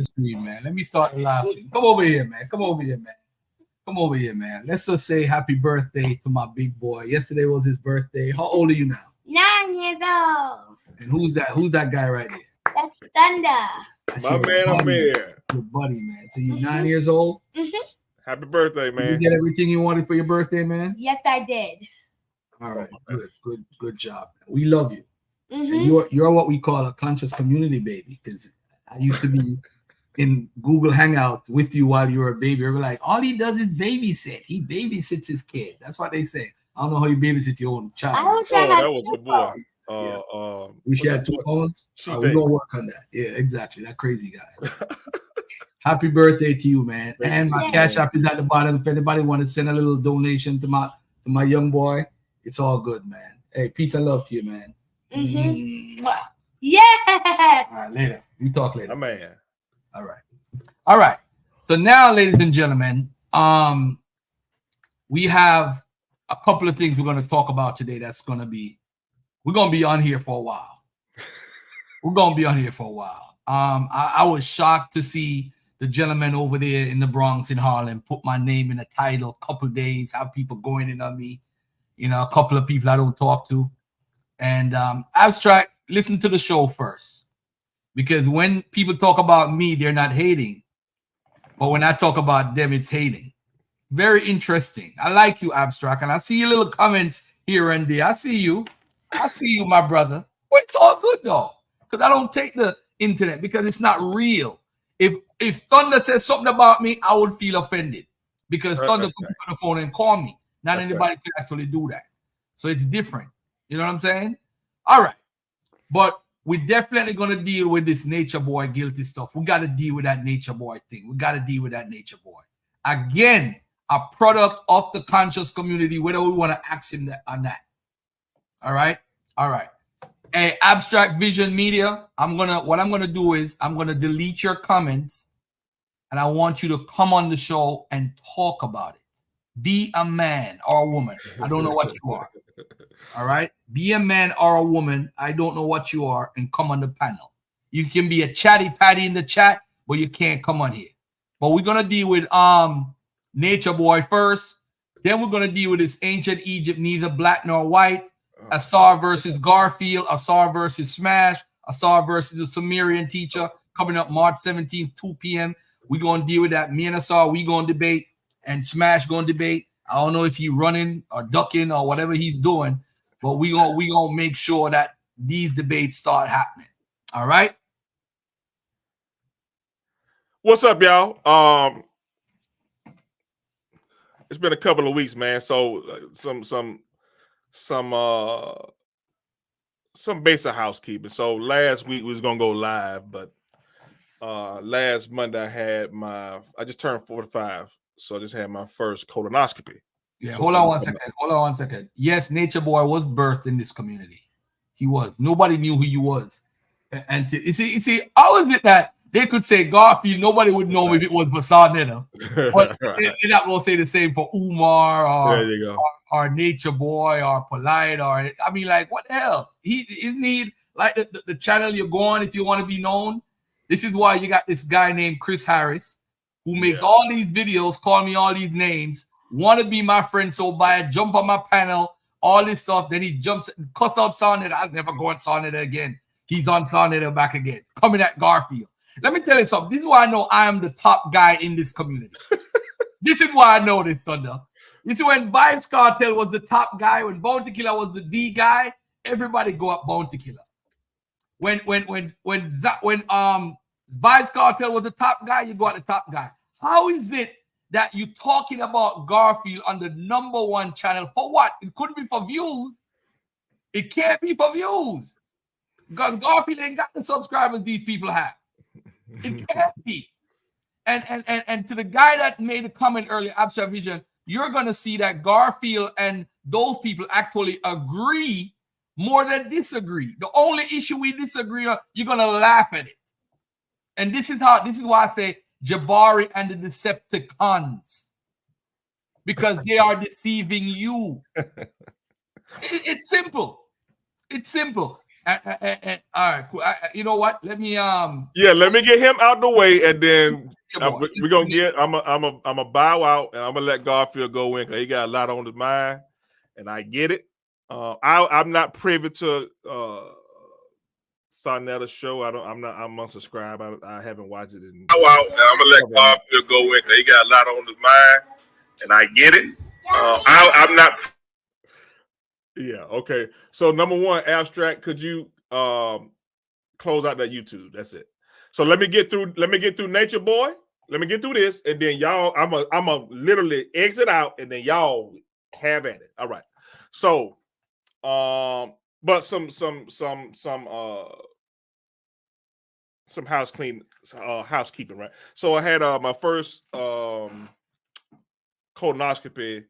screen, man. Let me start laughing. Come over here, man. Come over here, man. Come over here, man. Let's just say happy birthday to my big boy. Yesterday was his birthday. How old are you now? 9 years old. And who's that? Who's that guy right there? That's Thunder. That's My man, I'm here. Your buddy, man. So you're 9 years old? Mm-hmm. Happy birthday, man. Did you get everything you wanted for your birthday, man? Yes, I did. All right. Good job. We love you. Mm-hmm. You're what we call a conscious community baby, because I used to be in Google Hangouts with you while you were a baby. They were like, all he does is babysit. He babysits his kid. That's what they say. I don't know how you babysit your own child. That was a boy. We share 2 phones. We're gonna work on that. Yeah, exactly. That crazy guy. Happy birthday to you, man. And my Cash App is at the bottom. If anybody want to send a little donation to my young boy, it's all good, man. Hey, peace and love to you, man. Mm-hmm. Yes. All right, later. We talk later. Man. All right. So now, ladies and gentlemen, we have a couple of things we're going to talk about today. We're going to be on here for a while. I was shocked to see the gentleman over there in the Bronx in Harlem put my name in the title a couple of days, have people going in on me, a couple of people I don't talk to. And Abstract, listen to the show first. Because when people talk about me, they're not hating. But when I talk about them, it's hating. Very interesting. I like you, Abstract. And I see your little comments here and there. I see you, my brother. But it's all good, though. Because I don't take the internet because it's not real. If Thunder says something about me, I would feel offended. Because Thunder could pick up the phone and call me. Not anybody could actually do that. So it's different. You know what I'm saying? All right. But we're definitely going to deal with this nature boy guilty stuff. We got to deal with that nature boy thing. Again, a product of the conscious community, whether we want to ask him that or not. All right. Hey, Abstract Vision Media, what I'm going to do is I'm going to delete your comments and I want you to come on the show and talk about it. Be a man or a woman. I don't know what you are. All right. Be a man or a woman. I don't know what you are, and come on the panel. You can be a chatty patty in the chat, but you can't come on here. But we're gonna deal with Nature Boy first. Then we're gonna deal with this ancient Egypt, neither black nor white. Asar versus Garfield. Asar versus Smash. Asar versus the Sumerian teacher. Coming up March 17th, 2 p.m. We're gonna deal with that. Me and Asar, we gonna debate, and Smash gonna debate. I don't know if he's running or ducking or whatever he's doing, but we gonna make sure that these debates start happening. All right. What's up, y'all? It's been a couple of weeks, man. So some basic housekeeping. So last week we was gonna go live, but last Monday I just turned 45. So I just had my first colonoscopy. Yeah, hold on one second. Yes, Nature Boy was birthed in this community. He was. Nobody knew who he was. And you see, how is it that they could say Garfield, nobody would know if it was Basadnetta. But they're not going to say the same for Umar or Nature Boy or Polite or, I mean, like, what the hell? Isn't he like the channel you go on if you want to be known? This is why you got this guy named Chris Harris, who makes all these videos, call me all these names, want to be my friend, so jump on my panel, all this stuff. Then he jumps, cuss out Sonnet. I'll never go on Sonnet again. He's on Sonnet back again, coming at Garfield. Let me tell you something. This is why I know I am the top guy in this community. This is why I know this, Thunder. This is when Vibes Cartel was the top guy, when Bounty Killer was the D guy, everybody go up Bounty Killer. When Vibes Cartel was the top guy, you go at the top guy. How is it that you talking about Garfield on the #1 channel for what? It couldn't be for views. It can't be for views. Because Garfield ain't got the subscribers these people have. It can't be. And to the guy that made a comment earlier, Abstract Vision, you're going to see that Garfield and those people actually agree more than disagree. The only issue we disagree on, you're going to laugh at it. And this is why I say Jabari and the Decepticons, because they are deceiving you. It's simple. It's simple. All right, cool. You know what? Let me Yeah, let me get him out the way, and then boy. we're gonna get. I'm a bow out, and I'm gonna let Garfield go in because he got a lot on his mind, and I get it. I'm not privy to Sonetta's show. I'm unsubscribed. I haven't watched it. Bow out, and I'm gonna let Garfield go in because he got a lot on his mind, and I get it. I'm not. Yeah. Okay. So number one, abstract. Could you close out that YouTube? That's it. So let me get through Nature Boy. Let me get through this, and then y'all, I'm a literally exit out, and then y'all have at it. All right. So, but some housekeeping, right? So I had my first colonoscopy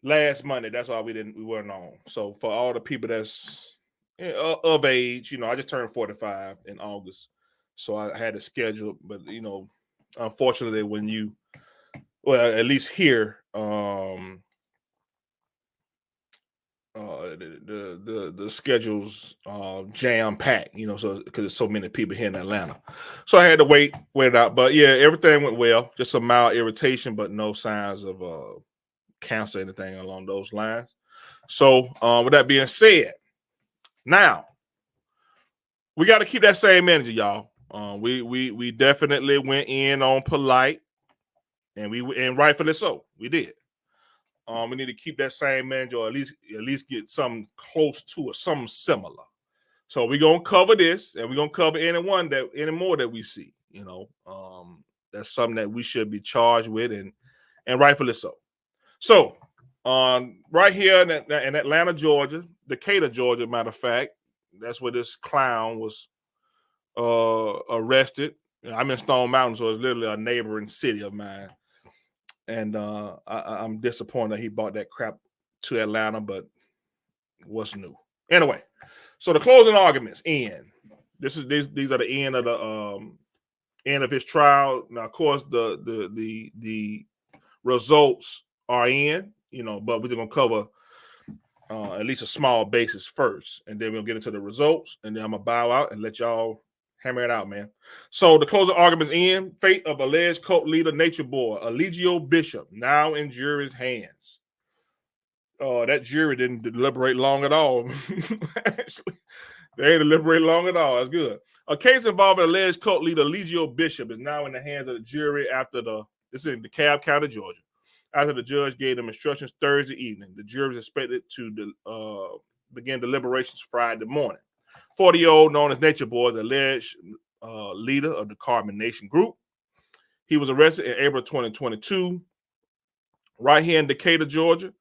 last Monday. That's why we weren't on. So for all the people that's of age, I just turned 45 in August, so I had to schedule. But unfortunately, when you, well, at least here, the schedules jam packed, so because there's so many people here in Atlanta, so I had to wait it out. But yeah, everything went well. Just some mild irritation, but no signs of cancer, anything along those lines. So with that being said, now we got to keep that same energy, y'all. We definitely went in on polite, and rightfully so. We did. We need to keep that same energy, or at least get something close to or something similar. So we're gonna cover this, and we're gonna cover any more that we see. That's something that we should be charged with, and rightfully so. So, right here in Atlanta, Georgia, Decatur, Georgia, matter of fact, that's where this clown was arrested. I'm in Stone Mountain, so it's literally a neighboring city of mine. And I'm disappointed that he brought that crap to Atlanta, but what's new? Anyway, so the closing arguments end. These are the end of the end of his trial. Now, of course, the results are in, but we're gonna cover at least a small basis first, and then we'll get into the results, and then I'm gonna bow out and let y'all hammer it out, man. So the closing arguments end. Fate of alleged cult leader Nature Boy, Eligio Bishop, now in jury's hands. That jury didn't deliberate long at all. Actually, they didn't deliberate long at all. That's good. A case involving alleged cult leader Eligio Bishop is now in the hands of the jury this is in DeKalb County, Georgia. After the judge gave them instructions Thursday evening, the jury is expected to begin deliberations Friday morning. 40-year-old known as Nature Boy is alleged leader of the Carbon Nation group. He was arrested in April 2022 right here in Decatur, Georgia.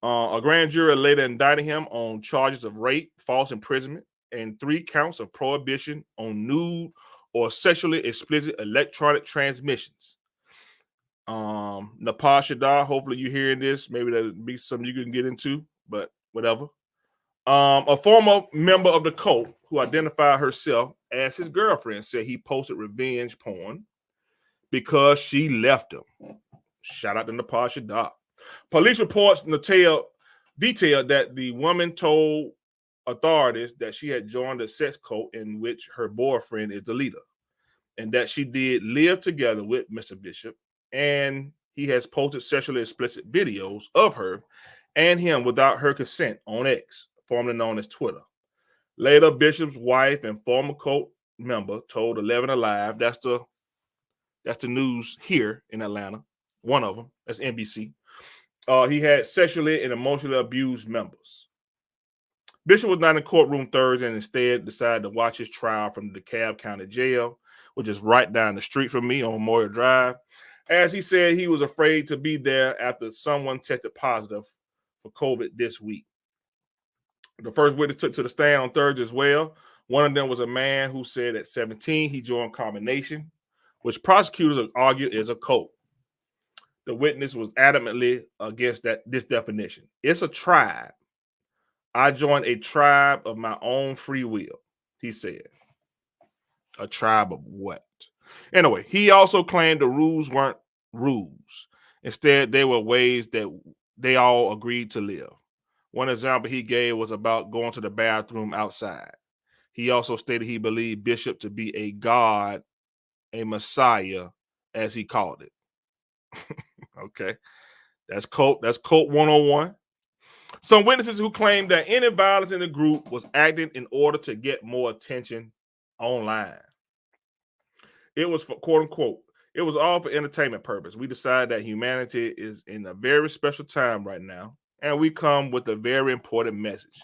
A grand jury later indicted him on charges of rape, false imprisonment, and 3 counts of prohibition on nude or sexually explicit electronic transmissions. Nepal Shadar, hopefully you're hearing this. Maybe that'll be something you can get into, but whatever. A former member of the cult who identified herself as his girlfriend said he posted revenge porn because she left him. Shout out to Nepal Shadar. Police reports detailed that the woman told authorities that she had joined a sex cult in which her boyfriend is the leader, and that she did live together with Mr. Bishop, and he has posted sexually explicit videos of her and him without her consent on X, formerly known as Twitter. Later, Bishop's wife and former cult member told 11 Alive, that's the news here in Atlanta, one of them, that's NBC, he had sexually and emotionally abused members. Bishop was not in the courtroom Thursday and instead decided to watch his trial from the DeKalb County Jail, which is right down the street from me on Memorial Drive. As he said, he was afraid to be there after someone tested positive for COVID this week. The first witness took to the stand on Thursday as well. One of them was a man who said at 17 he joined Carbon Nation, which prosecutors argue is a cult. The witness was adamantly against this definition. It's a tribe. I joined a tribe of my own free will, he said. A tribe of what? Anyway, he also claimed the rules weren't rules. Instead, they were ways that they all agreed to live. One example he gave was about going to the bathroom outside. He also stated he believed Bishop to be a God, a Messiah, as he called it. Okay. That's cult 101. Some witnesses who claimed that any violence in the group was acted in order to get more attention online. It was for quote unquote, it was all for entertainment purpose. We decided that humanity is in a very special time right now, and we come with a very important message.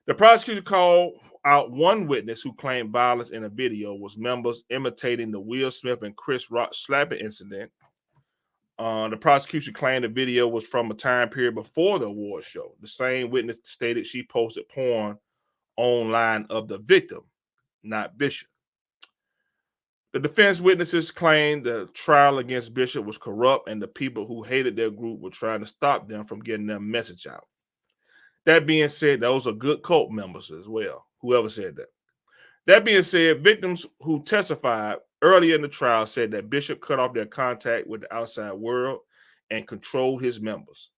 The prosecutor called out one witness who claimed violence in a video was members imitating the Will Smith and Chris Rock slapping incident. The prosecution claimed the video was from a time period before the award show. The same witness stated she posted porn online of the victim, not Bishop. The defense witnesses claimed the trial against Bishop was corrupt and the people who hated their group were trying to stop them from getting their message out. That being said, those are good cult members as well, whoever said that. That being said, victims who testified earlier in the trial said that Bishop cut off their contact with the outside world and controlled his members.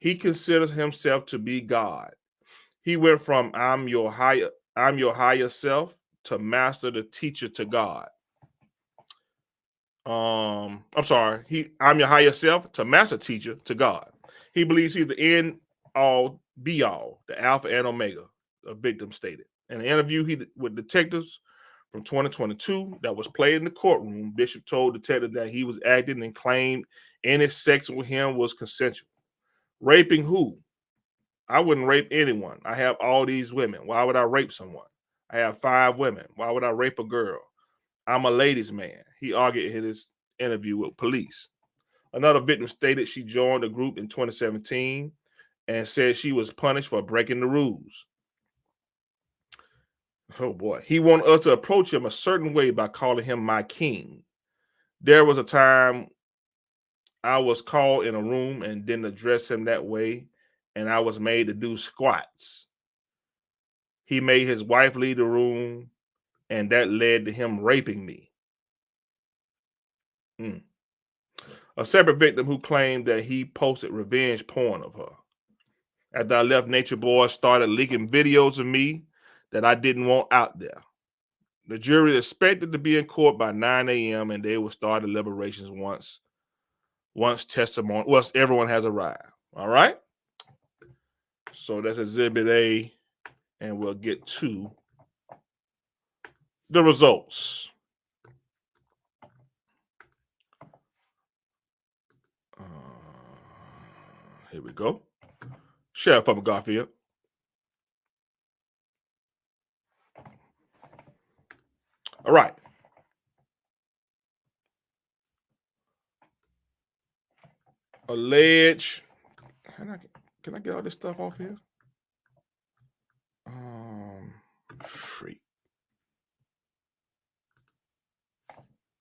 He considers himself to be God. He went from I'm your higher self to master the teacher to God. I'm your higher self to master teacher to God. He believes he's the end all be all, the alpha and omega, a victim stated. In an interview with detectives from 2022 that was played in the courtroom, Bishop told detectives that he was acting and claimed any sex with him was consensual. Raping who? I wouldn't rape anyone. I have all these women. Why would I rape someone? I have 5 women. Why would I rape a girl? I'm a ladies' man, he argued in his interview with police. Another victim stated she joined the group in 2017 and said she was punished for breaking the rules. Oh boy. He wanted us to approach him a certain way by calling him my king. There was a time I was called in a room and didn't address him that way, and I was made to do squats. He made his wife leave the room, and that led to him raping me. A separate victim who claimed that he posted revenge porn of her. After I left, Nature Boy started leaking videos of me that I didn't want out there. The jury is expected to be in court by 9 a.m. and they will start deliberations once everyone has arrived. All right. So that's Exhibit A, and we'll get to the results. Here we go. Sheriff from Garfield. All right. Alleged. Can I get all this stuff off here? Freak.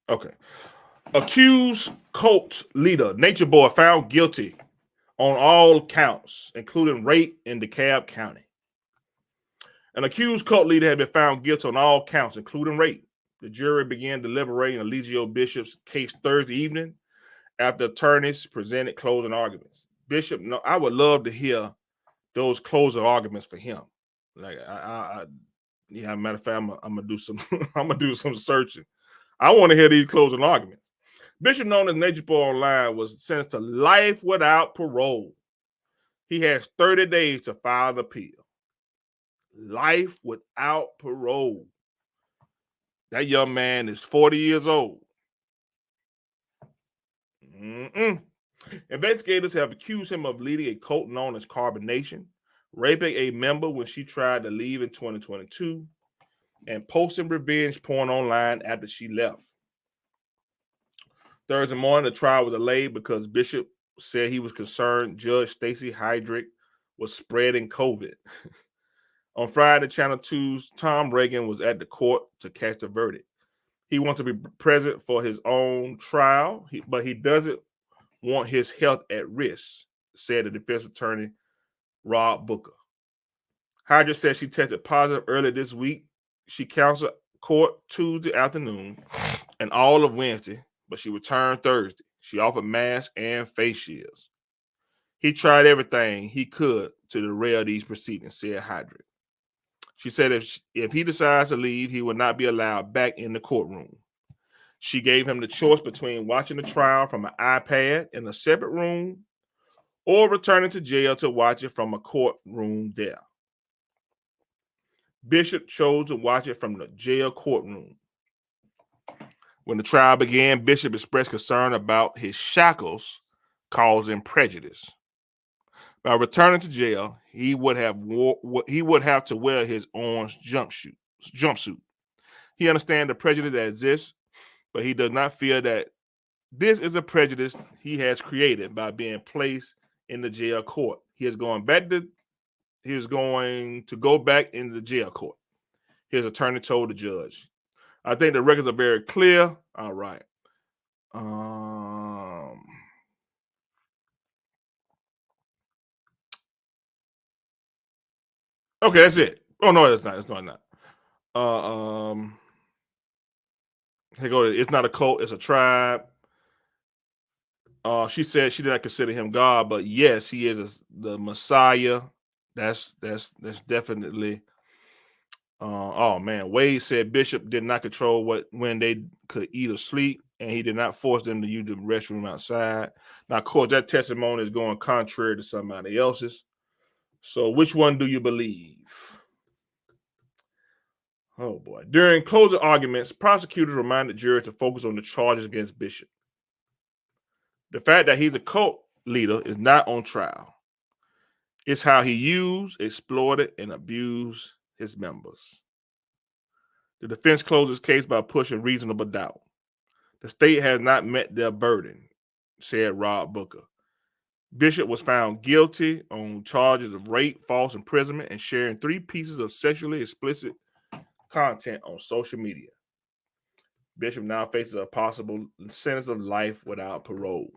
Okay. Accused cult leader Nature Boy found guilty on all counts, including rape in DeKalb County. An accused cult leader had been found guilty on all counts, including rape. The jury began deliberating Eligio Bishop's case Thursday evening after attorneys presented closing arguments. Bishop, I would love to hear those closing arguments for him. Like, matter of fact, I'm gonna do some, I'm gonna do some searching. I want to hear these closing arguments. Bishop, known as Nature Boy Online, was sentenced to life without parole. He has 30 days to file an appeal. Life without parole. That young man is 40 years old. Investigators have accused him of leading a cult known as Carbonation, raping a member when she tried to leave in 2022, and posting revenge porn online after she left. Thursday morning, the trial was delayed because Bishop said he was concerned Judge Stacey Heydrich was spreading COVID. On Friday, Channel 2's Tom Reagan was at the court to catch the verdict. He wants to be present for his own trial, but he doesn't want his health at risk, said the defense attorney, Rob Booker. Heydrich said she tested positive earlier this week. She counseled court Tuesday afternoon and all of Wednesday, but she returned Thursday. She offered masks and face shields. He tried everything he could to derail these proceedings, said Heydrich. She said if he decides to leave, he will not be allowed back in the courtroom. She gave him the choice between watching the trial from an iPad in a separate room or returning to jail to watch it from a courtroom there. Bishop chose to watch it from the jail courtroom. When the trial began, Bishop expressed concern about his shackles causing prejudice. By returning to jail, he would have to wear his orange jumpsuit. He understands the prejudice that exists, but he does not feel that this is a prejudice he has created by being placed in the jail court. He is going to go back in the jail court. His attorney told the judge. I think the records are very clear. All right. Okay, that's it. Oh no, it's not. It's not. Here go. It's not a cult. It's a tribe. She said she did not consider him God, but yes, he is the Messiah. That's definitely. Oh man, Wade said Bishop did not control when they could eat or sleep, and he did not force them to use the restroom outside. Now, of course, that testimony is going contrary to somebody else's. So, which one do you believe? Oh boy! During closing arguments, prosecutors reminded jurors to focus on the charges against Bishop. The fact that he's a cult leader is not on trial. It's how he used, exploited, and abused his members. The defense closed his case by pushing reasonable doubt. The state has not met their burden, said Rob Booker. Bishop was found guilty on charges of rape, false imprisonment, and sharing 3 pieces of sexually explicit content on social media. Bishop now faces a possible sentence of life without parole.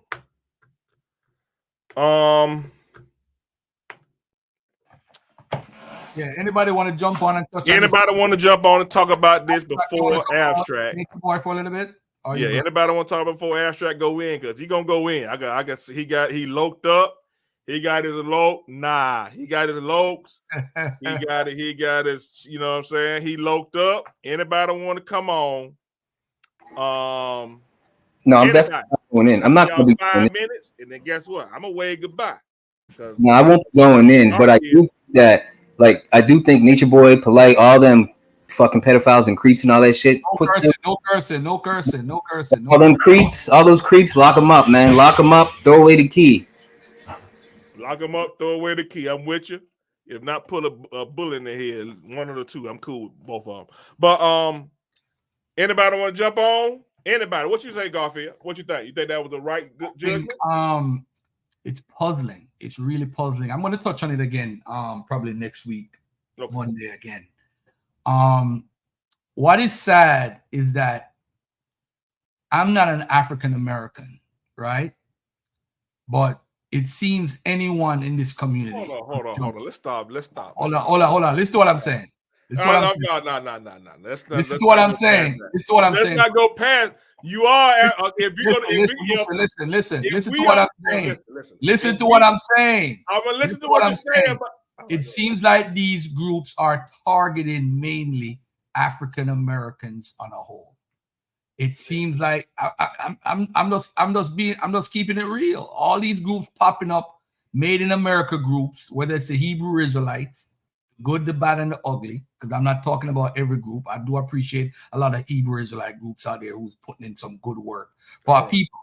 Yeah, anybody want to jump on and touch Anybody want to jump on and talk about this before Abstract? Make the boy for a little bit. Yeah, anybody want to talk before Abstract go in? Because he gonna go in. I got he loked up. He got his loke. Nah, he got his lokes. He got his, you know what I'm saying? He loked up. Anybody want to come on? No, I'm definitely not going in. I'm not going to be 5 minutes, and then guess what? I'm gonna wave goodbye. No, I won't be going in, but I do that. Like, I do think Nature Boy, Polite, all them fucking pedophiles and creeps and all that shit. No cursing. All them creeps, all those creeps, lock them up, man. Lock them up. Throw away the key. Lock them up. Throw away the key. I'm with you. If not, pull a bullet in the head. One of the two. I'm cool with both of them. But anybody want to jump on? Anybody? What you say, Garfield? What you think? You think that was the right judgment? It's puzzling. It's really puzzling. I'm going to touch on it again, probably next week, Monday again. What is sad is that I'm not an African American, right? But it seems anyone in this community. Hold on. Let's stop. Hold on. Listen to what I'm saying. No. Listen to what I'm saying. Let's not go past. You are if you're gonna listen to what I'm saying. Listen to what I'm saying. I'm gonna listen to what I'm saying. It seems like these groups are targeting mainly African Americans on a whole. It seems like I'm just keeping it real. All these groups popping up, made in America groups, whether it's the Hebrew Israelites, good, the bad, and the ugly, because I'm not talking about every group. I do appreciate a lot of Hebrew Israelite groups out there who's putting in some good work for our people.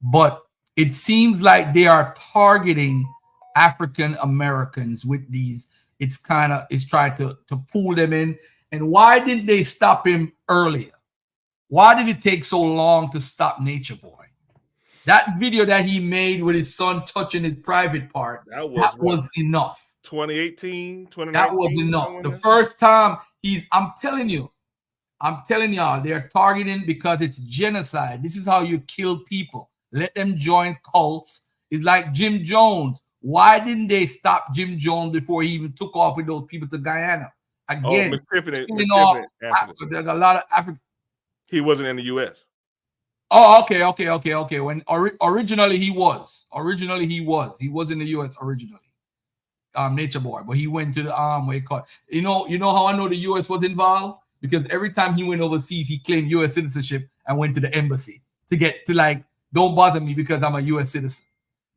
But it seems like they are targeting African Americans with these. It's trying to pull them in. And why didn't they stop him earlier? Why did it take so long to stop Nature Boy? That video that he made with his son touching his private part, that was enough. 2018, 2019. That was enough. The first time I'm telling y'all, they're targeting because it's genocide. This is how you kill people. Let them join cults. It's like Jim Jones. Why didn't they stop Jim Jones before he even took off with those people to Guyana? Again, there's a lot of African. He wasn't in the U.S. Oh, okay. When originally he was. He was in the U.S. originally. Nature Boy, but he went to the what you call it. You know how I know the U.S. was involved? Because every time he went overseas, he claimed U.S. citizenship and went to the embassy to like, don't bother me because I'm a U.S. citizen.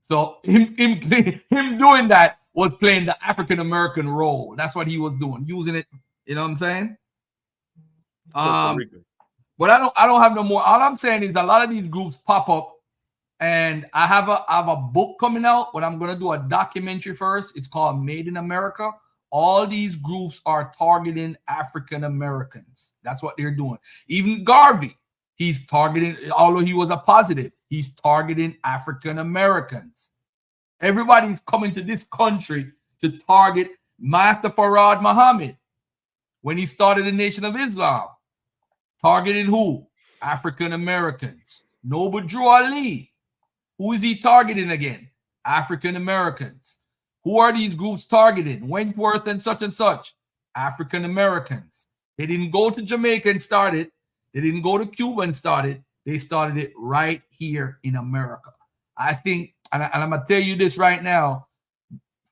So him doing that was playing the African American role. That's what he was doing, using it. You know what I'm saying? But I don't have no more. All I'm saying is a lot of these groups pop up, and I have a book coming out, but I'm gonna do a documentary first. It's called Made in America. All these groups are targeting African Americans. That's what they're doing. Even Garvey, he's targeting, although he was a positive, he's targeting African Americans. Everybody's coming to this country to target Master Farad Muhammad when he started the Nation of Islam. Targeted who? African Americans. Noble Drew Ali. Who is he targeting again? African Americans. Who are these groups targeting? Wentworth and such. African Americans. They didn't go to Jamaica and start it. They didn't go to Cuba and start it. They started it right here in America. I think, and I'm going to tell you this right now,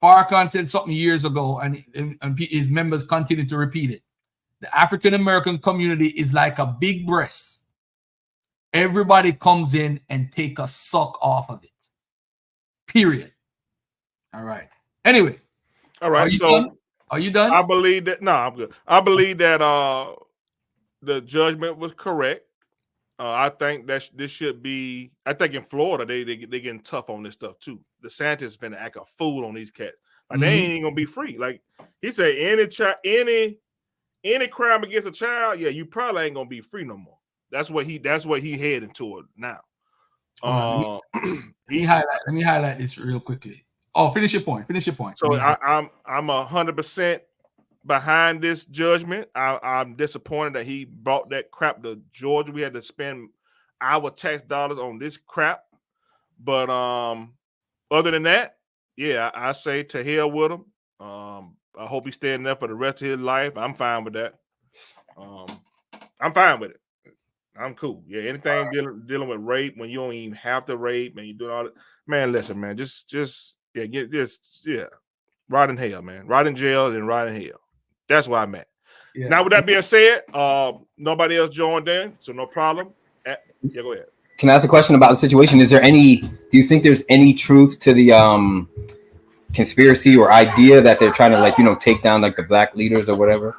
Farrakhan said something years ago, and his members continue to repeat it. The African American community is like a big breast. Everybody comes in and take a suck off of it. Period. All right. Anyway. All right. Are you done? I believe that. No, I'm good. I believe that the judgment was correct. I think that this should be. I think in Florida they getting tough on this stuff too. The scientists been act a fool on these cats. Like they ain't gonna be free. Like he said, any crime against a child, yeah, you probably ain't gonna be free no more. That's what he heading toward now. Let me highlight this real quickly. Oh, finish your point. So I'm 100% behind this judgment. I'm disappointed that he brought that crap to Georgia. We had to spend our tax dollars on this crap. But other than that, yeah, I say to hell with him. I hope he's staying there for the rest of his life. I'm fine with that. I'm fine with it. I'm cool. Yeah, anything dealing with rape when you don't even have to rape and you doing all that. Man, listen, man, just rot in hell, man. Rot in jail and rot in hell. That's where I'm at. Yeah. Now, with that being said, nobody else joined in, so no problem. Yeah, go ahead. Can I ask a question about the situation? Do you think there's any truth to the conspiracy or idea that they're trying to take down the black leaders or whatever?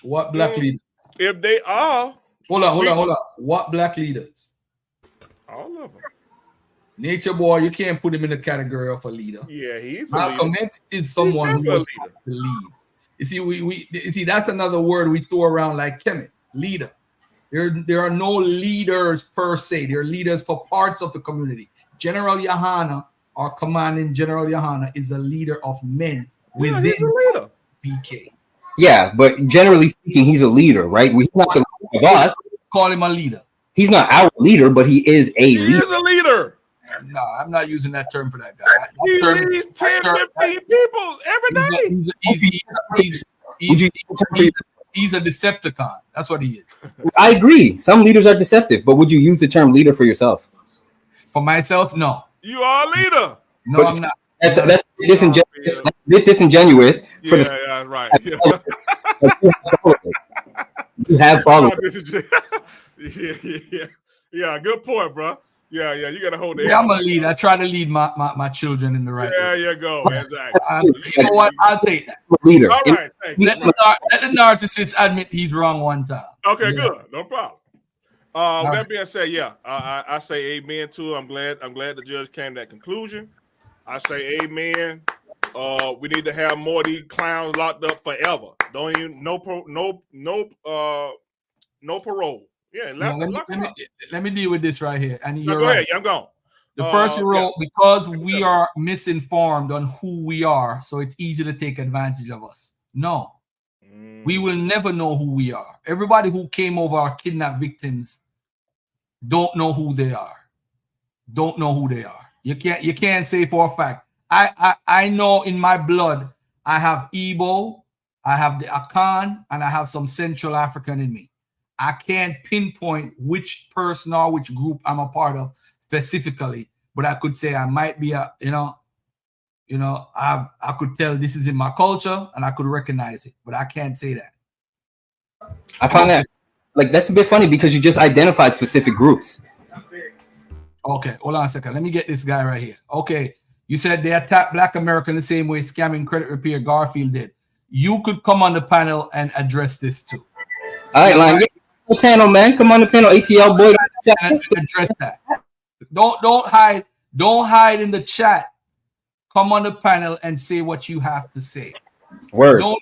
What black leaders? If they are, hold on. What black leaders? All of them. Nature Boy, you can't put him in the category of a leader. Yeah, he's Malcolm X is someone who was the lead. You see, that's another word we throw around like Kemet, leader. There are no leaders per se. There are leaders for parts of the community. General Yohana, our commanding General Yohana, is a leader of men within BK. Yeah, but generally speaking, he's a leader, right? He's not the leader of us. Call him a leader. He's not our leader, but he is a leader. He is a leader. No, I'm not using that term for that guy. He leads 10, 15 people every day. He's a Decepticon. That's what he is. I agree. Some leaders are deceptive, but would you use the term leader for yourself? For myself, no. You are a leader. No, but I'm not. That's disingenuous. That's a bit disingenuous. Right. You have followers. Yeah. Good point, bro. Yeah. You gotta hold it. Yeah, I'm a lead. I try to lead my children in the right way. Yeah, go. Exactly. You know what? I'll take that. Leader. All right. Let the narcissist admit he's wrong one time. Okay, good. No problem. That being said, I say amen too. I'm glad the judge came to that conclusion. I say amen. We need to have more of these clowns locked up forever. Don't even no parole. Yeah, let me deal with this right here. And go ahead. I'm gone. The person wrote, because we are misinformed on who we are, so it's easy to take advantage of us. No, we will never know who we are. Everybody who came over our kidnapped victims don't know who they are. Don't know who they are. You can't say for a fact. I know in my blood I have Igbo, I have the Akan, and I have some Central African in me. I can't pinpoint which person or which group I'm a part of specifically, but I could say I might be You know, I could tell this is in my culture and I could recognize it, but I can't say that. I find that like that's a bit funny because you just identified specific groups. Okay, hold on a second. Let me get this guy right here. Okay, you said they attacked Black America in the same way scamming credit repair Garfield did. You could come on the panel and address this too. All right, Line. Yeah, the panel, man. Come on the panel. ATL boy. And address that. Don't hide. Don't hide in the chat. Come on the panel and say what you have to say. Word. Don't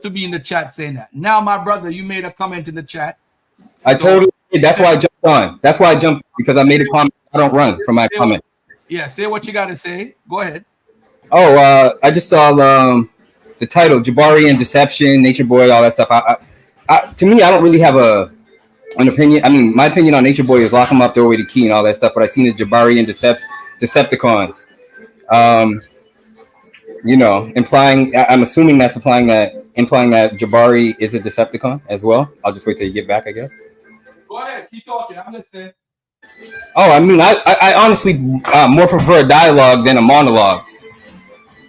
to be in the chat saying that. Now, my brother, you made a comment in the chat. I totally did. That's why I jumped on. That's why I jumped because I made a comment. I don't run from my comment. Yeah, say what you got to say. Go ahead. Oh, I just saw the title, Jabari and Deception, Nature Boy, all that stuff. To me, I don't really have an opinion. I mean, my opinion on Nature Boy is lock him up, throw away the key, and all that stuff. But I seen the Jabari and Decepticons. You know, implying. I'm assuming that's implying that Jabari is a Decepticon as well. I'll just wait till you get back, I guess. Go ahead, keep talking. I'm listening. Oh, I mean, I honestly more prefer a dialogue than a monologue.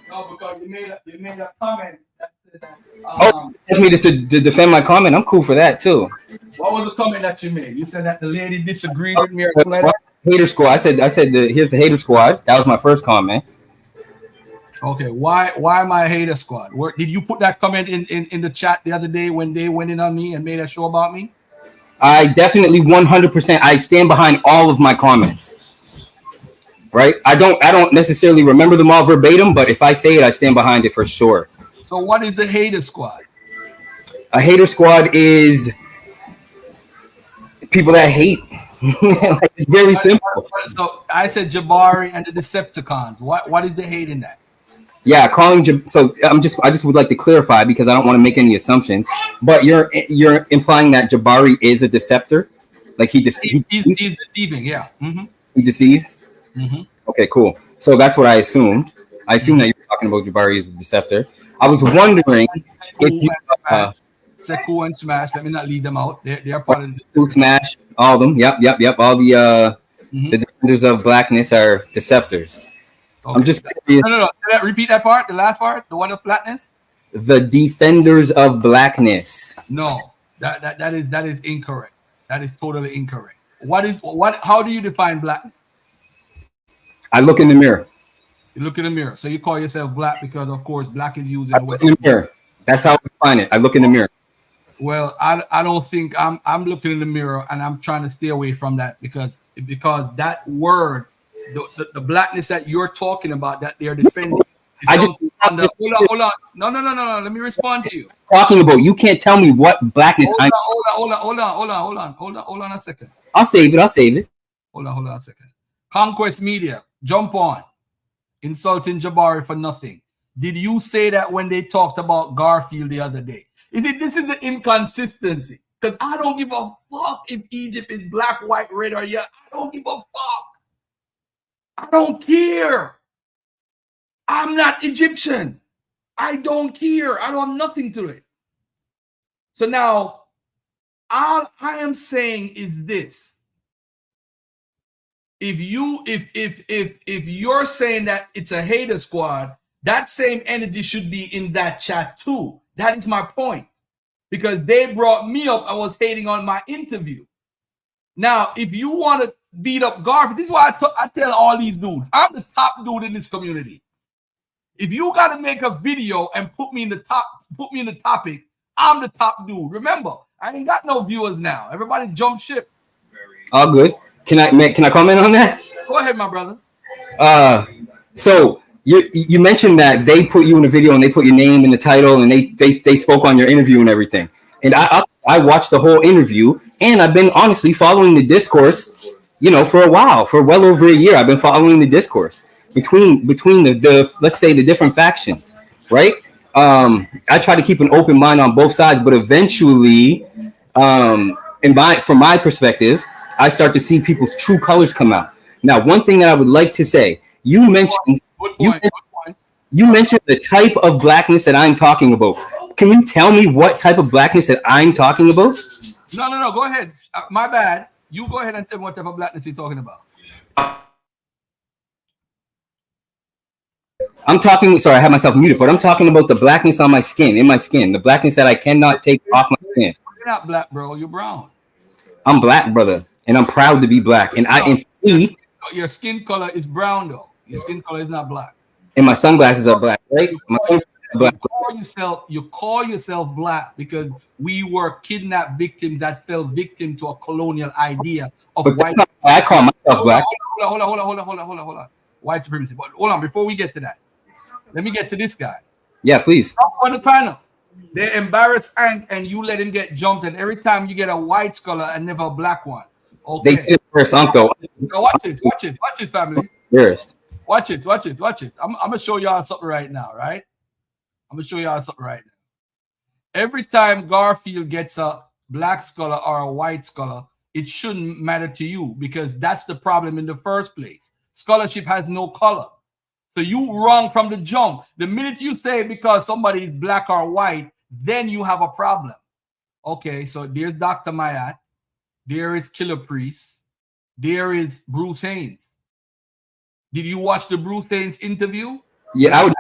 No, because you made a comment. Me to defend my comment. I'm cool for that too. What was the comment that you made? You said that the lady disagreed with me. Or hater squad. I said here's the hater squad. That was my first comment. Okay, why am I a hater squad? Did you put that comment in the chat the other day when they went in on me and made a show about me? I definitely 100%. I stand behind all of my comments. Right? I don't necessarily remember them all verbatim, but if I say it, I stand behind it for sure. So what is a hater squad? A hater squad is people that hate. Like, it's very simple. So I said Jabari and the Decepticons. What is the hate in that? Yeah, so I just would like to clarify because I don't want to make any assumptions. But you're implying that Jabari is a deceptor, like he's deceiving. Yeah. Mm-hmm. He deceives. Mm-hmm. Okay, cool. So that's what I assumed. I assumed that you were talking about Jabari as a deceptor. I was wondering if you say cool and smash. Let me not leave them out. They're part of cool smash. All of them. Yep. All the defenders of blackness are deceptors. Okay. I'm just curious. No. Repeat that part. The last part. The one of blackness. The defenders of blackness. No, that is incorrect. That is totally incorrect. How do you define blackness? I look in the mirror. You look in the mirror. So you call yourself black because, of course, black is used in the West. In the mirror. That's how I define it. I look in the mirror. Well, I don't think I'm looking in the mirror and I'm trying to stay away from that because that word, the blackness that you're talking about that they're defending. Hold on. No. Let me respond to you. Talking about you can't tell me what blackness. Hold on a second. I'll save it. Hold on a second. Conquest Media, jump on. Insulting Jabari for nothing. Did you say that when they talked about Garfield the other day? This is the inconsistency. Because I don't give a fuck if Egypt is black, white, red, or yellow. I don't give a fuck. I don't care. I'm not Egyptian. I don't care. I don't have nothing to it. So now, all I am saying is this. If you're saying that it's a hater squad, that same energy should be in that chat too. That is my point. Because they brought me up, I was hating on my interview. Now, if you want to beat up Garfield, this is why I tell all these dudes, I'm the top dude in this community. If you got to make a video and put me in the topic, I'm the top dude. Remember, I ain't got no viewers now. Everybody jump ship. All good. Can I comment on that? Go ahead, my brother. So you mentioned that they put you in a video and they put your name in the title and they spoke on your interview and everything. And I watched the whole interview and I've been honestly following the discourse, for a while, for well over a year. I've been following the discourse between the let's say the different factions, right? I try to keep an open mind on both sides, but eventually, from my perspective, I start to see people's true colors come out. Now, one thing that I would like to say, you mentioned the type of blackness that I'm talking about. Can you tell me what type of blackness that I'm talking about? No. Go ahead. My bad. You go ahead and tell me what type of blackness you're talking about. I'm talking. Sorry, I have myself muted, but I'm talking about the blackness on my skin, in my skin, the blackness that I cannot take off my skin. You're not black, bro. You're brown. I'm black, brother, and I'm proud to be black. And your skin color is brown, though. Your skin color is not black. And my sunglasses are black, right? You call yourself black because we were kidnapped victims that fell victim to a colonial idea of white. I call myself black. Hold on. White supremacy. But hold on, before we get to that, let me get to this guy. Yeah, please. Up on the panel. They embarrass Hank and you let him get jumped, and every time you get a white scholar and never a black one. Okay. They did it first, Uncle. Now watch this, family. Yes. Watch it. I'm gonna show y'all something right now, right? Every time Garfield gets a black scholar or a white scholar, it shouldn't matter to you because that's the problem in the first place. Scholarship has no color. So you wrong from the jump. The minute you say because somebody is black or white, then you have a problem. Okay, so there's Dr. Mayat. There is Killer Priest. There is Bruce Haynes. Did you watch the Bruce Haynes interview? Yeah, I would.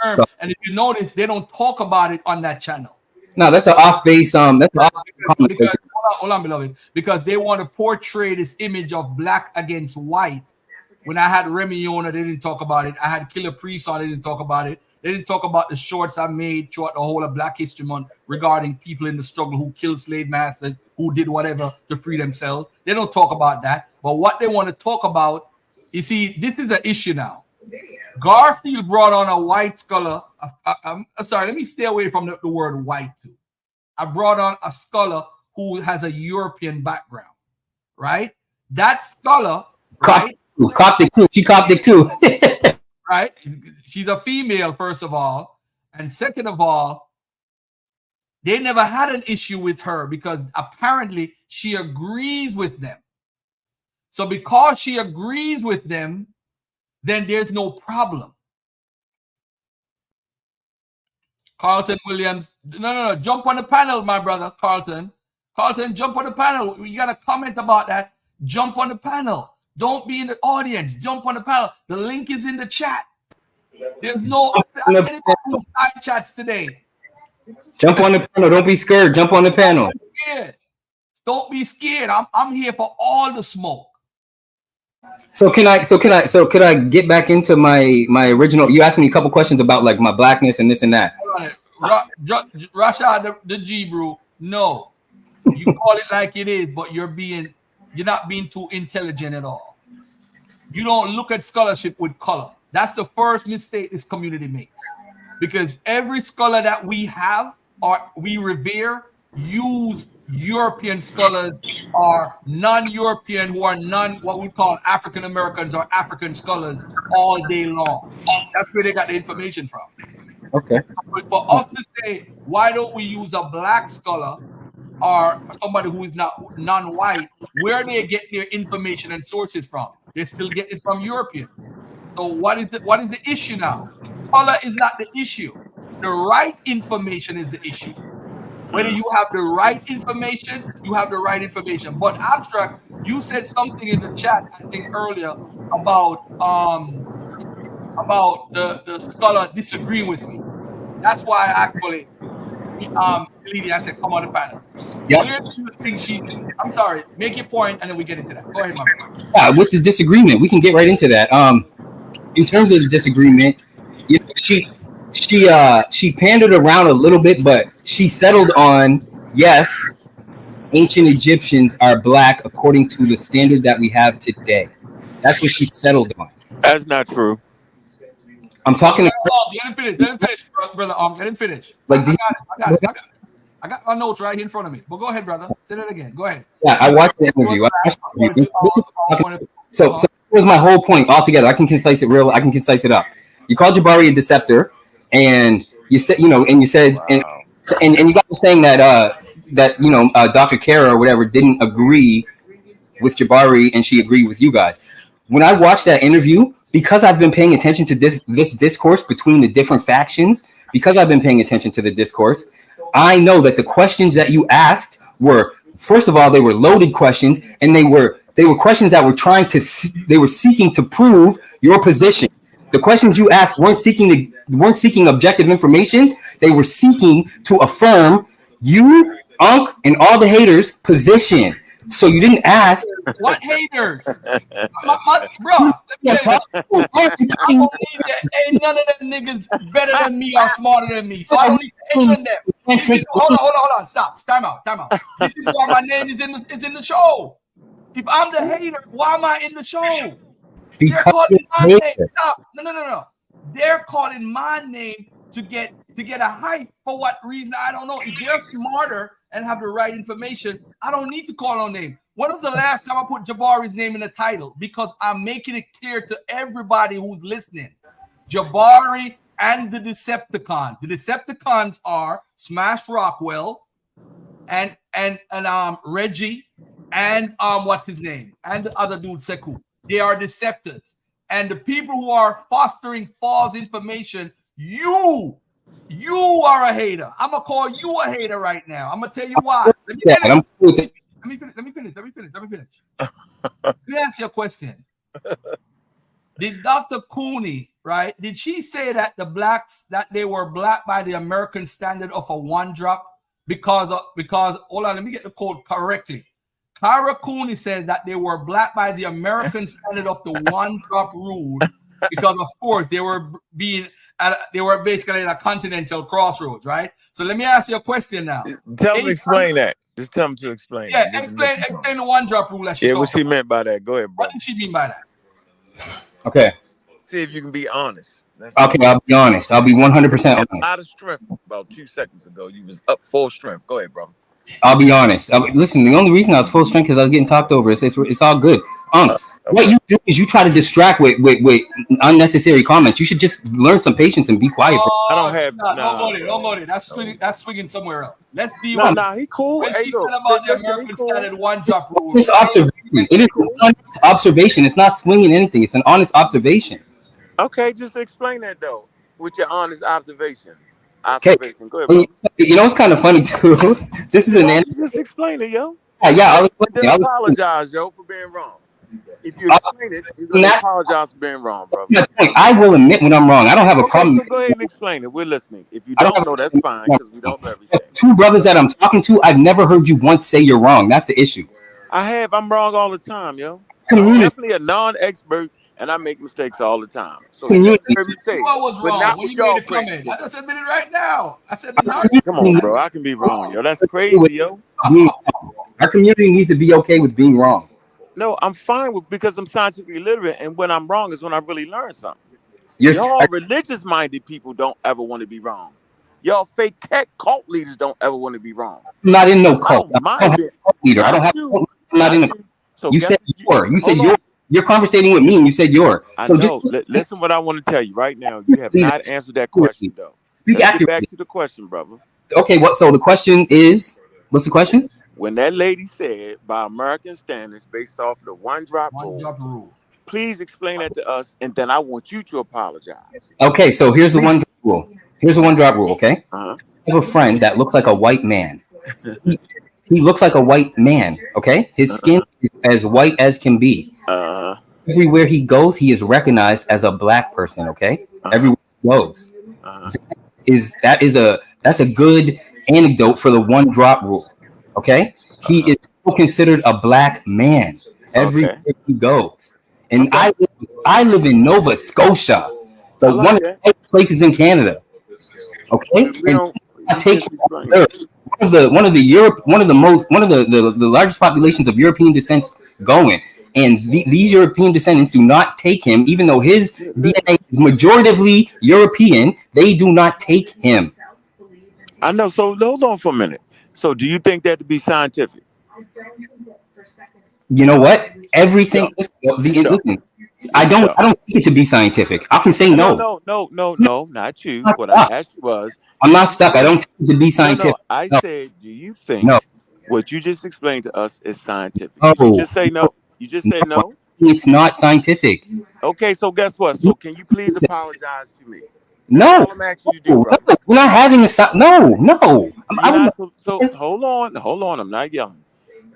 Term. And if you notice, they don't talk about it on that channel. No, that's an off base. Because hold on, beloved. Because they want to portray this image of black against white. When I had Remy on, they didn't talk about it. I had Killer Priest on, they didn't talk about it. They didn't talk about the shorts I made throughout the whole of Black History Month regarding people in the struggle who killed slave masters, who did whatever to free themselves. They don't talk about that. But what they want to talk about, you see, this is the issue now. Garfield brought on a white scholar. I'm sorry, let me stay away from the word white too. I brought on a scholar who has a European background, right? That scholar, right? Coptic too. She Coptic too. Right? She's a female, first of all. And second of all, they never had an issue with her because apparently she agrees with them. So because she agrees with them, then there's no problem. Carlton Williams. No. Jump on the panel, my brother, Carlton. Carlton, jump on the panel. You got a comment about that. Jump on the panel. Don't be in the audience. Jump on the panel. The link is in the chat. There's no side chats today. Jump on the panel. Don't be scared. Jump on the panel. Don't be scared. I'm here for all the smoke. So could I get back into my original? You asked me a couple questions about like my blackness and this and that. Rashad the G bro. No, you call it like it is, but you're not being too intelligent at all. You don't look at scholarship with color. That's the first mistake this community makes, because every scholar that we have or we revere use European scholars or non-European who are what we call African Americans or African scholars all day long. That's where they got the information from. Okay. But for us to say, why don't we use a black scholar or somebody who is not non-white, where they get their information and sources from? They still get it from Europeans. So what is the issue now? Color is not the issue. The right information is the issue. Whether you have the right information, you have the right information. But Abstract, you said something in the chat, I think earlier, about the scholar disagreeing with me. That's why I actually Lady, I said, come on the panel. Yeah. I'm sorry, make your point and then we get into that. Go ahead, my man. Yeah, with the disagreement, we can get right into that. In terms of the disagreement, you know, she pandered around a little bit, but she settled on, yes, ancient Egyptians are black according to the standard that we have today. That's what she settled on. That's not true. I'm talking. Let him finish, brother. Let him finish. Like, I got my notes right here in front of me. But go ahead, brother. Say that again. Go ahead. Yeah, I watched the interview. So that was my whole point altogether. I can concise it up. You called Jabari a deceptor, and you said, you said, and you guys were saying that Dr. Kara or whatever didn't agree with Jabari, and she agreed with you guys. When I watched that interview, because I've been paying attention to this discourse between the different factions, because I've been paying attention to the discourse, I know that the questions that you asked were, first of all, they were loaded questions, and they were questions that were seeking to prove your position. The questions you asked weren't seeking objective information. They were seeking to affirm you, Unc, and all the haters' position. So you didn't ask. What haters? Bro, let me tell you, I don't need that. Ain't none of them niggas better than me or smarter than me. So I don't need any of them. Hold on. Stop. Time out. This is why my name is in the show. If I'm the hater, why am I in the show? They're calling my name. Stop. No. They're calling my name to get a hype for what reason? I don't know. If they're smarter and have the right information, I don't need to call on name. When was the last time I put Jabari's name in the title? Because I'm making it clear to everybody who's listening. Jabari and the Decepticons. The Decepticons are Smash Rockwell and Reggie and what's his name? And the other dude, Sekou. They are deceptors. And the people who are fostering false information, you are a hater. I'm gonna call you a hater right now. I'm gonna tell you why. Let me finish. Let me ask you a question. Did Dr. Cooney, right? Did she say that the blacks that they were black by the American standard of a one drop? Because hold on, let me get the code correctly. Kyra Cooney says that they were black by the American standard of the one drop rule because, of course, they were basically at a continental crossroads, right? So let me ask you a question now. Tell them to explain that. Just tell them to explain. Yeah, explain the one drop rule. That what she meant by that. Go ahead, bro. What did she mean by that? Okay. See if you can be honest. Okay, I'll be honest. I'll be 100% honest. Out of strength about 2 seconds ago. You was up full strength. Go ahead, bro. I'll be honest. Listen, the only reason I was full strength because I was getting talked over. It's all good. What you do is you try to distract with unnecessary comments. You should just learn some patience and be quiet. Oh, I don't have. Don't go there. That's swinging somewhere else. Let's be he cool. When Hey, he said about the American standard one drop rule. It's observation. It is an honest observation. It's not swinging anything. It's an honest observation. Okay, just explain that though with your honest observation. Okay. Go ahead, bro. You know it's kind of funny too. This is an just explain it, yo. Yeah, I'll explain Then apologize, yo, for being wrong. If you explain it, you're gonna apologize for being wrong, bro. I will admit when I'm wrong. I don't have a problem. So go ahead and explain it. We're listening. If you don't know, that's fine because we don't know everything. Two brothers that I'm talking to, I've never heard you once say you're wrong. That's the issue. I have. I'm wrong all the time, yo. I'm definitely a non-expert. And I make mistakes all the time. So you heard me say, I was wrong. When you made a comment, I just admit it right now. I said, come on, bro. I can be wrong, yo. That's crazy, yo. Our community needs to be okay with being wrong. No, I'm fine with because I'm scientifically literate, and when I'm wrong is when I really learn something. Y'all religious-minded people don't ever want to be wrong. Y'all fake cult leaders don't ever want to be wrong. I'm not in no cult. I'm not in a cult. So you said you're. You're conversating with me and you said you're. So listen what I want to tell you right now. You have not answered that question though. Let's get back to the question, brother. Okay, so the question is, what's the question? When that lady said by American standards based off the one drop rule, please explain that to us and then I want you to apologize. Okay, so here's the one drop rule. Here's the one drop rule, okay? I have a friend that looks like a white man. He looks like a white man, okay? His skin is as white as can be. Everywhere he goes, he is recognized as a black person. Okay, everywhere he goes, that's a good anecdote for the one drop rule. Okay, he is considered a black man everywhere he goes, and I live in Nova Scotia, one of the places in Canada. Okay, and I take one of the largest populations of European descent going. And these European descendants do not take him, even though his DNA is majoritively European. They do not take him. I know. So hold on for a minute. So do you think that to be scientific? You know what? Everything. Listen, I don't think it to be scientific. I can say no. No, not you. What I asked you was. I'm not stuck. I don't think it to be scientific. I said, do you think what you just explained to us is scientific? You just say no. You just said no? It's not scientific. Okay, so guess what? So can you please apologize to me? No. I'm asking you to do, bro. We're not having this. No. So hold on. I'm not yelling.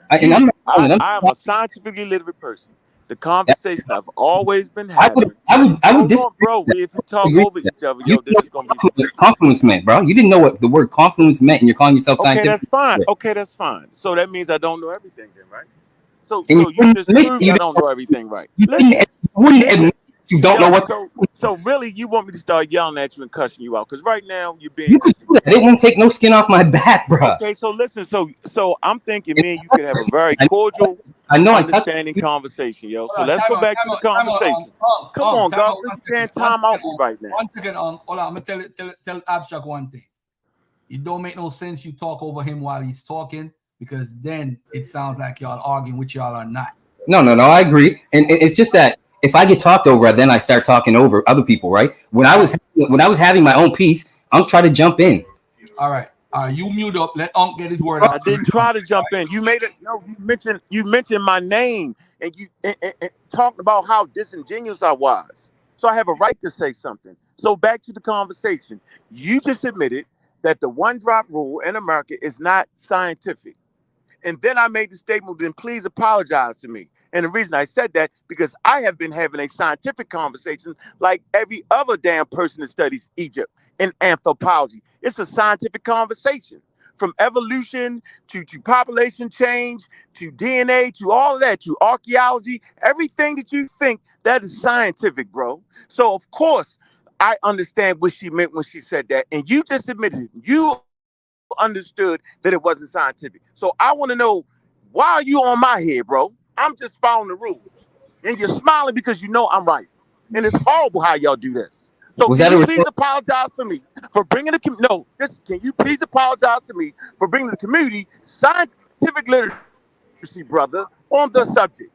I'm a scientifically literate person. The conversation I've always been having. I would Hold on, bro. If you talk over each other, yo, this is gonna be confluence meant, bro. You didn't know what the word confluence meant, and you're calling yourself okay. scientific. That's fine. Okay, that's fine. So that means I don't know everything, then, right? So you just proved I don't know everything, right? You wouldn't admit you don't know what. So really, you want me to start yelling at you and cussing you out? Because right now you're being. You could do that. It won't take no skin off my back, bro. Okay, so listen. So I'm thinking, me and you could have a very cordial, understanding conversation, yo. So let's go back to the conversation. Come on, God, you can't time out right now. 1 second, hold on. I'm gonna tell Abstract one thing. It don't make no sense you talk over him while he's talking, because then it sounds like y'all arguing, which y'all are not. No, I agree, and it's just that if I get talked over, then I start talking over other people, right? When I was having my own piece, I'm trying to jump in. All right, you mute up. Let Unc get his word out. I didn't try to jump in. You made it. No, you mentioned my name, and you talked about how disingenuous I was. So I have a right to say something. So back to the conversation. You just admitted that the one drop rule in America is not scientific. And then I made the statement, then please apologize to me. And the reason I said that, because I have been having a scientific conversation like every other damn person that studies Egypt in anthropology. It's a scientific conversation, from evolution to population change, to DNA, to all of that, to archaeology, everything that you think, that is scientific, bro. So of course, I understand what she meant when she said that. And you just admitted it. You understood that it wasn't scientific. So I want to know, why are you on my head, bro? I'm just following the rules. And you're smiling because you know I'm right. And it's horrible how y'all do this. So can you please apologize to me for bringing the can you please apologize to me for bringing the community scientific literacy, brother, on the subject?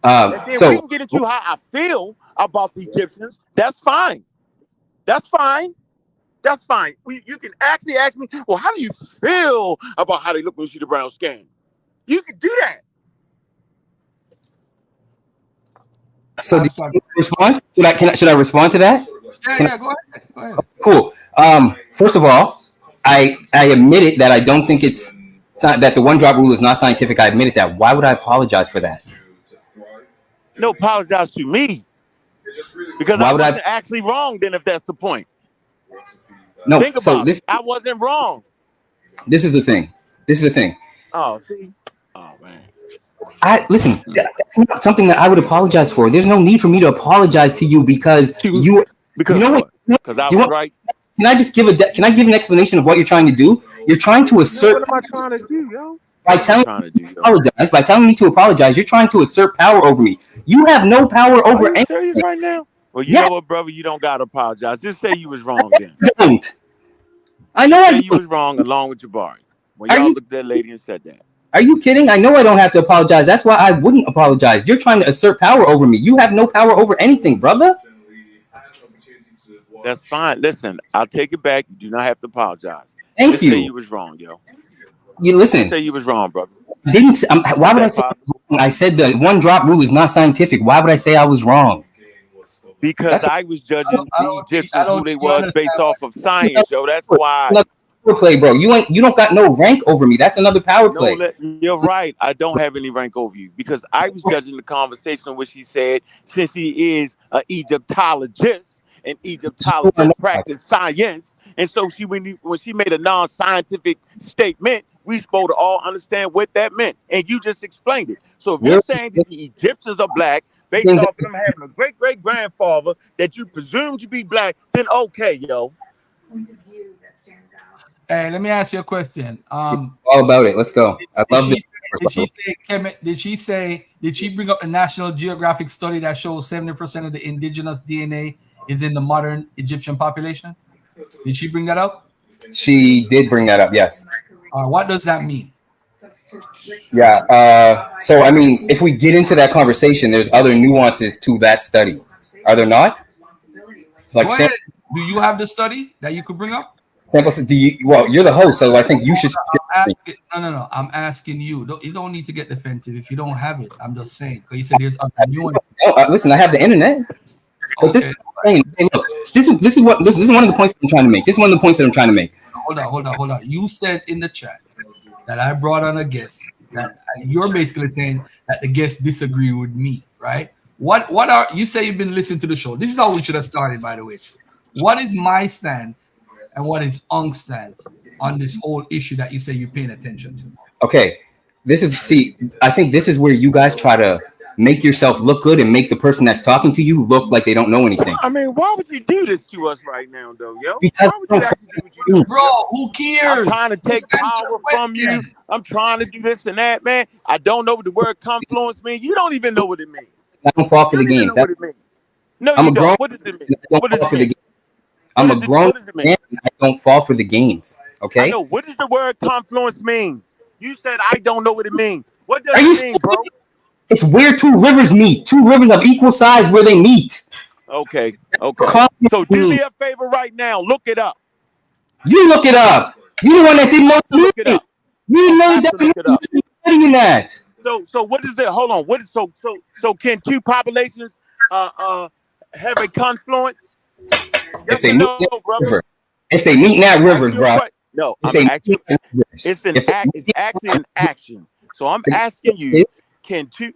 And then we can get into how I feel about the Egyptians. That's fine. That's fine. That's fine. You can actually ask me, well, how do you feel about how they look when you see the brown skin? You can do that. So do you respond? Should I respond to that? Yeah, go ahead. Cool. First of all, I admitted that I don't think that the one drop rule is not scientific. I admitted that. Why would I apologize for that? No, apologize to me. Because I wasn't actually wrong then, if that's the point. No, think about it. I wasn't wrong. This is the thing. Oh, see? Oh, man. Listen, that's not something that I would apologize for. There's no need for me to apologize to you because you know what? Because I was right. Can I give an explanation of what you're trying to do? You're trying to assert. What am I trying to do, yo? By telling me to apologize, you're trying to assert power over me. You have no power over anything. Serious right now? Well, you know what, brother? You don't gotta apologize. Just say you was wrong then. I know you was wrong along with Jabari. When y'all looked at that lady and said that. Are you kidding? I know I don't have to apologize. That's why I wouldn't apologize. You're trying to assert power over me. You have no power over anything, brother. That's fine. Listen, I'll take it back. You do not have to apologize. Thank you. Say you was wrong, yo. You listen. Say you was wrong, brother. Why would I say? I said the one drop rule is not scientific. Why would I say I was wrong? Because I was judging the Egyptians who they was based off of science, yo. That's why. Power play, bro. You don't got no rank over me. That's another power play. You're right. I don't have any rank over you because I was judging the conversation in which he said, since he is an Egyptologist and Egyptologists practice science, and so when she made a non-scientific statement, we supposed to all understand what that meant, and you just explained it. So if you're saying that the Egyptians are black based off of them having a great-great-grandfather that you presume to be black, then okay, yo. Point of view that stands out. Hey, let me ask you a question. All about it. Let's go. I love this. Did she bring up the National Geographic study that shows 70% of the indigenous DNA is in the modern Egyptian population? Did she bring that up? She did bring that up, yes. What does that mean? Yeah. So, I mean, if we get into that conversation, there's other nuances to that study. Are there not? It's like, do you have the study that you could bring up? Samples, well, you're the host, so I think you should. No. I'm asking you. You don't need to get defensive if you don't have it. I'm just saying. Because you said there's other nuances. Listen, I have the internet. But this is one of the points I'm trying to make. This is one of the points that I'm trying to make. Hold on. You said in the chat that I brought on a guest that you're basically saying that the guest disagree with me. right? What are you say you've been listening to the show? This is how we should have started, by the way. What is my stance and what is Unk's stance on this whole issue that you say you're paying attention to? Okay, I think this is where you guys try to make yourself look good and make the person that's talking to you look like they don't know anything. I mean, why would you do this to us right now, though, yo? Because Why would you actually do what you do? Bro, who cares? I'm trying to take power from you. I'm trying to do this and that, man. I don't know what the word confluence means. You don't even know what it means. I don't fall for the games. What it means. No, I'm you a don't. grown. What does it mean? What What does it mean? I'm What a does it- grown what does it mean? man. I don't fall for the games. I Okay. know. What does the word confluence mean? You said I don't know what it means. What does Are you it mean, bro? It's where two rivers meet. Two rivers of equal size where they meet. Okay. Okay. Confluence So do me means- a favor right now. Look it up. You look it up. You the one that didn't know the Look it meaning. up. You know have that. to look it up. You're studying that. So what is it? Hold on. What is so can two populations have a confluence? If they or meet no, in that brother? river, if they meet in that rivers, Ask you a bro. que- No, If I'm they actually, meet in that rivers, it's an if they act. meet It's in actually that an action. So I'm The asking you, is- can two?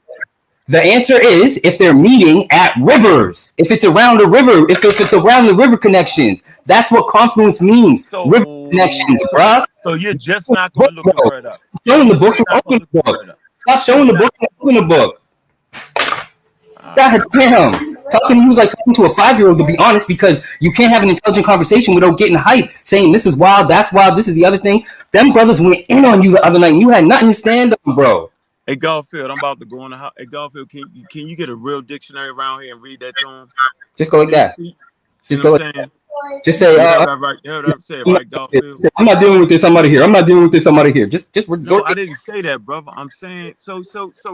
The answer is if they're meeting at rivers. If it's around a river, if it's around the river connections, that's what confluence means. So River connections, bro. So you're just not going to look the word up. Showing the book, You're not open gonna the look the book. word up. Stop showing the book and open the book. God damn. Talking to you is like talking to a 5-year-old, to be honest, because you can't have an intelligent conversation without getting hype, saying this is wild, that's wild, this is the other thing. Them brothers went in on you the other night and you had nothing to stand on, bro. Hey Garfield, I'm about to go in the house. Hey Garfield, can you get a real dictionary around here and read that to him? Just go like that. See Just what go I'm saying? Just say, Say it right, Garfield. I'm not dealing with this, I'm out of here. I'm not dealing with this, I'm out of here. Just No, resort I to didn't say that, brother. I'm saying so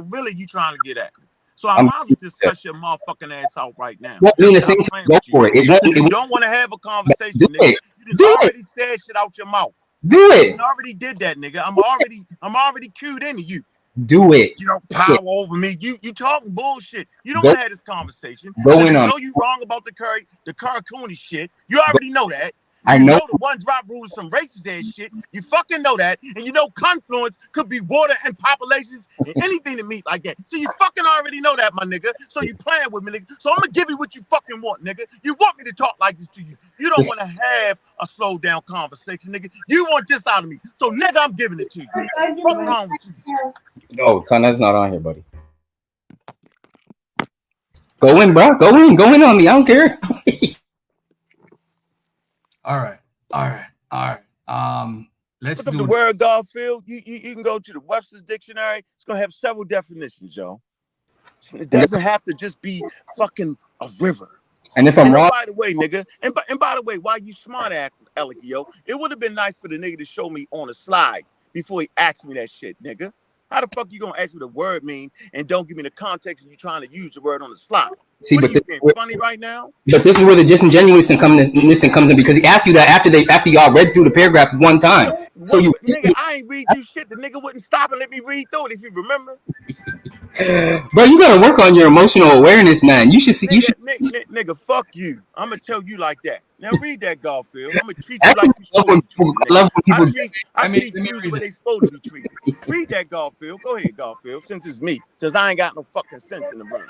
really you trying to get at me. So I I'm- might as well just cuss your motherfucking ass out right now. won't mean a Stop thing to playing go with you. for it. It won't, You don't want to have a conversation, Do nigga. it. You Do just it. already said shit out your mouth. do it. You already did that, nigga. I'm already cued into you. Do it. You don't power over me. You talking bullshit. You don't Go- want to have this conversation. Go You in on know you wrong about the Karakuni shit. You already know that. I You know. know the one drop rule is some racist ass shit. You fucking know that. And you know confluence could be water and populations and anything to meet like that. So you fucking already know that, my nigga. So you playing with me, nigga. So I'm gonna give you what you fucking want, nigga. You want me to talk like this to you. You don't want to have a slow down conversation, nigga. You want this out of me. So nigga, I'm giving it to you. What's wrong with you? Oh, son, that's not on here, buddy. Go in, bro. Go in on me. I don't care. All right. Let's Look up do the word Garfield. You can go to the Webster's Dictionary. It's gonna have several definitions, yo. It doesn't have to just be fucking a river. And if I'm And wrong, by the way, nigga, and by the way, why you smart ass, Alec, yo, it would have been nice for the nigga to show me on a slide before he asked me that shit, nigga. How the fuck you gonna ask me the word mean and don't give me the context and you trying to use the word on the slide? see, What but are you this, being funny right now? but this is where the disingenuousness comes in because he asked you that after y'all read through the paragraph one time. So you, Nigga, I ain't read you shit. The nigga wouldn't stop and let me read through it if you remember. bro, you gotta work on your emotional awareness, man. You should see. You should. Nigga, fuck you. I'm gonna tell you like that. Now read that, Garfield. I'm gonna treat you like you supposed to be treated. I love when I people. treat Let me dudes read where it. they supposed to be treated. Read that, Garfield. Go ahead, Garfield. Since it's me, since I ain't got no fucking sense in the room.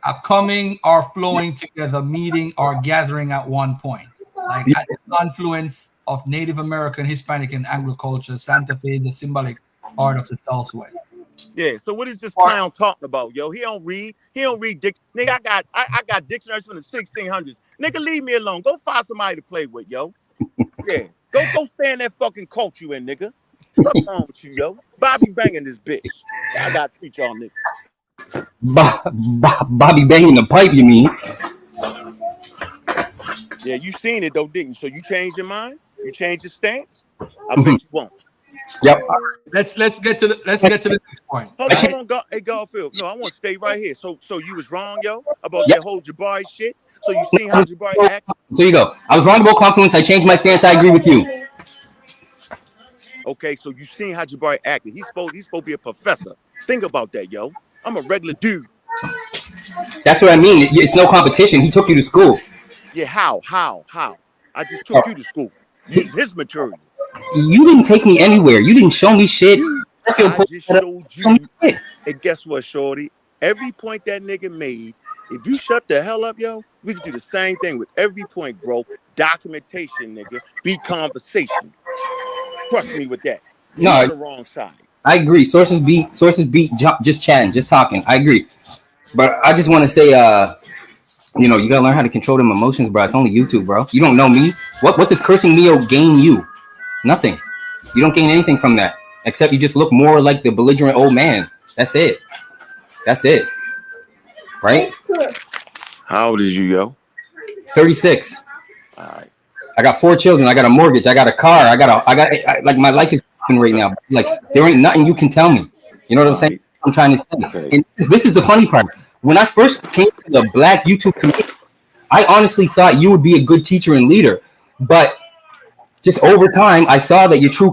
a coming or flowing together, meeting or gathering at one point, like at the confluence of Native American, Hispanic, and Anglo culture. Santa Fe is a symbolic part of the Southwest. Yeah. So what is this clown talking about, yo? He don't read. Nigga, I got dictionaries from the 1600s. Nigga, leave me alone. Go find somebody to play with, yo. Yeah. Go stay in that fucking cult you in, nigga. What's wrong with you, yo? Bobby banging this bitch. I got to treat y'all niggas. Bobby banging the pipe, you mean? Yeah, you seen it though, didn't you? So you changed your mind? You changed your stance? I bet you won't. Yep. Let's get to the next point. Hold on, hey Garfield. No, I want to stay right here. So you was wrong, yo, about that whole Jabari shit. So you seen how Jabari acted? So you go. I was wrong about confluence. I changed my stance. I agree with you. Okay, so you seen how Jabari acted. He's supposed to be a professor. Think about that, yo. I'm a regular dude. That's what I mean. It's no competition. He took you to school. Yeah, how? I just took you to school. Use his material. You didn't take me anywhere. You didn't show me shit. I just showed you. And guess what, shorty? every point that nigga made, if you shut the hell up, yo, we could do the same thing with every point, bro. Documentation, nigga. Be conversation. Trust me with that. You're No, on the wrong side. I agree. Sources beat just chatting, just talking. I agree. But I just want to say, you know, you gotta learn how to control them emotions, bro. It's only YouTube, bro. You don't know me. What does cursing Neo gain you? Nothing. You don't gain anything from that, except you just look more like the belligerent old man. That's it. That's it. Right? How old is you, yo? 36. All right. I got 4 children. I got a mortgage. I got a car. Like my life is right now. Like there ain't nothing you can tell me. You know what I'm saying? I'm trying to say. Okay. And this is the funny part. When I first came to the Black YouTube community, I honestly thought you would be a good teacher and leader. But just over time, I saw that your true.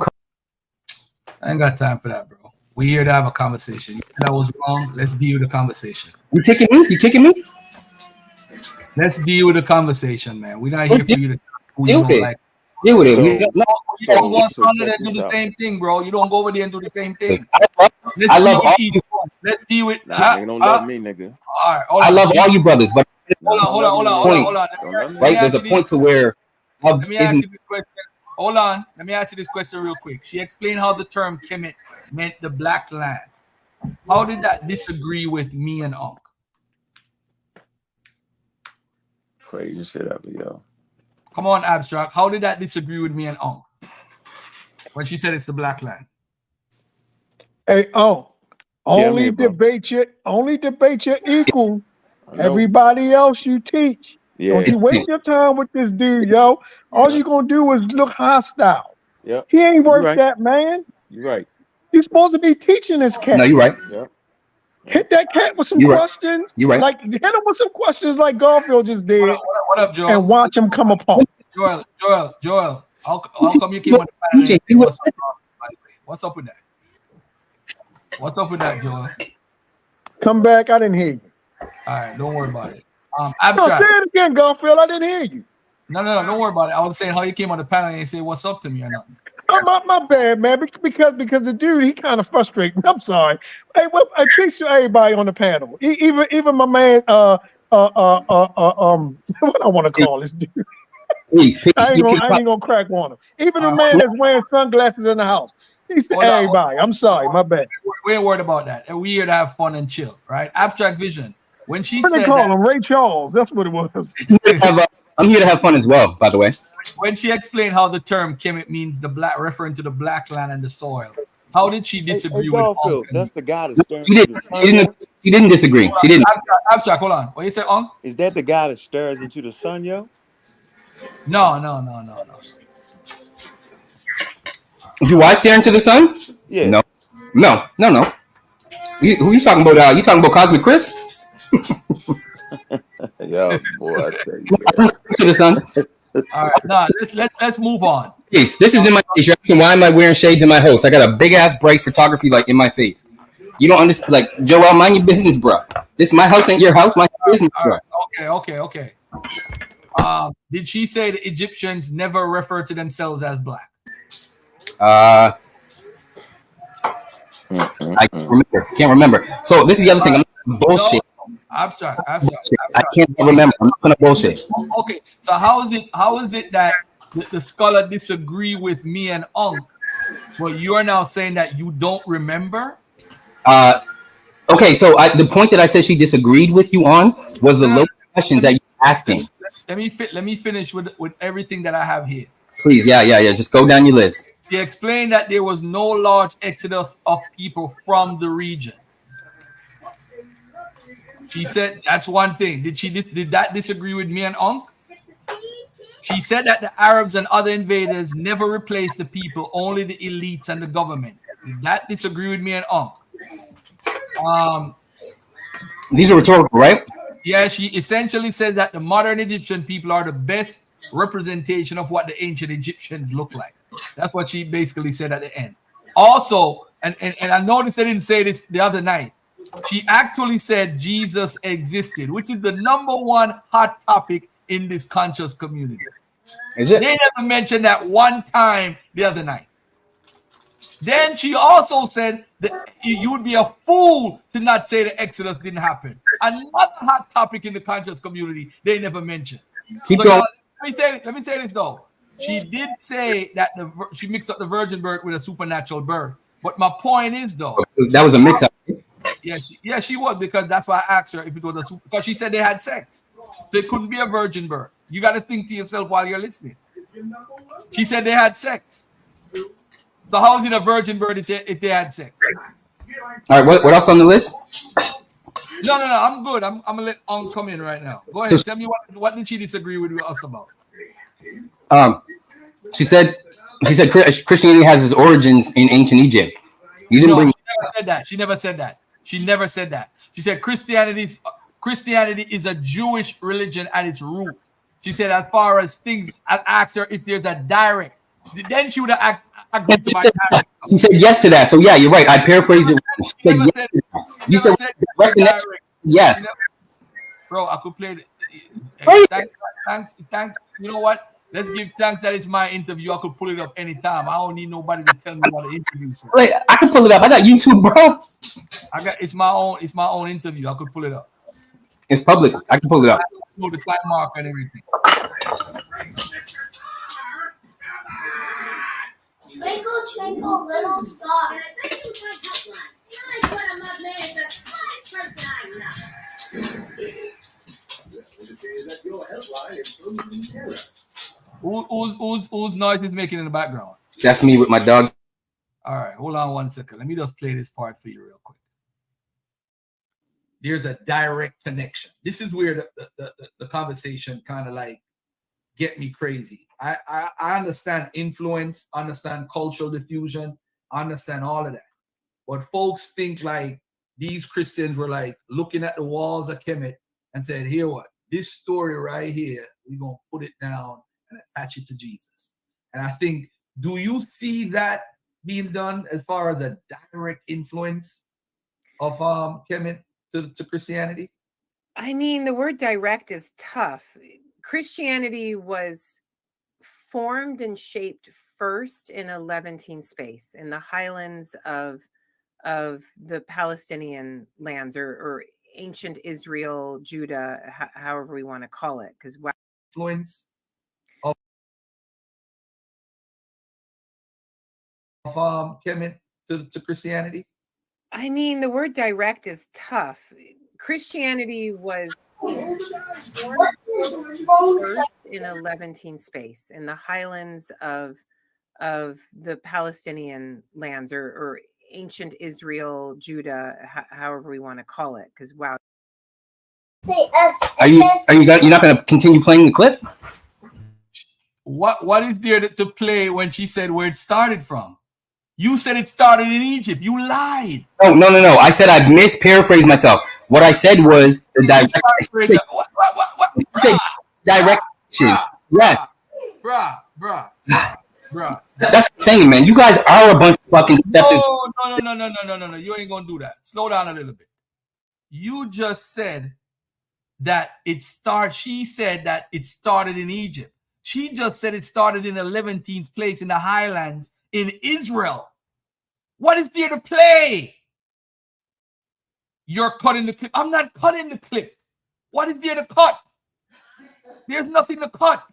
I ain't got time for that, bro. We're here to have a conversation. That was wrong. Let's deal with the conversation. You kicking me? You kicking me? Let's deal with the conversation, man. We're not here for you to who you don't like. Deal with it. You don't go on Sunday and do the same thing, bro. You don't go over there and do the same thing. I love all you. Let's deal with. Nah, nigga, don't love me, nigga. All right, hold on. I love all you brothers, but Hold on. right, there's a point to where. Let me ask you this question. Hold on. Let me ask you this question real quick. She explained how the term Kemet meant the black land. How did that disagree with me and Unc? Crazy shit up, yo. Come on, Abstract. How did that disagree with me and Unc when she said it's the black land? Hey, only here, bro. debate your equals. Everybody else you teach. Yeah. Don't you waste your time with this dude, yo. All you gonna do is look hostile. Yep. He ain't worth right. that, man. You're right. You're supposed to be teaching this cat. No, you're right. Yep. Hit that cat with some You're right. questions. You're right. Like hit him with some questions like Garfield just did, What up, Joel? and watch him come apart. Joel. How come you came on the panel and say what's up, by the way? What's up with that? What's up with that, Joel? Come back. I didn't hear you. All right, don't worry about it. No, Abstract. say it again, Garfield. I didn't hear you. No, don't worry about it. I was saying how you came on the panel and say what's up to me or nothing. Oh, my bad, man. Because the dude, he kind of frustrated me. I'm sorry. Hey, peace to everybody on the panel. Even my man. What I want to call this dude. Peace. I ain't gonna crack on him. Even the man that's wearing sunglasses in the house. He said, everybody. I'm sorry. My bad. We ain't worried about that. And we're here to have fun and chill, right? Abstract Vision. When she What said they call that, him? Ray Charles. That's what it was. I'm here to have fun as well, by the way. when she explained how the term Kemet means the black, referring to the black land and the soil, how did she disagree with Garfield, Unc? that's the guy that's staring She into didn't. the She sun. didn't. She didn't disagree. She didn't. Abstract, hold on. What you say, Unc? Is that the guy that stares into the sun, yo? No. Do I stare into the sun? Yeah. No. Who you talking about? You talking about Cosmic Chris? Yo, boy, I tell you, man. To the sun. All right, no, let's move on. Yes, this is in my face. You're asking why am I wearing shades in my house? I got a big ass bright photography light in my face. You don't understand, like Joel, mind your business, bro. This my house ain't your house, my business, bro. Okay. Did she say the Egyptians never refer to themselves as black? I can't remember. So this is the other thing. I'm not bullshit. No, abstract. I can't remember. I'm not gonna bullshit. Okay, so how is it that the scholar disagree with me and Unc, but you're now saying that you don't remember? Okay, so the point that I said she disagreed with you on was the low questions that you're asking. Let me finish with everything that I have here. Please, yeah. Just go down your list. She explained that there was no large exodus of people from the region. She said that's one thing. Did that disagree with me and Unc? She said that the Arabs and other invaders never replaced the people, only the elites and the government. Did that disagree with me and Unc? These are rhetorical, right? Yeah, she essentially said that the modern Egyptian people are the best representation of what the ancient Egyptians look like. That's what she basically said at the end. Also, and I noticed I didn't say this the other night. She actually said Jesus existed, which is the #1 hot topic in this conscious community. Is it? They never mentioned that one time the other night. Then she also said that you would be a fool to not say the Exodus didn't happen. Another hot topic in the conscious community they never mentioned. Keep So going. now, let me say this though. She did say that she mixed up the virgin birth with a supernatural birth. But my point is though, That was a mix-up. yeah, she was, because that's why I asked her if it was because she said they had sex, so it couldn't be a virgin birth. You got to think to yourself while you're listening. She said they had sex. So how is it a virgin birth if they had sex? All right, what else on the list? No, I'm good. I'm gonna let On come in right now. Go ahead. Tell me what did she disagree with us about? She said Christianity has its origins in ancient Egypt. You didn't bring. She never said that. She never said that. She said Christianity is a Jewish religion at its root. She said as far as things, I asked her if there's a direct. Then she would have agreed to my direct. She said yes to that. So yeah, you're right. I paraphrased it. You said direct connection. Yes. Bro, I could play it. Thanks. You know what? Let's give thanks that it's my interview. I could pull it up anytime. I don't need nobody to tell me what the interview says. Wait, I can pull it up. I got YouTube, bro. It's my own interview. I could pull it up. It's public. I can pull it up. I know the time mark and everything. Twinkle, twinkle, little star. Whose noise is making in the background? That's me with my dog. All right, hold on 1 second. Let me just play this part for you real quick. There's a direct connection. This is where the conversation kind of like get me crazy. I understand influence, understand cultural diffusion, understand all of that. But folks think like these Christians were like looking at the walls of Kemet and said, here what? This story right here, we're going to put it down and attach it to Jesus. And I think, do you see that being done as far as a direct influence of Kemet to Christianity? I mean, the word direct is tough. Christianity was formed and shaped first in a Levantine space in the highlands of the Palestinian lands or ancient Israel, Judah, however we want to call it, because influence of Kemet to Christianity? I mean, the word direct is tough. Christianity was first in a Levantine space in the highlands of the Palestinian lands or ancient Israel, Judah, however we want to call it, because wow. You're not going to continue playing the clip? What is there to play when she said where it started from? You said it started in Egypt. You lied. No. I said I misparaphrased myself. What I said was the direct. Direction. Yes. Bruh. That's what I'm saying, man. You guys are a bunch of fucking deceptive. No. You ain't gonna do that. Slow down a little bit. You just said that she said that it started in Egypt. She just said it started in the 17th place in the highlands in Israel. What is there to play? You're cutting the clip. I'm not cutting the clip. What is there to cut? There's nothing to cut.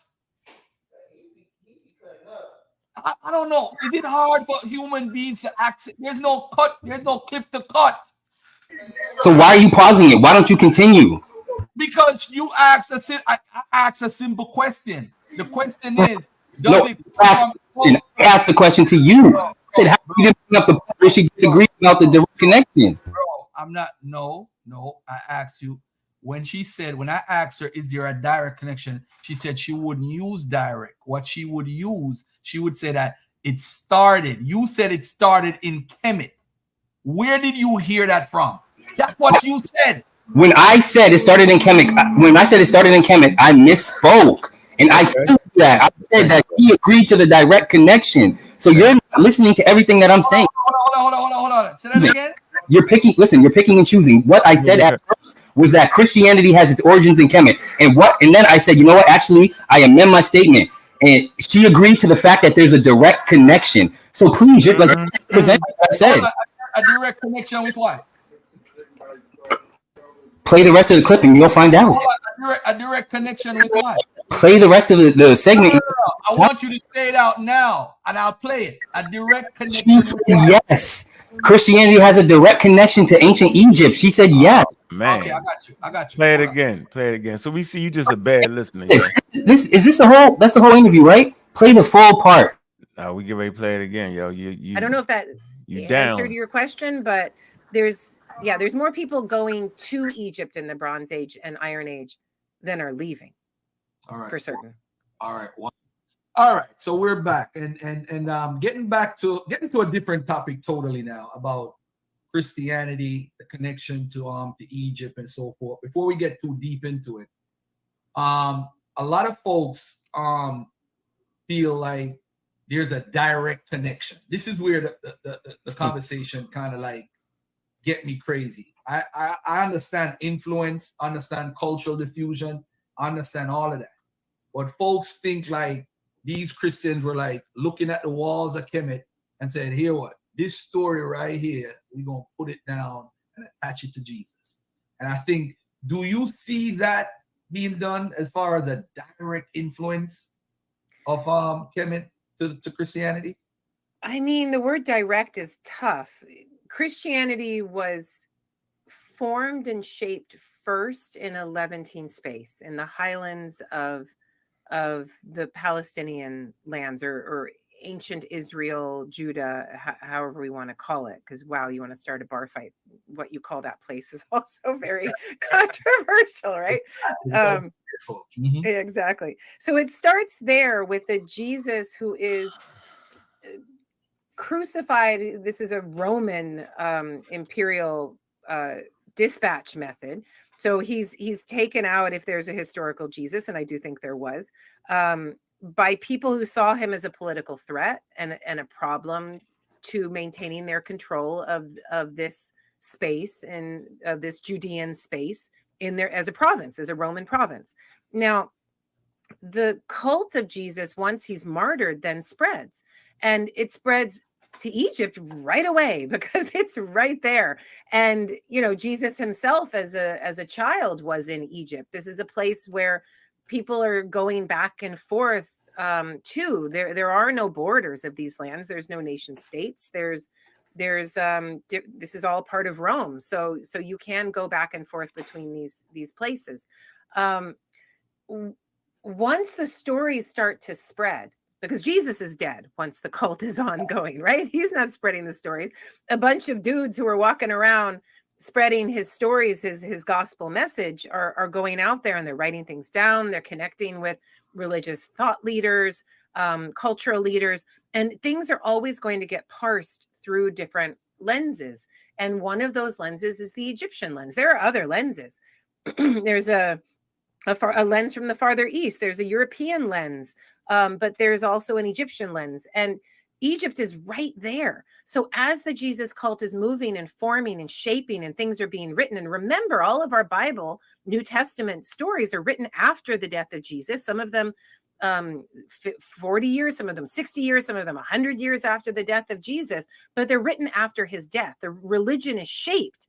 I don't know. Is it hard for human beings to access? There's no cut. There's no clip to cut. So why are you pausing it? Why don't you continue? Because you asked I asked a simple question. The question is, I asked the question to you. I said, how you didn't bring up the part where she disagreed about the direct connection? Bro, I'm not. No. I asked you when I asked her, is there a direct connection? She said she wouldn't use direct. What she would use, she would say that it started. You said it started in Kemet. Where did you hear that from? That's what you said. When I said it started in Kemet, I misspoke. And I told you that. I said that he agreed to the direct connection. So you're not listening to everything that I'm saying. Hold on. Say that again. You're picking and choosing. What I said at first was that Christianity has its origins in Kemet. And then I said, you know what? Actually, I amend my statement. And she agreed to the fact that there's a direct connection. So please, you're like present what I said. A direct connection with what? Play the rest of the clip and you'll find out. A direct connection with what? Play the rest of the segment. No. I want you to say it out now, and I'll play it. A direct connection. She said yes. Christianity has a direct connection to ancient Egypt. She said yes. Man, Okay, I got you. Play it again. Play it again. So we see you just a bad listener. Yo. This the whole. That's the whole interview, right? Play the full part. Now we get ready to play it again, yo. You. I don't know if that answered your question, but there's more people going to Egypt in the Bronze Age and Iron Age than are leaving. All right, for certain. All right. All right. So we're back and getting to a different topic totally now about Christianity, the connection to Egypt and so forth. Before we get too deep into it, a lot of folks feel like there's a direct connection. This is where the conversation kind of like get me crazy. I understand influence, understand cultural diffusion, understand all of that. But folks think like these Christians were like looking at the walls of Kemet and said, here what? This story right here, we're going to put it down and attach it to Jesus. And I think, do you see that being done as far as a direct influence of Kemet to Christianity? I mean, the word direct is tough. Christianity was formed and shaped first in a Levantine space in the highlands of the Palestinian lands or ancient Israel, Judah, however we want to call it. Because wow, you want to start a bar fight. What you call that place is also very controversial, right? Exactly. So it starts there with the Jesus who is crucified. This is a Roman imperial dispatch method. So he's taken out, if there's a historical Jesus, and I do think there was, by people who saw him as a political threat and a problem to maintaining their control of this space and of this Judean space in there as a province, as a Roman province. Now, the cult of Jesus, once he's martyred, then spreads, and it spreads to Egypt right away because it's right there. And Jesus himself as a child was in Egypt. This is a place where people are going back and forth too. There are no borders of these lands. There's no nation states. There's this is all part of Rome. So you can go back and forth between these places. Once the stories start to spread, because Jesus is dead once the cult is ongoing, right? He's not spreading the stories. A bunch of dudes who are walking around spreading his stories, his gospel message are going out there and they're writing things down. They're connecting with religious thought leaders, cultural leaders, and things are always going to get parsed through different lenses. And one of those lenses is the Egyptian lens. There are other lenses. There's a lens from the farther east. There's a European lens. But there's also an Egyptian lens, and Egypt is right there. So as the Jesus cult is moving and forming and shaping and things are being written, and remember, all of our Bible, New Testament stories are written after the death of Jesus. Some of them 40 years, some of them 60 years, some of them 100 years after the death of Jesus, but they're written after his death. The religion is shaped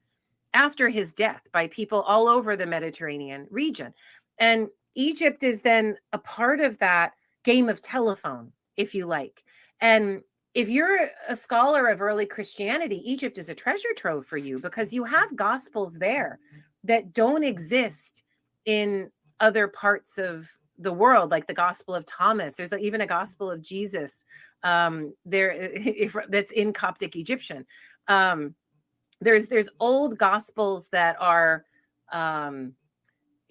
after his death by people all over the Mediterranean region. And Egypt is then a part of that game of telephone, if you like. And if you're a scholar of early Christianity, Egypt is a treasure trove for you because you have gospels there that don't exist in other parts of the world, like the Gospel of Thomas. There's even a Gospel of Jesus that's in Coptic Egyptian. There's old gospels that are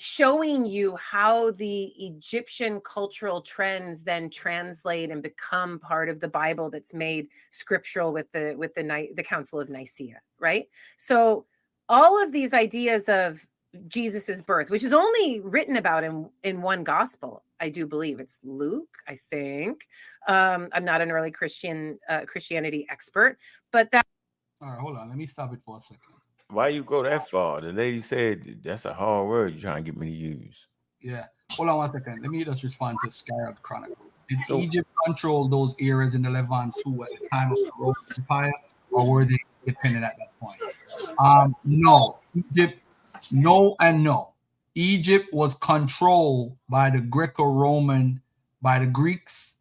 showing you how the Egyptian cultural trends then translate and become part of the Bible that's made scriptural with the Council of Nicaea, right? So all of these ideas of Jesus's birth, which is only written about in one gospel, I do believe it's Luke, I think. I'm not an early Christianity expert, but that. All right, hold on. Let me stop it for a second. Why you go that far? The lady said that's a hard word you're trying to get me to use. Yeah. Hold on one second. Let me just respond to Scarab Chronicles. Did Egypt control those areas in the Levant too at the time of the Roman Empire, or were they independent at that point? No. Egypt, no and no. Egypt was controlled by the Greco-Roman, by the Greeks,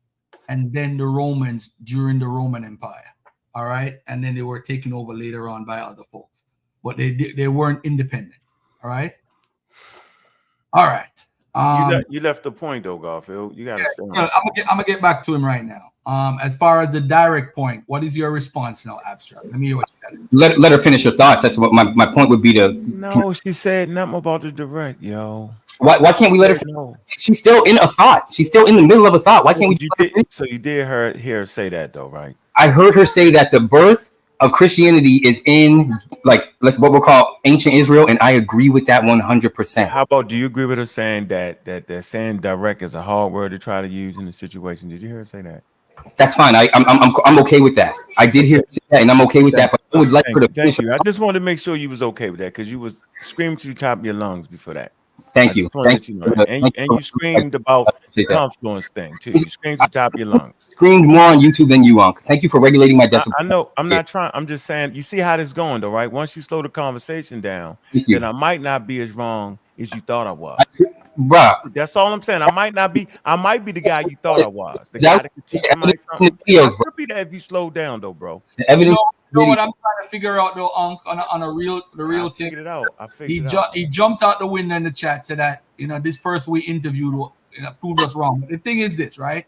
and then the Romans during the Roman Empire. All right, and then they were taken over later on by other folks, but they weren't independent. All right. You left the point though, Garfield. You gotta stay. I'm gonna get back to him right now. As far as the direct point, what is your response now, Abstract? Let me hear what you got. Let her finish her thoughts. That's what my point would be to. No, she said nothing about the direct, yo. Why can't we let her? No. She's still in a thought. She's still in the middle of a thought. Why can't we? So you did hear her say that though, right? I heard her say that the birth of Christianity is in like what we'll call ancient Israel, and I agree with that 100%. How about, do you agree with her saying that they're saying direct is a hard word to try to use in the situation? Did you hear her say that? That's fine. I'm okay with that. I did hear her say that, and I'm okay with that. But I would like her to finish. Thank you. I just wanted to make sure you was okay with that because you was screaming to the top of your lungs before that. Thank you. And you screamed about the confluence thing too. You screamed to the top of your lungs. Screamed more on YouTube than you, Unc. Thank you for regulating my decibels. I know. I'm not trying. I'm just saying. You see how this going though, right? Once you slow the conversation down, then I might not be as wrong as you thought I was. Bruh. That's all I'm saying. I might not be. I might be the guy you thought I was. The guy that could teach somebody something. I could be that if you slow down though, bro. The evidence. You know what I'm trying to figure out though, Unc, on the real thing. Figured it out. I figured it out. He jumped out the window in the chat, said that this person we interviewed proved us wrong. But the thing is this, right?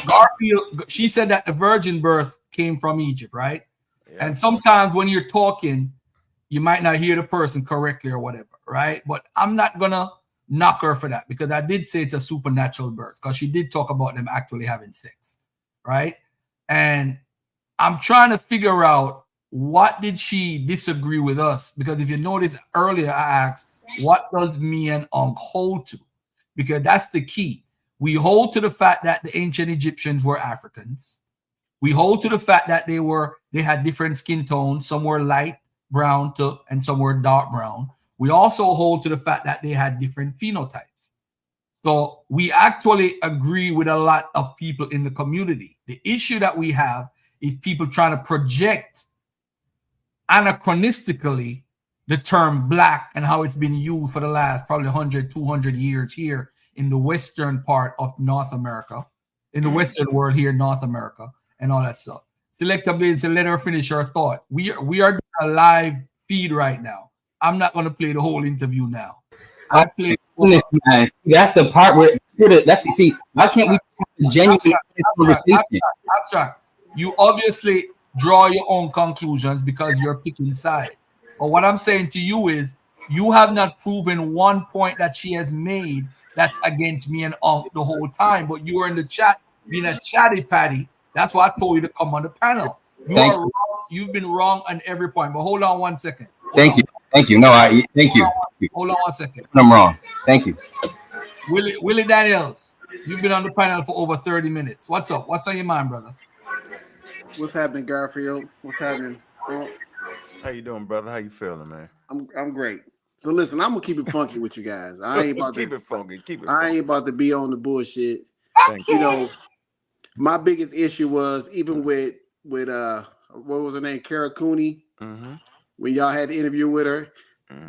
Garfield, she said that the virgin birth came from Egypt, right? Yeah. And sometimes when you're talking, you might not hear the person correctly or whatever, right? But I'm not gonna knock her for that because I did say it's a supernatural birth because she did talk about them actually having sex, right? And I'm trying to figure out what did she disagree with us? Because if you notice earlier, I asked, what does me and Unc hold to? Because that's the key. We hold to the fact that the ancient Egyptians were Africans. We hold to the fact that they had different skin tones. Some were light brown and some were dark brown. We also hold to the fact that they had different phenotypes. So we actually agree with a lot of people in the community. The issue that we have is people trying to project anachronistically the term black and how it's been used for the last probably 100, 200 years here in the western part of North America, in the western world here in North America, and all that stuff. Selecta Blade said, let her finish her thought. We are doing a live feed right now. I'm not going to play the whole interview now. I play. That's the part where why can't we have a genuine conversation? Abstract. You obviously draw your own conclusions because you're picking sides. But what I'm saying to you is you have not proven one point that she has made that's against me and Unc the whole time. But you were in the chat being a chatty patty. That's why I told you to come on the panel. You've been wrong on every point. But hold on one second. Thank you. No, thank you. Hold on one second. I'm wrong. Thank you. Willie Daniels, you've been on the panel for over 30 minutes. What's up? What's on your mind, brother? What's happening, Garfield? What's happening? How you doing, brother? How you feeling, man? I'm great. So listen, I'm gonna keep it funky with you guys. I ain't about keep it funky. I ain't about to be on the bullshit. Thank you. My biggest issue was even with what was her name, Kara Cooney, when y'all had the interview with her.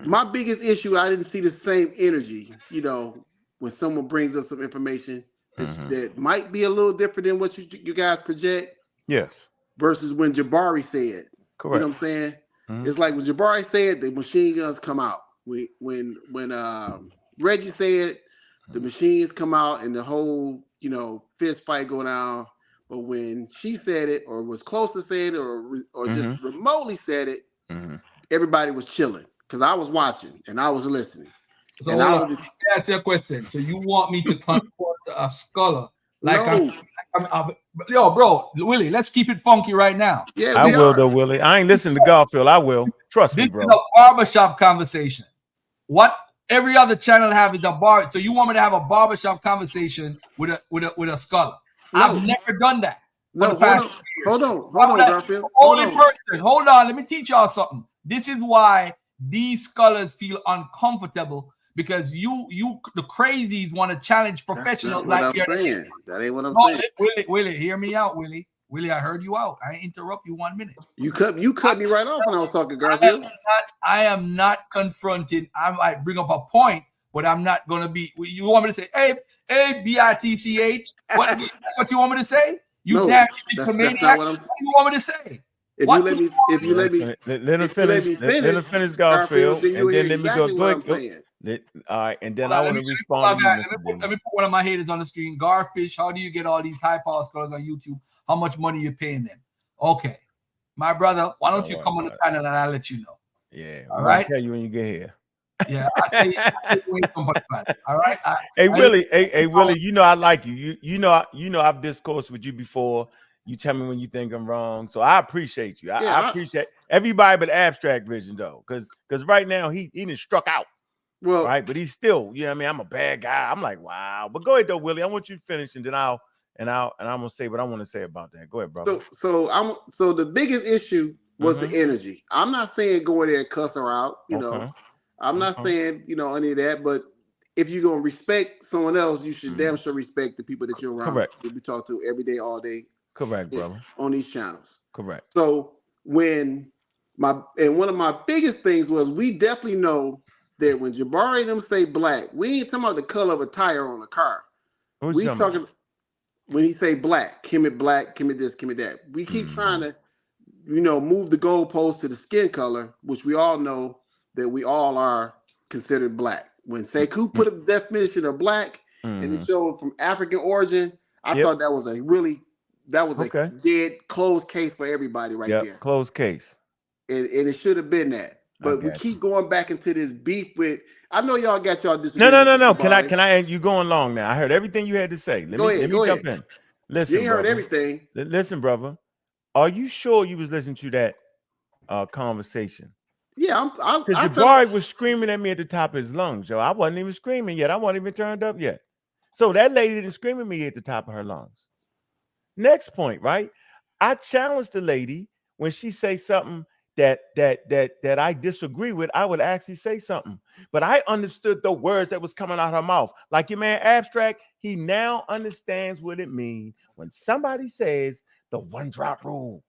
My biggest issue, I didn't see the same energy. When someone brings us some information that might be a little different than what you guys project. Yes. Versus when Jabari said. Correct. You know what I'm saying? It's like when Jabari said the machine guns come out. When Reggie said the machines come out and the whole fist fight go down. But when she said it or was close to saying it or just remotely said it, everybody was chilling because I was watching and I was listening. So let me ask you a question. So you want me to confront a scholar? Yo, bro, Willie, let's keep it funky right now. Yeah, I will though, Willie. I ain't listening to Garfield. I will. Trust me, bro. This is a barbershop conversation. What every other channel have is a bar. So you want me to have a barbershop conversation with a scholar? No. I've never done that. No, hold on, Garfield. Hold on. Let me teach y'all something. This is why these scholars feel uncomfortable because the crazies want to challenge professionals That's like what I'm you're. saying. That ain't what I'm No, saying. Willie, hear me out, Willie. Willie, I heard you out. I interrupt you 1 minute. You cut me right off when I was talking, Garfield. I am not confronting. I might bring up a point, but I'm not gonna be. You want me to say, hey, BITCH? What? What you want me to say? You No, damn that's maniac. not what I'm. What do you want me to say? If What you let me, if you let me, let him if you let finish. me Let him finish, Garfield, then you and hear then let me go. exactly Go what I'm ahead. saying. All right, and then Hold I on, want to let me respond to you, let me put one of my haters on the screen. Garfish, how do you get all these high power scholars on YouTube? How much money you paying them? Okay, my brother, why don't you come on the panel and I'll let you know? Yeah, all right. Tell you when you get here. Yeah, I'll tell you when you come on the panel. All right. Hey Willie, hey Willie, you know I like you. You know I've discoursed with you before. You tell me when you think I'm wrong, so I appreciate you. I appreciate everybody but Abstract Vision though, because right now he didn't struck out. Well, right, but he's still, you know what I mean? I'm a bad guy. I'm like, wow. But go ahead though, Willie. I want you to finish, and then I'm gonna say what I want to say about that. Go ahead, brother. So the biggest issue was the energy. I'm not saying go in there and cuss her out, you know. I'm not saying, you know, any of that, but if you're gonna respect someone else, you should damn sure respect the people that you're around. Correct. That we talk to every day, all day. Correct, brother. On these channels. Correct. So one of my biggest things was we definitely know that when Jabari and them say black, we ain't talking about the color of a tire on a car. We talking when he say black, give me this, give me that. We keep trying to, you know, move the goalpost to the skin color, which we all know that we all are considered black. When Sekou put a definition of black and it showed from African origin, I thought that was a dead closed case for everybody right there. Closed case. And it should have been that. But we keep going back into this beef with. I know y'all got y'all disagreements. No. Can I? You going long now? I heard everything you had to say. Let me jump in. Listen, you ain't heard everything. Listen, brother. Are you sure you was listening to that conversation? Yeah, because Jabari was screaming at me at the top of his lungs, yo. I wasn't even screaming yet. I wasn't even turned up yet. So that lady didn't scream at me at the top of her lungs. Next point, right? I challenged the lady when she say something that I disagree with. I would actually say something, but I understood the words that was coming out of her mouth. Like your man Abstract, he now understands what it means when somebody says the one drop rule.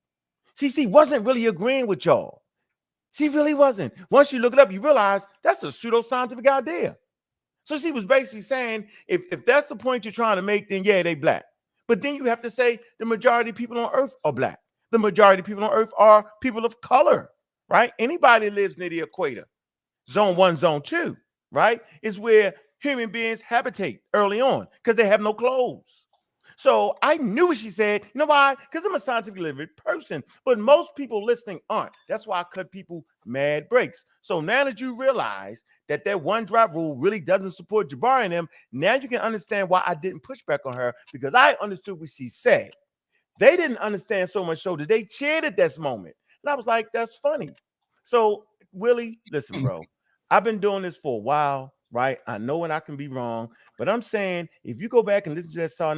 CC wasn't really agreeing with y'all. She really wasn't. Once you look it up, you realize that's a pseudoscientific idea. So she was basically saying, if that's the point you're trying to make, then yeah, they black. But then you have to say the majority of people on Earth are black. The majority of people on Earth are people of color, right? Anybody that lives near the equator, zone 1, zone 2, right, is where human beings habitate early on because they have no clothes. So I knew what she said. You know why? Because I'm a scientifically literate person, but most people listening aren't. That's why I cut people mad breaks. So now that you realize that one drop rule really doesn't support Jabari and them, now you can understand why I didn't push back on her, because I understood what she said. They didn't understand so much so that they cheered at this moment. And I was like, that's funny. So Willie, listen, bro, I've been doing this for a while, right? I know when I can be wrong, but I'm saying if you go back and listen to that Saw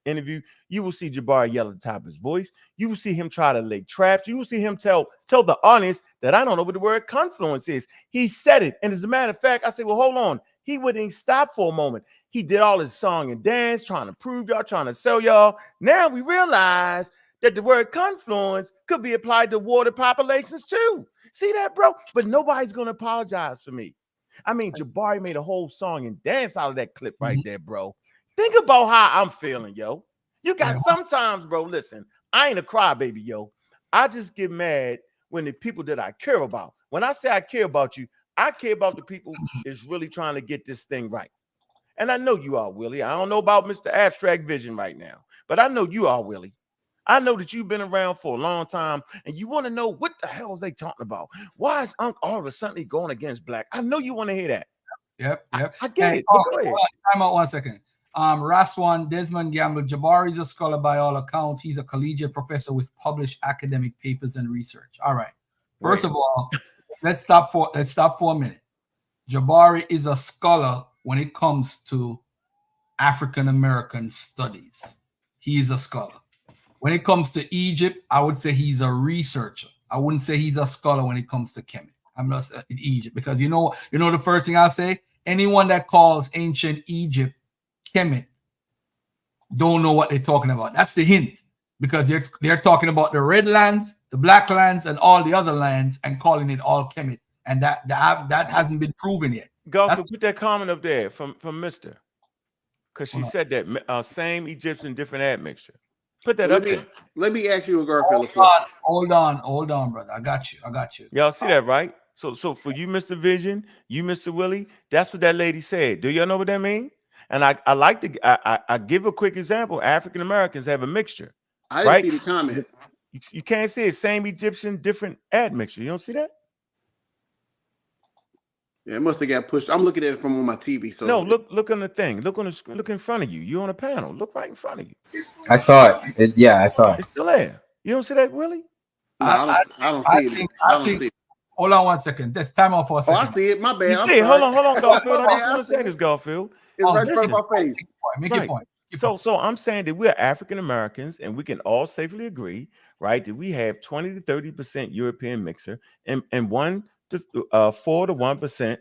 interview, you will see Jabari yell at the top of his voice. You will see him try to lay traps. You will see him tell the audience that I don't know what the word confluence is. He said it. And as a matter of fact, I said, well, hold on. He wouldn't stop for a moment. He did all his song and dance, trying to prove y'all, trying to sell y'all. Now we realize that the word confluence could be applied to water populations too. See that, bro? But nobody's going to apologize for me. I mean, Jabari made a whole song and dance out of that clip right there, bro. Think about how I'm feeling, yo. You got sometimes, bro, listen, I ain't a crybaby, yo. I just get mad when the people that I care about, when I say I care about you, I care about the people that's really trying to get this thing right. And I know you are, Willie. I don't know about Mr. Abstract Vision right now, but I know you are, Willie. I know that you've been around for a long time and you want to know what the hell is they talking about? Why is Unc all of a sudden going against black? I know you want to hear that. Yep. I get it. Go ahead. Time out 1 second. Raswan Desmond Gamble, Jabari is a scholar by all accounts. He's a collegiate professor with published academic papers and research. All right. First of all, let's stop for a minute. Jabari is a scholar when it comes to African American studies. He is a scholar. When it comes to Egypt, I would say he's a researcher. I wouldn't say he's a scholar when it comes to Kemet. I'm not in Egypt because you know the first thing I'll say, anyone that calls ancient Egypt Kemet don't know what they're talking about. That's the hint, because they're talking about the red lands, the black lands, and all the other lands, and calling it all Kemet, and that hasn't been proven yet. Garfield, put that comment up there from Mister, because she said that same Egyptian different admixture. Put that up there. Let me ask you a Garfield. Hold on, brother. I got you. Y'all see that, right? So for you, Mr. Vision, you, Mr. Willie, that's what that lady said. Do y'all know what that means? And I like to I give a quick example. African Americans have a mixture. I didn't see the comment. You can't see it. Same Egyptian, different admixture. You don't see that? Yeah, it must have got pushed. I'm looking at it from on my TV. So no, look on the thing. Look on the screen. Look in front of you. You on a panel. Look right in front of you. I saw it. Yeah, I saw it. It's still there. You don't see that, Willie? No, I don't see it. I don't see it. Hold on 1 second. Let's time out for a second. Oh, I see it. My bad. You see it. Hold on, Garfield. I just want to say this, Garfield. It's right in front of my face. Make your point. So I'm saying that we're African Americans, and we can all safely agree, right, that we have 20 to 30% European mixture and 4 to 1%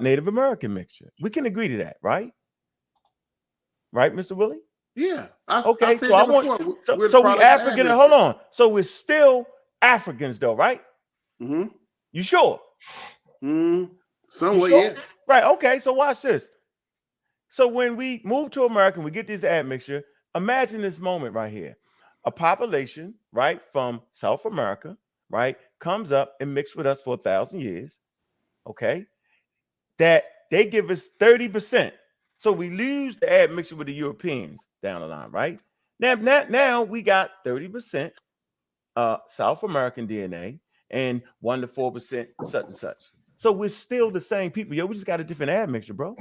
Native American mixture. We can agree to that, right? Right, Mr. Willie? Yeah. Okay. So I want. So we African. Hold on. So we're still Africans, though, right? Mm-hmm. You sure? Somewhat, sure? yeah. Right. Okay. So watch this. So when we move to America, we get this admixture. Imagine this moment right here. A population, right, from South America, right, comes up and mixed with us for 1,000 years. Okay. That they give us 30%. So we lose the admixture with the Europeans down the line, right? Now we got 30% South American DNA and 1 to 4% such and such. So we're still the same people. Yo, we just got a different admixture, bro.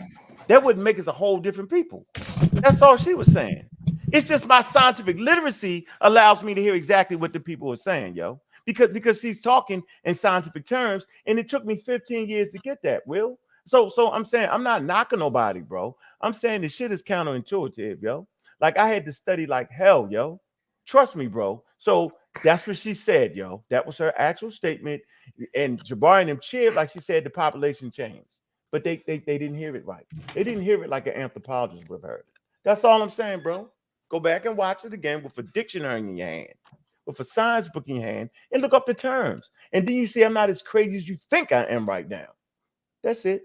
That wouldn't make us a whole different people. That's all she was saying. It's just my scientific literacy allows me to hear exactly what the people are saying, yo. Because she's talking in scientific terms, and it took me 15 years to get that, Will. So I'm saying I'm not knocking nobody, bro. I'm saying the shit is counterintuitive, yo. Like I had to study like hell, yo. Trust me, bro. So that's what she said, yo. That was her actual statement. And Jabari and them cheered like she said the population changed. But they didn't hear it right. They didn't hear it like an anthropologist would have heard it. That's all I'm saying, bro. Go back and watch it again with a dictionary in your hand, with a science book in your hand, and look up the terms. And then you see I'm not as crazy as you think I am right now. That's it.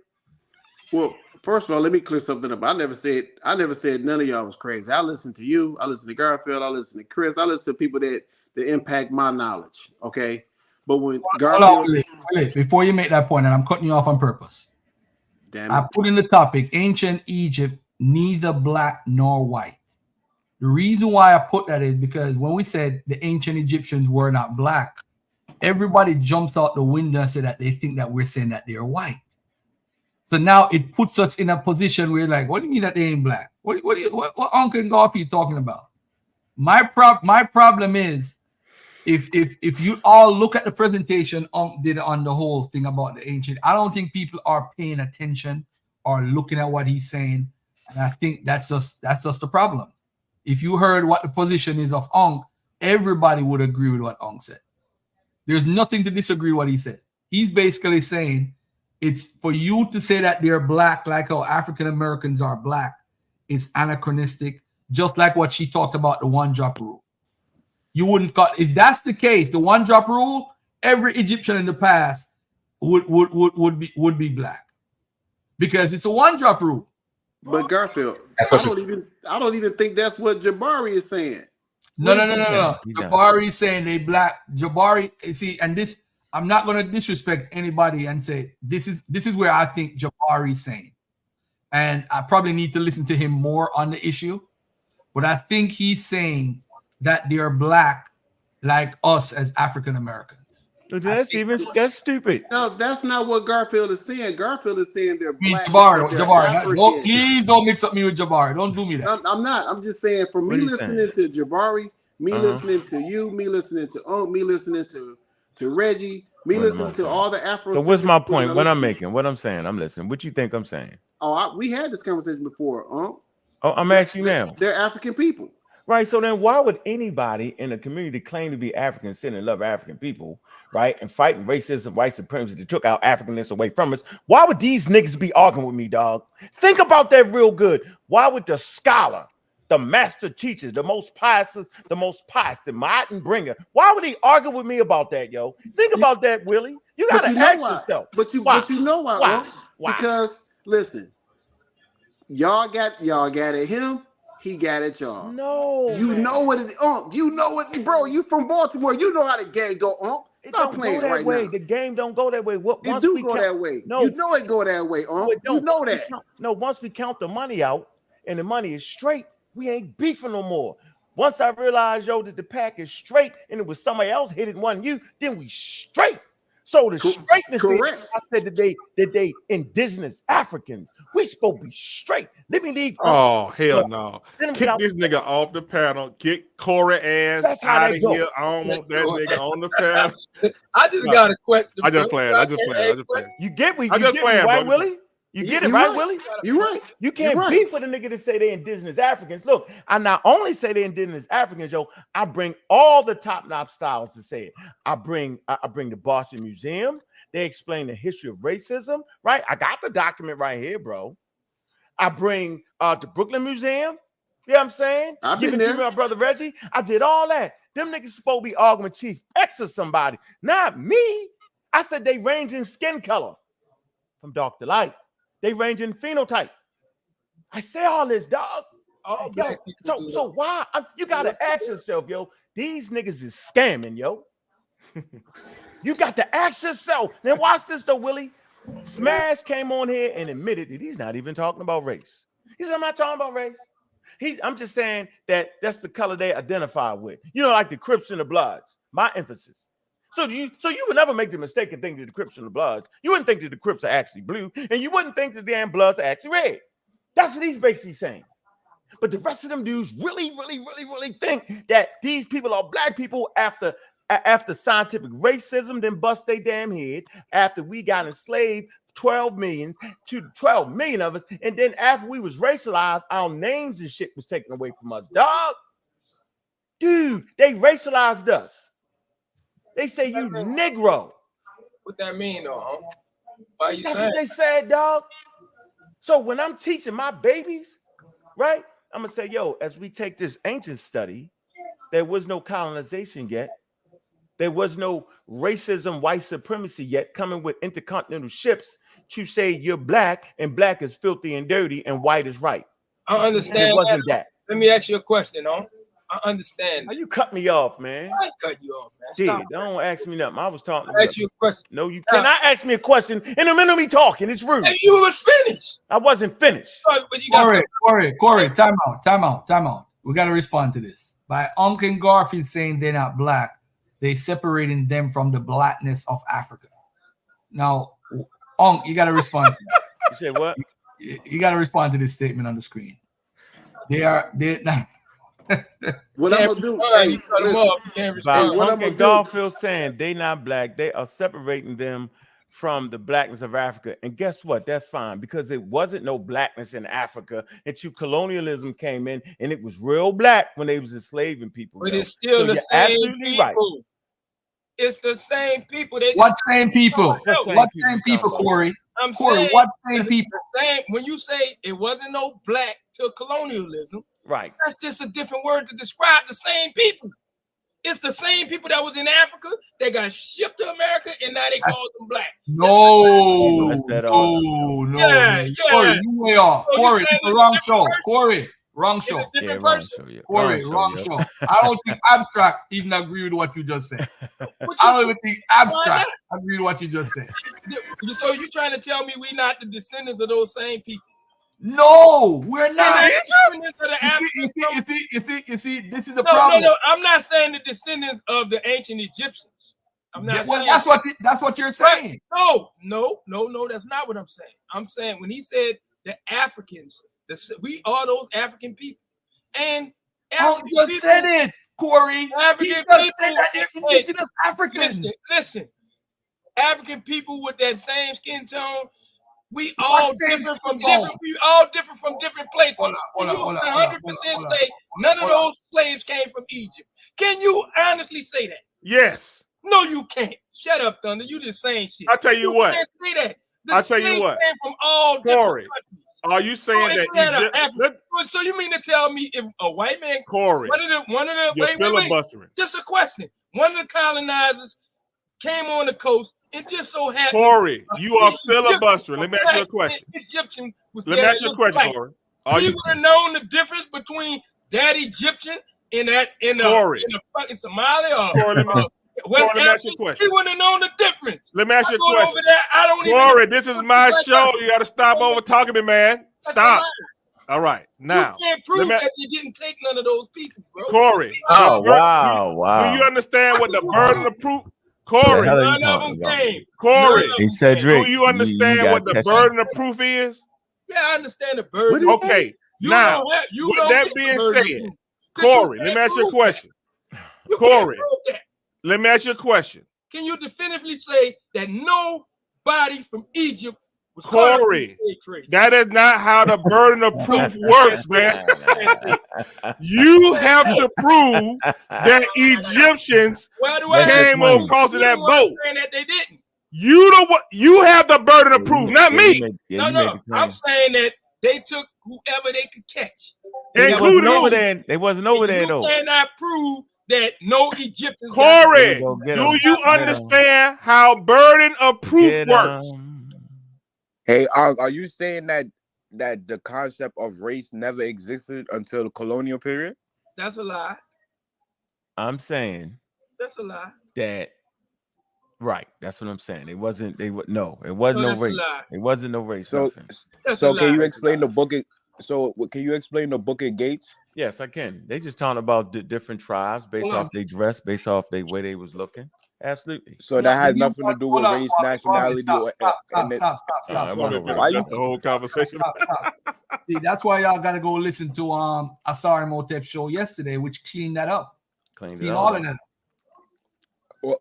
Well, first of all, let me clear something up. I never said none of y'all was crazy. I listened to you. I listened to Garfield. I listened to Chris. I listened to people that impact my knowledge. Okay, but when Garfield, wait, before you make that point, and I'm cutting you off on purpose. Damn it. I put in the topic ancient Egypt, neither black nor white. The reason why I put that is because when we said the ancient Egyptians were not black, everybody jumps out the window and said that they think that we're saying that they're white. So now it puts us in a position where like, what do you mean that they ain't black? What Uncle and Golf are you talking about? My problem is if you all look at the presentation did on the whole thing about the ancient, I don't think people are paying attention or looking at what he's saying. And I think that's just the problem. If you heard what the position is of Ong, everybody would agree with what Ong said. There's nothing to disagree with what he said. He's basically saying it's for you to say that they're black, like how African Americans are black, is anachronistic, just like what she talked about the one drop rule. You wouldn't cut if that's the case, the one drop rule, every Egyptian in the past would be black. Because it's a one drop rule. But Garfield, I don't even think that's what Jabari is saying. No. Jabari is saying they black. Jabari, see, and this, I'm not going to disrespect anybody and say this is where I think Jabari is saying. And I probably need to listen to him more on the issue. But I think he's saying that they're black like us as African Americans. That's stupid. No, that's not what Garfield is saying. Garfield is saying they're black. Jabari, please don't mix up me with Jabari. Don't do me that. I'm not. I'm just saying for me listening to Jabari, me listening to you, me listening to Unc, me listening to Reggie, me listening to all the Afro. So what's my point? What I'm making? What I'm saying? I'm listening. What you think I'm saying? Oh, we had this conversation before, Unc. Oh, I'm asking you now. They're African people. Right. So then why would anybody in a community claim to be African, sin and love African people, right? And fighting racism, white supremacy that took our Africanness away from us? Why would these niggas be arguing with me, dog? Think about that real good. Why would the scholar, the master teacher, the most pious, the Martin bringer, why would he argue with me about that, yo? Think about that, Willie. You gotta ask yourself. But you know why? Why? Because listen, y'all got at him. He got at y'all. No, you know what it. You know what, bro? You from Baltimore? You know how the game go. It Stop don't playing go that right way. now. The game don't go that way. What? It do go that way. No, you know it go that way. You know that. No, once we count the money out and the money is straight, we ain't beefing no more. Once I realized, yo, that the pack is straight and it was somebody else hit it, wasn't you, then we straight. So the straightness is, I said that they indigenous Africans, we supposed to be straight. Let me leave. Oh, hell no. Kick this nigga off the panel. Get Corey ass out of here. I don't want that nigga on the panel. I just got a question. I just playing. You get me, right, Willie? You get it, right, Willie? You're right. You can't beef with a nigga to say they're indigenous Africans. Look, I not only say they're indigenous Africans, yo, I bring all the top-notch styles to say it. I bring the Boston Museum. They explain the history of racism, right? I got the document right here, bro. I bring the Brooklyn Museum. You know what I'm saying? I've Give been it there. to my brother Reggie. I did all that. Them niggas supposed to be arguing Chief X or somebody, not me. I said they range in skin color from dark to light. They range in phenotype. I say all this, dog. Yo, so why? You gotta ask yourself, yo. These niggas is scamming, yo. You got to ask yourself. Now watch this though, Willie. Smash came on here and admitted that he's not even talking about race. He said, "I'm not talking about race. I'm just saying that that's the color they identify with. You know, like the Crips and the Bloods. My emphasis." So you would never make the mistake and think that the Crips and the Bloods, you wouldn't think that the Crips are actually blue, and you wouldn't think that the damn Bloods are actually red. That's what he's basically saying. But the rest of them dudes really think that these people are black people after scientific racism, then bust their damn head, after we got enslaved 12 million of us, and then after we was racialized, our names and shit was taken away from us. Dog, dude, they racialized us. They say you Negro. What that mean, though, huh? Why you That's saying? what they said, dog. So when I'm teaching my babies, right, I'm gonna say, yo, as we take this ancient study, there was no colonization yet. There was no racism, white supremacy yet coming with intercontinental ships to say you're black and black is filthy and dirty and white is right. I understand. It wasn't that. Let me ask you a question, huh? I understand. How you cut me off, man? I ain't cut you off, man. Dude, don't ask me nothing. I was talking. I ask you a question. No, you cannot ask me a question in the middle of me talking. It's rude. Hey, you was finished. I wasn't finished. Corey, time out. We got to respond to this. By Uncle Garfield saying they're not black, they separating them from the blackness of Africa. Now, you got to respond to that. You said what? You got to respond to this statement on the screen. They're not. What I'm gonna do? You cut them off. You can't respond. What Uncle Garfield saying they not black, they are separating them from the blackness of Africa. And guess what? That's fine, because it wasn't no blackness in Africa until colonialism came in, and it was real black when they was enslaving people. But it's still the same people. Right. It's the same people. What same people? What same people, Corey? Corey, what same people? Same. When you say it wasn't no black till colonialism, right? That's just a different word to describe the same people. It's the same people that was in Africa. They got shipped to America, and now they call them black. No. Yeah. Corey, you way off. So Corey, it's the wrong show. Corey, wrong show. Corey, wrong show. I don't think Abstract even agree with what you just said. I don't even think Abstract agree with what you just said. So you trying to tell me we not the descendants of those same people? No, we're not. You see, this is the problem. No, I'm not saying the descendants of the ancient Egyptians. I'm not saying that's what you're saying. No, that's not what I'm saying. I'm saying when he said the Africans, we are those African people. And African just people, said it, Corey. African he just people said that they're indigenous Africans. Listen. African people with that same skin tone, We all different from different. We all different from different places. Hold on, 100% say none of those slaves came from Egypt. Can you honestly say that? Yes. No, you can't. Shut up, Thunder. You just saying shit. I'll tell you what. Can't say that. I'll tell you what. Came from all Corey, different countries. are you saying that So you mean to tell me if a white man, Corey, one of the you're filibustering. Just a question. One of the colonizers came on the coast. It just so happened. Corey, you are filibustering. Let me ask you a question. Egyptian was Let me ask you a question, Corey. You would have known the difference between that Egyptian and that in the fucking Somali or Corey, West Corey, let me ask you a question. He wouldn't have known the difference. Let me ask you a question. Over there, I don't Corey, even this is my show. You got to stop over talking to me, man. Stop. All right, now. You can't prove that you didn't take none of those people, bro. Corey. Oh, wow. Do you understand what the burden of proof? Corey. None of them came. Corey. He said, Drake, do you understand what the burden of proof is? Yeah, I understand the burden. Okay. Now, with that being said, Corey, let me ask you a question. Corey, let me ask you a question. Can you definitively say that nobody from Egypt was Corey? That is not how the burden of proof works, man. You have to prove that Egyptians came across that boat. That they didn't. You have the burden of proof, not me. No. I'm saying that they took whoever they could catch. They wasn't over there though. You cannot prove that no Egyptians. Corey, do you understand how burden of proof works? Hey, are you saying that the concept of race never existed until the colonial period? That's a lie. I'm saying that's a lie. Right, that's what I'm saying. It wasn't. It wasn't no race. It wasn't no race. So can you explain the book? So can you explain the Book of Gates? Yes, I can. They just talking about the different tribes based off their dress, based off the way they was looking. Absolutely. So that has nothing to do with race, nationality, Stop. Why you the whole conversation? See, that's why y'all gotta go listen to Asar and Motep show yesterday, which cleaned that up. Cleaned all of that.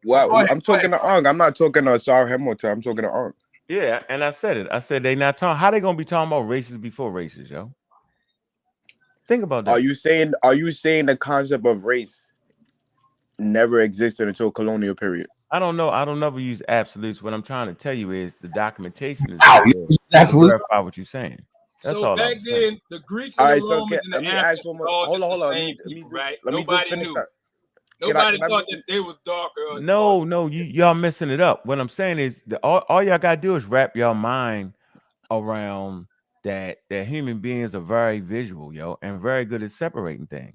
Well, I'm talking to Ong. I'm not talking to Asar Hemotep. I'm talking to Ong. Yeah, and I said it. I said they not talking. How they gonna be talking about races before races, yo? Think about that. Are you saying the concept of race never existed until colonial period? I don't know. I don't never use absolutes. What I'm trying to tell you is the documentation is absolute. Verify what you're saying. That's all. Back then, the Greeks and the Romans and the Africans hold on. Nobody knew. Nobody thought that they was darker. No, y'all messing it up. What I'm saying is all y'all gotta do is wrap your mind around that human beings are very visual, yo, and very good at separating things.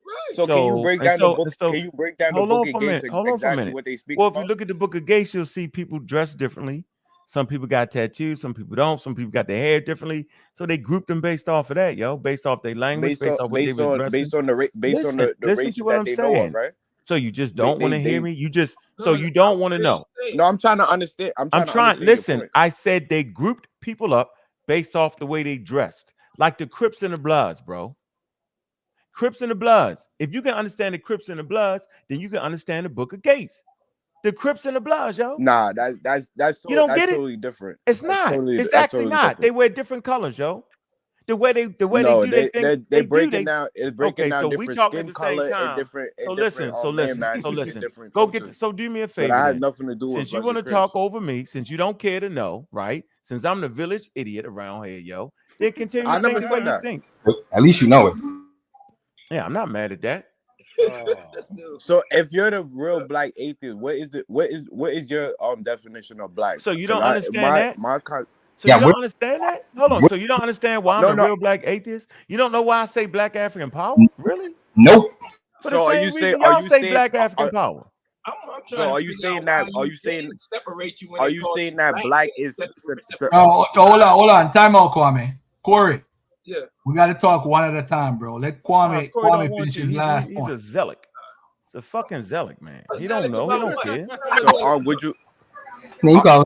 Right. So can you break down the book? Can you break down the Book of Gates? Hold on for a minute. What they speak well, about? if you look at the Book of Gates, you'll see people dressed differently. Some people got tattoos, some people don't. Some people got their hair differently. So they grouped them based off of that, yo, based off their language, based off what they were dressing. Based on the race that they know of, right? So you just don't want to hear me? You don't want to know. No, I'm trying to understand. I'm trying. Listen, I said they grouped people up based off the way they dressed, like the Crips and the Bloods, bro. Crips and the Bloods. If you can understand the Crips and the Bloods, then you can understand the Book of Gates. The Crips and the Bloods, yo. Nah, that's you don't get totally it? different. It's not. It's actually not. Different. They wear different colors, yo. The way they do they're breaking down. It's breaking down. So different we talking skin at the same color time. And different. So and listen. different, So listen. different Go cultures. get. So do me a favor. So that has then. nothing to do with. Since you want to talk over me, since you don't care to know, right? Since I'm the village idiot around here, yo, then continue. I never thinking said what that. you think. At least you know it. Yeah, I'm not mad at that. So if you're the real black atheist, what is your definition of black? So you don't understand that? So Yeah, you don't understand that? Hold on. So you don't understand why I'm a real black atheist? You don't know why I say black African power? Really? Nope. For the same reason y'all say black African power. I'm So are you saying that? Are you saying separate you? When are you saying that black is? Hold on. Time out, Kwame. Corey. Yeah. We got to talk one at a time, bro. Let Kwame finish his last point. He's a zealot. It's a fucking zealot, man. He don't know. He don't care. So would you? Name call.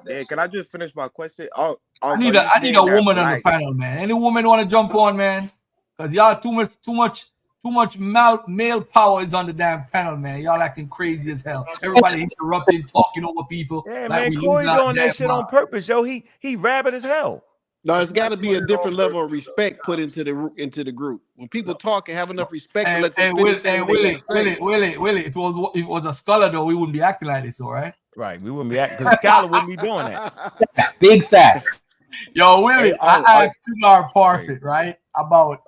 Yeah, can I just finish my question? I need a woman on the panel, man. Any woman want to jump on, man? Because y'all too much Too much male power is on the damn panel, man. Y'all acting crazy as hell. Everybody interrupting, talking over people. Yeah, like man, we Corey losing our doing damn that shit on mind. purpose, yo. He rabid as hell. No, it's got to be a different level of respect put into the group. When people talk and have enough respect to let them finish saying what they gotta say. Willie. If it was a scholar though, we wouldn't be acting like this, all right? Right, we wouldn't be acting because Scholar wouldn't be doing that. That's big facts. Yo, Willie, I asked Tudor Parfit, right, about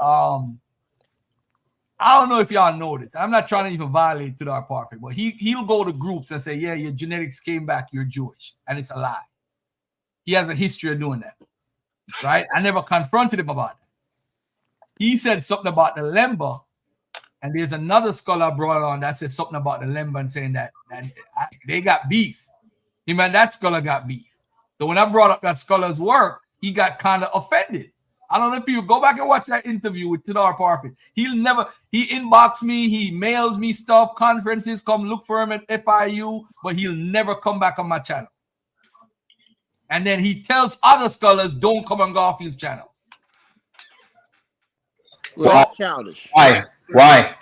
I don't know if y'all know this. I'm not trying to even violate Tudor Parfit, but he'll go to groups and say, yeah, your genetics came back, you're Jewish, and it's a lie. He has a history of doing that, right? I never confronted him about that. He said something about the Lemba, and there's another scholar brought on that said something about the Lemba and saying that they got beef. Him and that scholar got beef. So when I brought up that scholar's work, he got kind of offended. I don't know if you go back and watch that interview with Tudor Parfit. He inbox me, he mails me stuff, conferences, come look for him at FIU, but he'll never come back on my channel. And then he tells other scholars, don't come on Garfield's channel. Well, that's childish. Why?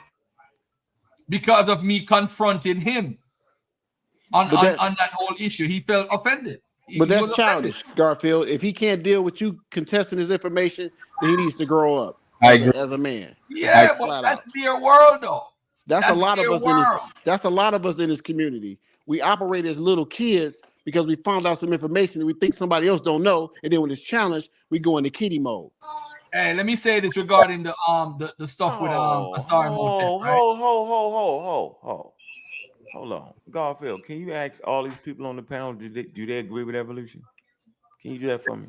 Because of me confronting him on that whole issue. He felt offended. But that's childish, Garfield. If he can't deal with you contesting his information, then he needs to grow up as a man. Yeah, but that's their world, though. That's a lot of us. That's a lot of us in this community. We operate as little kids because we found out some information that we think somebody else don't know, and then when it's challenged, we go into kiddie mode. Hey, let me say this regarding the stuff with Asar and Motet, right? Hold on, Garfield. Can you ask all these people on the panel? Do they agree with evolution? Can you do that for me?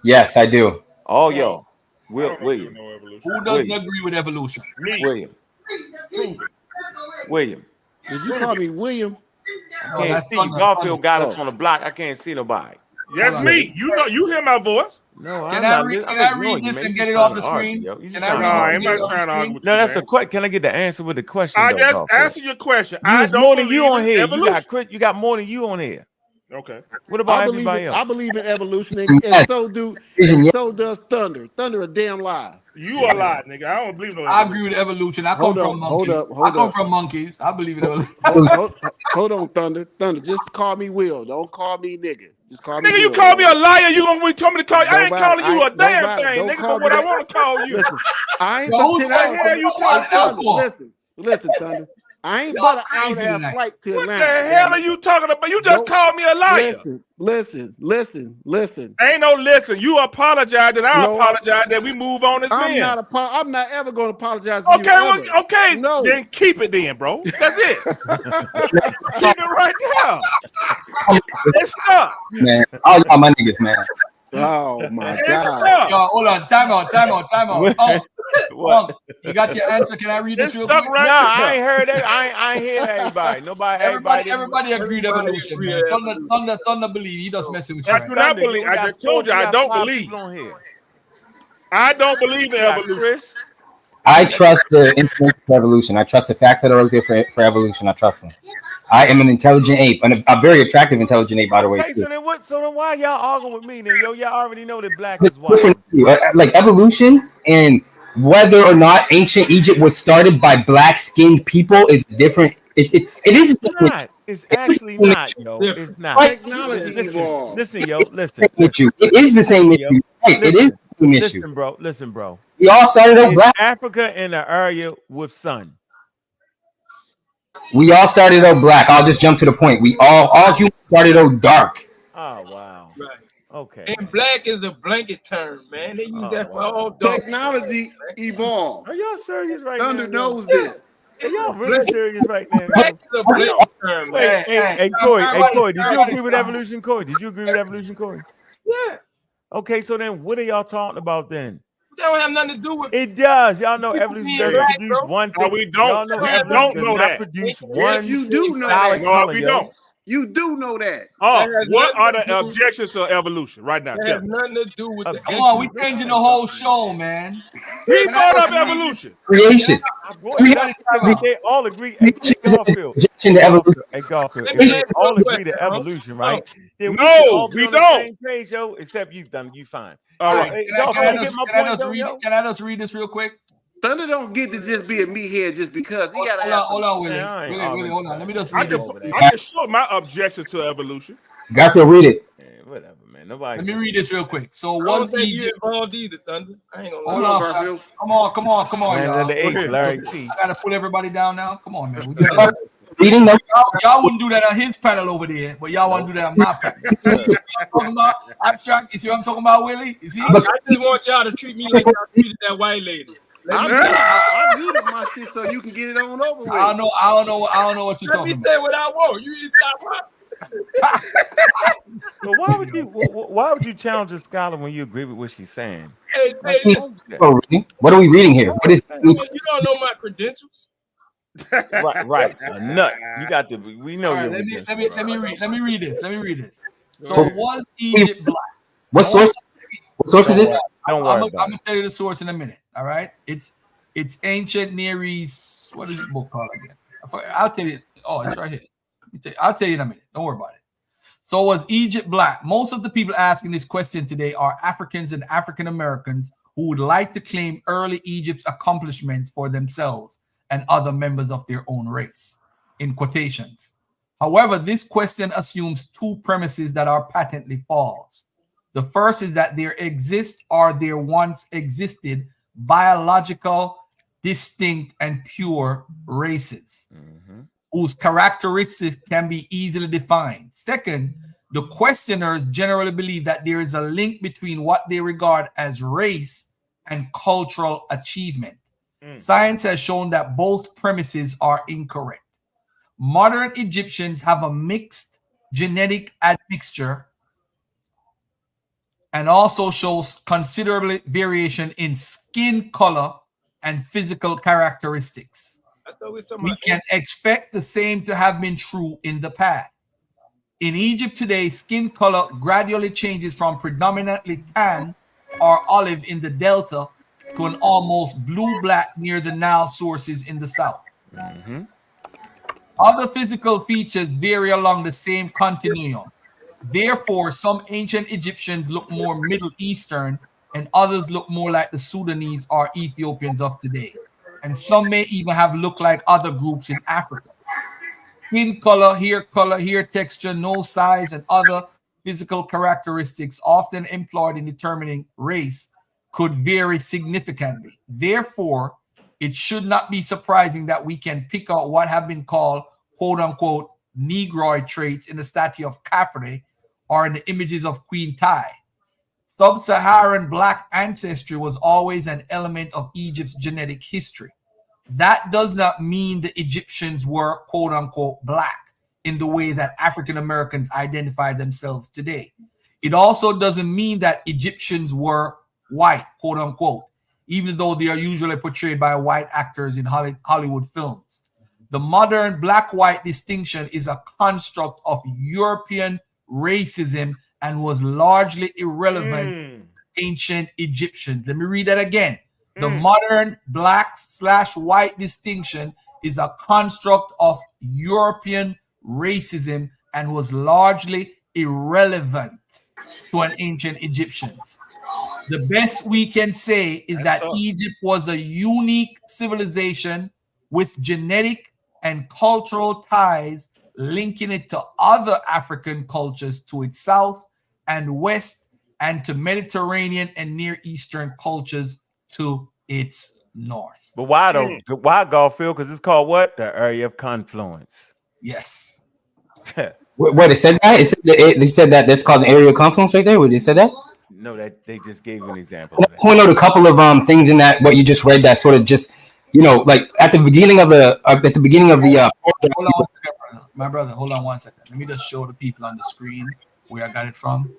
Yes, I do. Oh, yo, William. Who doesn't agree with evolution? William. William. Did you call me William? I can't see you. Garfield got us on the block. I can't see nobody. Yes, me. You hear my voice. No, can I read this and get it off the screen? Can I read this? No, that's a question. Can I get the answer with the question? I just answer your question. There's more than you on here. You got more than you on here. Okay. What about everybody else? I believe in evolution, and so does Thunder. Thunder a damn lie. You a lie, nigga. I don't believe no evolution. I agree with evolution. I come from monkeys. I come from monkeys. I believe in evolution. Hold on, Thunder. Thunder, just call me Will. Don't call me nigga. Just call me nigga, you Will. call me a liar. You gonna told me to call you. I ain't calling you a damn thing, nigga. But what I want to call you. Listen, I ain't Listen, Thunder. I ain't but an hour and a half flight to Atlanta. What the hell are you talking about? You just called me a liar. Listen. Ain't no listen. You apologize, and I apologize that we move on as men. I'm not ever going to apologize to you. Okay. No. Then keep it then, bro. That's it. Keep it right there. It's up. Man, all y'all my niggas, man. Oh my God. Yo, hold on. Time out. You got your answer. Can I read this real quick? Right I ain't heard that. I ain't hear everybody. Everybody agreed evolution, man. Thunder believe. He just messing with you. That's what I believe. I just told you I don't believe. I don't believe in evolution. I trust the information of evolution. I trust the facts that are out there for evolution. I trust them. I am an intelligent ape, and a very attractive intelligent ape, by the way. Okay, so then why y'all arguing with me? Then y'all already know that black is white. Like evolution and whether or not ancient Egypt was started by black-skinned people is different. It is not. It's actually not, yo. It's not. Technology evolved. Listen, yo. Listen. It is the same issue. Right, it is the same issue. Listen, bro. We all started out black. Africa in the area with sun. We all started out black. I'll just jump to the point. We all humans started out dark. Oh wow. Right. Okay. And black is a blanket term, man. They use that for all dark. Technology evolved. Are y'all serious right Thunder now? knows this. Are y'all really serious right now? Black is a blanket term, man. Hey, Corey, did you agree with evolution, Corey? Did you agree with evolution, Corey? Yeah. Okay, so then what are y'all talking about then? That don't have nothing to do with it. Does y'all know evolution doesn't produce one thing? No, we don't. Y'all We don't know that. Produce one yes, you do know that. No, we don't. You do know that. Oh, what are the objections to evolution right now? That has nothing to do with the Come on, we changing the whole show, man. He brought up evolution. Creation. They all agree. Hey, Garfield. They all agree to evolution, right? No, we don't. Same page, yo, except you fine. All right. Can I just read this real quick? Thunder don't get to just be a meathead just because he gotta have Hold on, Willie. Man, I ain't Willie, arguing hold on. with Let me that. just I read this. can I can show my objections to evolution. Garfield, read it. Yeah, whatever, man. Nobody. Let me read this real quick. So I don't was think you Egypt? involved either, Thunder. I ain't gonna Hold lie. on, Garfield. come on, Man y'all. of the Go eighth, ahead. Larry T. I gotta pull everybody down now. Come on, man. We gotta, Garfield, reading them. y'all wouldn't do that on his panel over there, but y'all want to do that on my panel. Sir. I'm talking about abstract. You see what I'm talking about, Willie? You see? I just want y'all to treat me like y'all treated that white lady. I muted my shit so you can get it on over with. I don't know what you're Let me talking say about. what I want. You ain't stop. But why would you challenge a scholar when you agree with what she's saying? Hey, Like, listen, What are we reading here? What is? you don't know my credentials. right, a nut. You got to. We know All right, your let redemption, me brother. read this. So So- was Egypt black? What source? What source is this? Don't worry about I'm gonna tell you the source in a minute. All right, it's ancient Near East. What is the book called again? I'll tell you. Oh, it's right here. I'll tell you in a minute. Don't worry about it. So was Egypt black? Most of the people asking this question today are Africans and African Americans who would like to claim early Egypt's accomplishments for themselves and other members of their own race, in quotations. However, this question assumes two premises that are patently false. The first is that there exist or there once existed biological, distinct, and pure races whose characteristics can be easily defined. Second, the questioners generally believe that there is a link between what they regard as race and cultural achievement. Science has shown that both premises are incorrect. Modern Egyptians have a mixed genetic admixture and also shows considerable variation in skin color and physical characteristics. I thought we were talking We about can expect the same to have been true in the past. In Egypt today, skin color gradually changes from predominantly tan or olive in the delta to an almost blue-black near the Nile sources in the south. Other physical features vary along the same continuum. Therefore, some ancient Egyptians look more Middle Eastern and others look more like the Sudanese or Ethiopians of today. And some may even have looked like other groups in Africa. Skin color, hair texture, nose size, and other physical characteristics often employed in determining race could vary significantly. Therefore, it should not be surprising that we can pick out what have been called quote unquote Negroid traits in the statue of Khafre or in the images of Queen Tai. Sub-Saharan black ancestry was always an element of Egypt's genetic history. That does not mean the Egyptians were quote unquote black in the way that African Americans identify themselves today. It also doesn't mean that Egyptians were white, quote unquote, even though they are usually portrayed by white actors in Hollywood films. The modern black-white distinction is a construct of European racism and was largely irrelevant to ancient Egyptians. Let me read that again. The modern black/white distinction is a construct of European racism and was largely irrelevant to an ancient Egyptians. The best we can say is that Egypt was a unique civilization with genetic and cultural ties linking it to other African cultures to its south and west and to Mediterranean and Near Eastern cultures to its north. But why though? Why Garfield? Because it's called what? The area of confluence. Yes. What it said that? They said that that's called an area of confluence right there. Where they said that? No, that they just gave you an example of it. Point out a couple of things in that what you just read that sort of just like at the beginning of the Hold on 1 second, brother. My brother. Hold on 1 second. Let me just show the people on the screen where I got it from,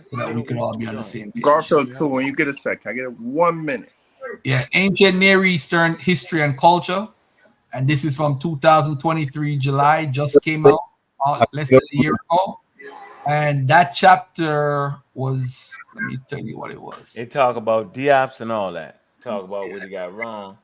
so that we could all be on the same page. Garfield too. When you get a sec, I get it 1 minute. Yeah, ancient Near Eastern history and culture, and this is from 2023 July. Just came out less than a year ago, and that chapter was. Let me tell you what it was. They talk about Diops and all that. Talk about what he got wrong,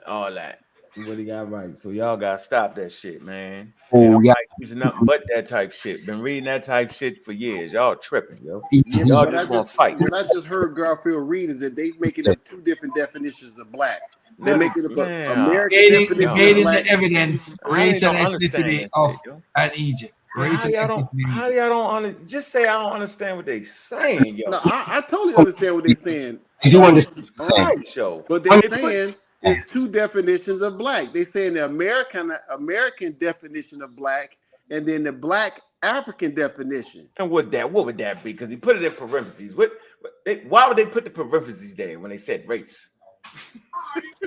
all that. What he got right. So y'all gotta stop that shit, man. Oh I'm yeah. not using nothing but that type shit. Been reading that type shit for years. Y'all tripping, yo. Yeah, Y'all but just want to fight. what I just heard Garfield read is that they making up two different definitions of black. They're No, making up man, American definition of Negating black. the evidence, I race don't and understand ethnicity that of shit, yo. and Egypt. Man, Race and ethnicity in how Egypt. y'all don't just say I don't understand what they saying, yo. No, I totally understand what they're saying. I do understand Jesus what you're saying. Christ, yo. But they They put saying it's two definitions of black. They saying the American definition of black and then the black African definition. and what would that be? Because he put it in parentheses. Why would they put the parentheses there when they said race?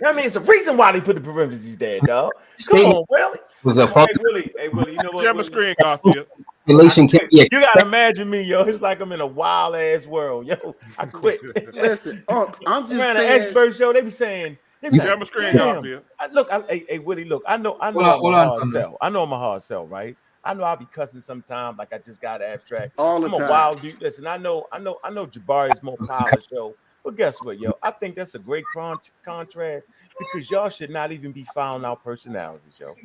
I mean, it's a reason why they put the parentheses there, dog. Come Statement on, Willie. was a Hey, Willie, you know what? Share my Willie? screen, Garfield. population can be You gotta expected. imagine me, yo. It's like I'm in a wild ass world, yo. I quit. Listen, I'm just Around the saying. expert show, they be saying, Share my screen, damn. Garfield. Hey, Willie, look, I know I'm Hold a on, hard Thunder. sell. I know I'm a hard sell, right? I know I'll be cussing sometimes, like I just got abstract. All the I'm a time. wild dude. Listen, I know Jabari is more polished, yo. But guess what, yo? I think that's a great contrast because y'all should not even be following our personalities, yo.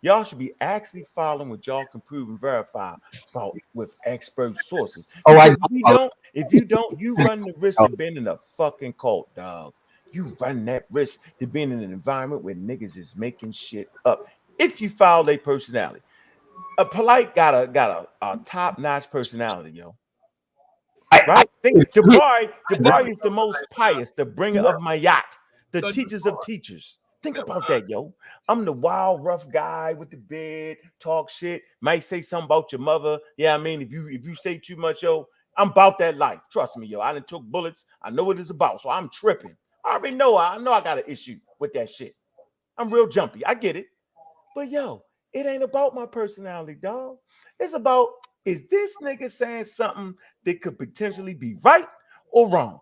Y'all should be actually following what y'all can prove and verify about with expert sources. Oh, I Because if you don't, you run the risk of being in a fucking cult, dog. You run that risk to being in an environment where niggas is making shit up. If you follow their personality, a polite got a top-notch personality, yo. Right? Think Jabari is the most pious, the bringer of my yacht, the teachers of teachers. Think about that, yo. I'm the wild, rough guy with the beard, talk shit, might say something about your mother. Yeah, I mean, if you say too much, yo, I'm about that life. Trust me, yo. I done took bullets. I know what it's about, so I'm tripping. I already know. I know I got an issue with that shit. I'm real jumpy. I get it. But yo, it ain't about my personality, dog. It's about, is this nigga saying something that could potentially be right or wrong?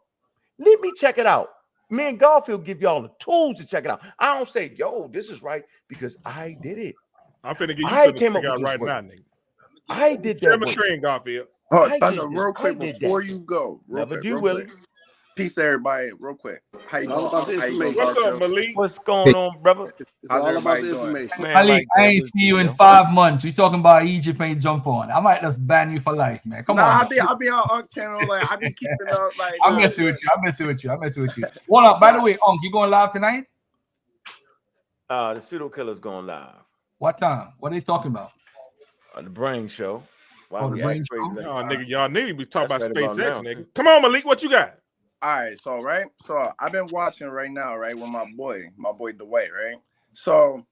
Let me check it out. Me and Garfield give y'all the tools to check it out. I don't say, yo, this is right because I did it. I'm finna get you I to came up figure with out this right work. now, nigga. I did Share that my work. screen, Garfield. Oh, I Thunder, did this. real quick I did before that. you go. Never do, Willie. Peace, everybody. Real quick. How you All about the doing? How you doing, information. What's up, Garfield? Malik? What's going on, brother? It's How's all about everybody the doing? information. Man, Malik, like I that. ain't What's see you good, in yo? 5 months. We talking about Egypt and you jump on. I might just ban you for life, man. Come on. I be on channel, like I be keeping up, like I'm nah, messing with you. I'm messing with you. I'm messing with you. Hold up. By the way, you going live tonight? The pseudo killer's going live. What time? What are they talking about? The brain show. Why Oh, we the brain act crazy show? like Y'all that. nigga, y'all need to be talking about That's right about SpaceX, now. nigga. Come on, Malik, what you got? All right, so I've been watching right now, right, with my boy Dwight, right? So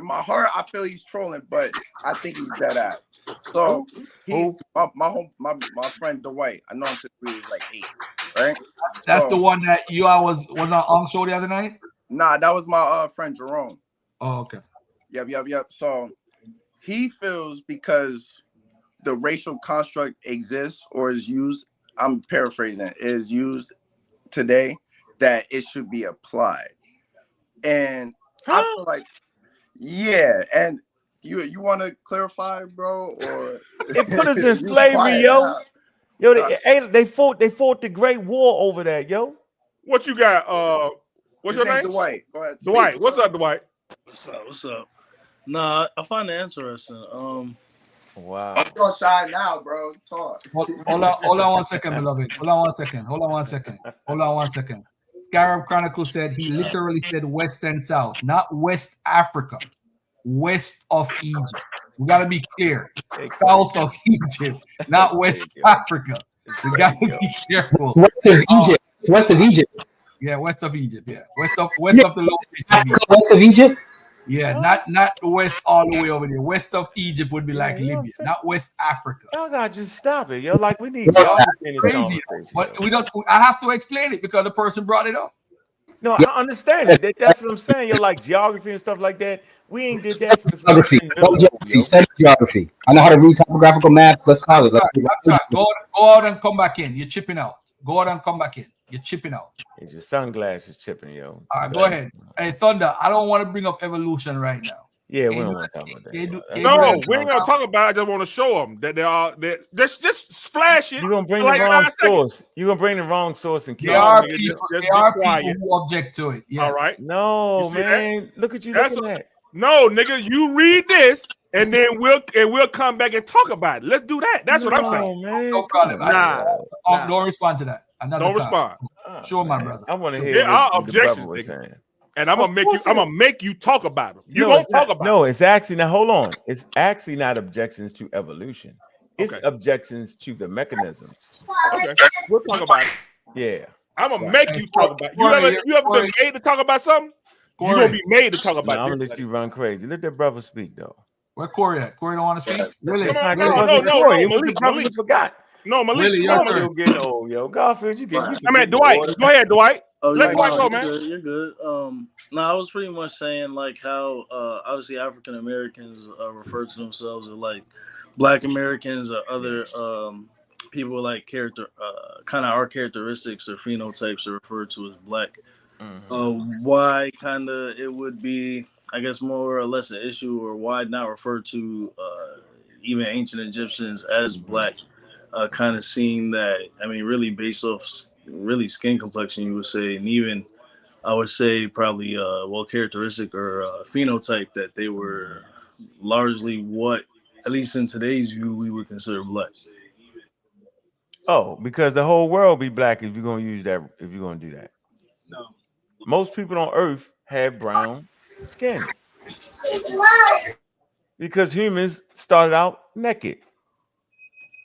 my heart, I feel he's trolling, but I think he's dead ass. So my friend Dwight, I know him since we was like 8, right? That's So the one that I was on show the other night? nah, that was my friend Jerome. Oh, okay. Yep. So he feels because the racial construct exists or is used, I'm paraphrasing, is used today, that it should be applied. And I feel like, yeah, and you want to clarify, bro, or It put us in you slavery, quiet yo. now. Yo, they fought the Great War over that, yo. What you got? What's His your name? Dwight. Go ahead. Dwight. What's up, Dwight? What's up? Nah, I find it interesting. Wow. I'm so shy now, bro. Talk. Hold on 1 second, beloved. Hold on 1 second. Scarab Chronicle said he literally said West and South, not West Africa, west of Egypt. We gotta be clear. South of Egypt, not West Africa. We gotta be careful. West of Egypt. It's west of Egypt. Yeah, west of Egypt. Yeah, west of the location. West of Egypt. Yeah, not west all the way over there. West of Egypt would be like Libya, not West Africa. Y'all gotta just stop it, yo. Like we need geography in this Crazy, conversation. but we don't. I have to explain it because the person brought it up. No, I understand it. That's what I'm saying. You're like geography and stuff like that. We ain't did that since we Geography. was in Geography. Study geography. I know how to read topographical maps. Let's call it. Go out and come back in. You're chipping out. Go out and come back in. You're chipping out. It's your sunglasses chipping, yo. All right, go ahead. Hey, Thunder, I don't want to bring up evolution right now. Yeah, we Can't don't do want that. to talk about that. Can't do, yo. can't do No, that. we ain't gonna talk about it. I just want to show them that they are that just flash it You're gonna bring for like the wrong 5 seconds. source. You're gonna bring the wrong source and kill There No, are it. nigga, people. just There be are people quiet. who object to it. Yes. All right. No, You see that? man. Look at you That's looking at. No, nigga, you read this and then we'll come back and talk about it. Let's do that. That's what I'm saying. Man, No problem. Nah. Don't respond to that. Another Don't time. respond. Sure, my brother. I want to Sure. hear There are what the brother objections, was nigga. saying. And I'm gonna make you talk about them. You No, gonna it's talk not- about No, it's actually now. Hold on. It's actually not objections to evolution. It's Okay. objections to the mechanisms. Okay. We'll talk about it. Yeah. I'm gonna Right. make you talk about it. You ever been made to talk about something? You're gonna be made to talk No, about I'm this. gonna let you run crazy. Let that brother speak though. Where Corey at? Corey don't want to speak? Really? It's not, No, it no, wasn't no, Corey. no, It was the Malik, brother Malik. you forgot. No, Malik. Really, Come your on, turn. Malik. You're getting old, yo. Garfield, you can. I mean, Dwight. Go ahead, Dwight. Oh, Let you're, Dwight no, go, you're man. good. You're good. No, I was pretty much saying like how obviously African Americans refer to themselves as like Black Americans or other people like character kind of our characteristics or phenotypes are referred to as Black. Why kind of it would be, I guess, more or less an issue, or why not refer to even ancient Egyptians as Black? Kind of seeing that, I mean, really based off really skin complexion, you would say, and even I would say probably well characteristic or phenotype that they were largely what, at least in today's view, we would consider Black. Oh, because the whole world be black if you're gonna use that. If you're gonna do that. No. Most people on Earth have brown skin because humans started out naked,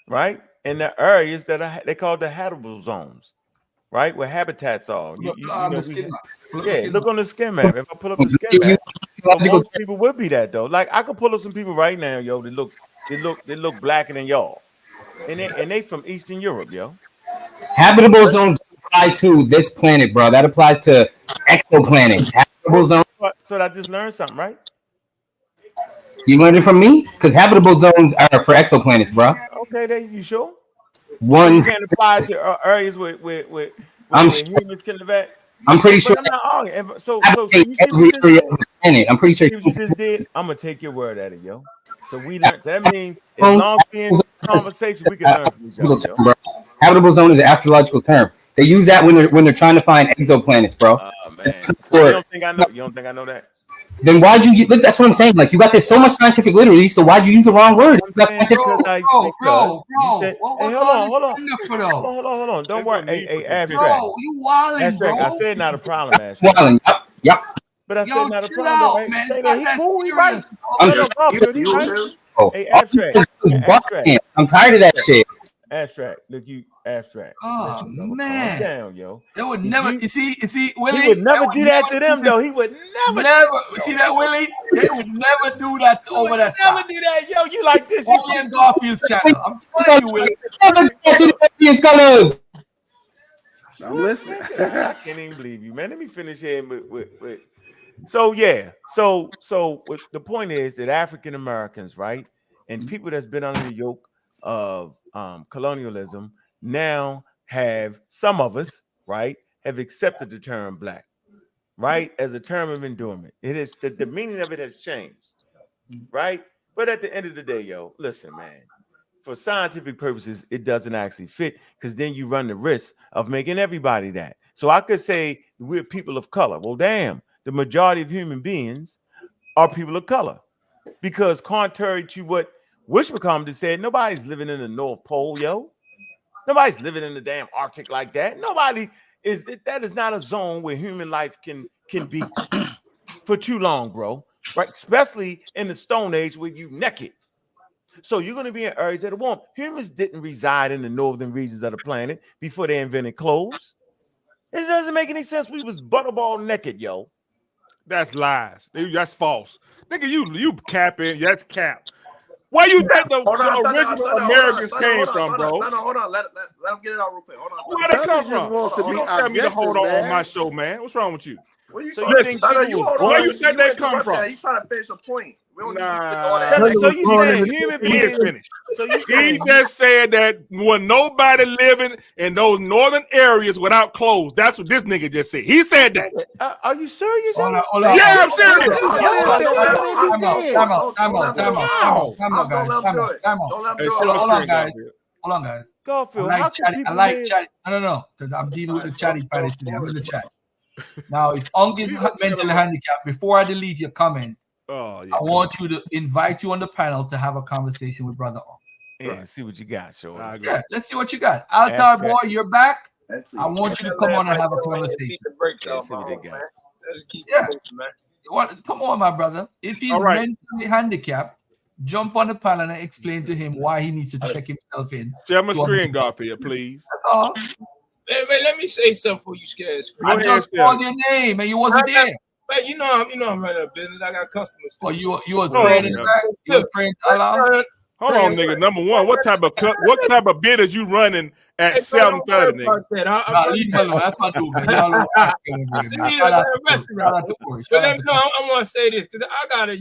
right? In the areas that are they call the habitable zones, right, where habitats are. Look on the skin map. Look on the skin map. If I pull up the skin map, but most people would be that though. Like I could pull up some people right now, yo. They look blacker than y'all, and they from Eastern Europe, yo. Habitable zones apply to this planet, bro. That applies to exoplanets. Habitable zones. So I just learned something, right? You learned it from me? Because habitable zones are for exoplanets, bro. Okay, there you sure? One. You can't apply to areas where humans can live at. I'm pretty sure. I'm not arguing. So you see Every what area this of the planet. I'm pretty sure. See what you just did? I'm gonna take your word at it, yo. So we learned that means as long as we in conversation, we can learn from each other, yo. Habitable zone is an astrological term. They use that when they're trying to find exoplanets, bro. Oh man. So you don't think I know? You don't think I know that? Then why'd you look? That's what I'm saying. Like you got this so much scientific literacy, so why'd you use the wrong word? Bro, Hold on. Don't worry. Hey, abstract. Bro, you wilding, Abstract. bro. I said not a problem, abstract. Wilding. Yep. But I Yo, said not a chill problem, out, right? man. Say It's that not he that cool, he serious. right. He right. Hey, abstract. I'm tired of that shit. Abstract. Look, you abstract. Oh Listen, man, calm down, yo. They would never. You see, Willie. He would never do that to them, though. He would never. See that, Willie? They would never do that over that never top. do that, yo. You like this? Only in Garfield's channel. I'm telling you, Willie. Colors. I'm listening. I can't even believe you, man. Let me finish here with. So yeah, so the point is that African Americans, right, and people that's been under the yoke of colonialism now have, some of us, right, have accepted the term Black, right, as a term of endearment. It is the meaning of it has changed, right? But at the end of the day, yo, listen, man. For scientific purposes, it doesn't actually fit because then you run the risk of making everybody that. So I could say we're people of color. Well, damn, the majority of human beings are people of color because contrary to what Wishbecom said, nobody's living in the North Pole, yo. Nobody's living in the damn Arctic like that. Nobody is. That is not a zone where human life can be for too long, bro. Right? Especially in the Stone Age where you naked. So you're going to be in areas that are warm. Humans didn't reside in the northern regions of the planet before they invented clothes. It doesn't make any sense. We was butterball naked, yo. That's lies. That's false. Nigga, you capping. That's cap. Where you think the original Americans came from, bro? Hold on. Let him get it out real quick. Hold on. Where they come Just from? wants to be Don't tell me to hold on objective, my show, man. What's wrong with you? What you So talking you think about? people was Hold on. Where you born? think that come interrupted from? that. He trying to finish a point. We don't need all Nah, that. So you saying human he just beings? finished. So you He saying just said that when nobody living in those northern areas without clothes. That's what this nigga just said. He said that. Are you serious? Hold on, Yo? hold on. Yeah, I'm Hold on, serious. hold on, hold on, Don't let him finish. time out, time out, time out, time out, time out, time out, Don't guys, let him time do out, it. time out. Don't let him Hey, do shut it. up, Hold on, screen, guys. Garfield. Hold on, guys. I Garfield, like how can chatty. I people like live? chatty. No, because I'm dealing with the chatty patties today. I'm in the chat. Now, if Unk is mentally handicapped, before I delete your comment, Oh, yeah. I want you to invite you on the panel to have a conversation with Brother Unk. Yeah, see what you got, Shorty. I agree. Yeah, let's see what you got. Altar Abstract. boy, you're back. That's it. I want you to come on and have a conversation. Beat the brakes Yeah, off see my what they own, got. man. Let's keep Yeah. it moving, man. Come on, my brother. If he's All right. mentally handicapped, jump on the panel and explain to him why he needs to check himself in. Share my to screen, understand. Garfield, please. That's all. Hey, let me say something for you, scared screen. Go I ahead, just Steph. called your name and you wasn't there. But you know I'm running a business. I got customers too. Oh, you was Oh, praying in yeah. the back. You was praying to Allah. Hold on, nigga. Number one, what type of bid is you running at Hey, bro, don't worry 7:30, nigga? about that. Nah, leave him alone. That's my dude, man. Y'all little African over See there, man. me in Shout out a to Corey. restaurant. Shout out to Corey. But Shout let out me to know. Corey. I want to say this because I got a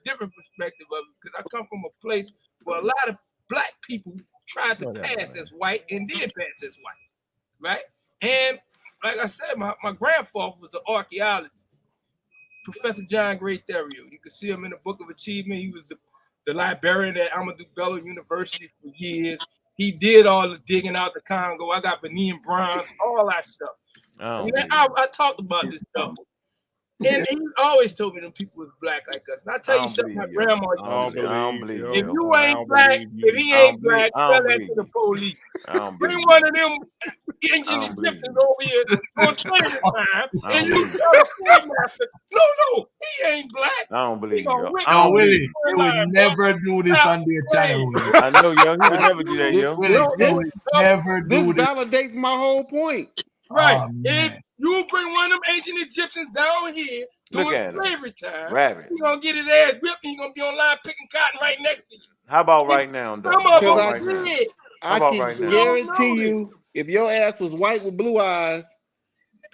different perspective of it because I come from a place where a lot of black people tried to pass as white and did pass as white, right? And like I said, my grandfather was an archaeologist, Professor John Gray Theriot. You can see him in the Book of Achievement. He was the librarian at Amadou Bello University for years. He did all the digging out the Congo. I got Benin bronze, all that stuff. Oh, I talked about this stuff. And he always told me them people was black like us. And I tell you something my grandma used to say. I don't believe If you. you ain't black, if he ain't black, tell that to the police. Bring one of them Indian Egyptians over here on slavery time, and you tell the slave master, no, he ain't black. I don't believe you. No, Willie, they would never do this on their channel. Willie. I know, yo. He would never do that, yo. Willie, they would never This do this. validates my whole point. Right. Oh, If you bring one of them ancient Egyptians down here Look doing at him. slavery time, Rabbit. he's gonna get his ass whipped and he's gonna be online picking cotton right next to you. How about right now, though? Some How of them about right now? did. How I about can right now? guarantee you, if your ass was white with blue eyes,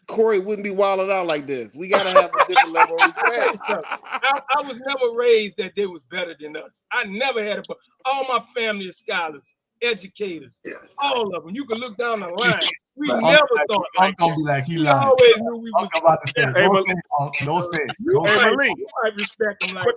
Corey wouldn't be wilding out like this. We gotta have a different level of respect. I was never raised that they was better than us. I never had all my family is scholars, educators, all of them. You can look down the line. We never thought like Uncle be like, he lied. always knew we was about to say, better. don't say it, Unc. Don't say it. Don't You say it. might respect them like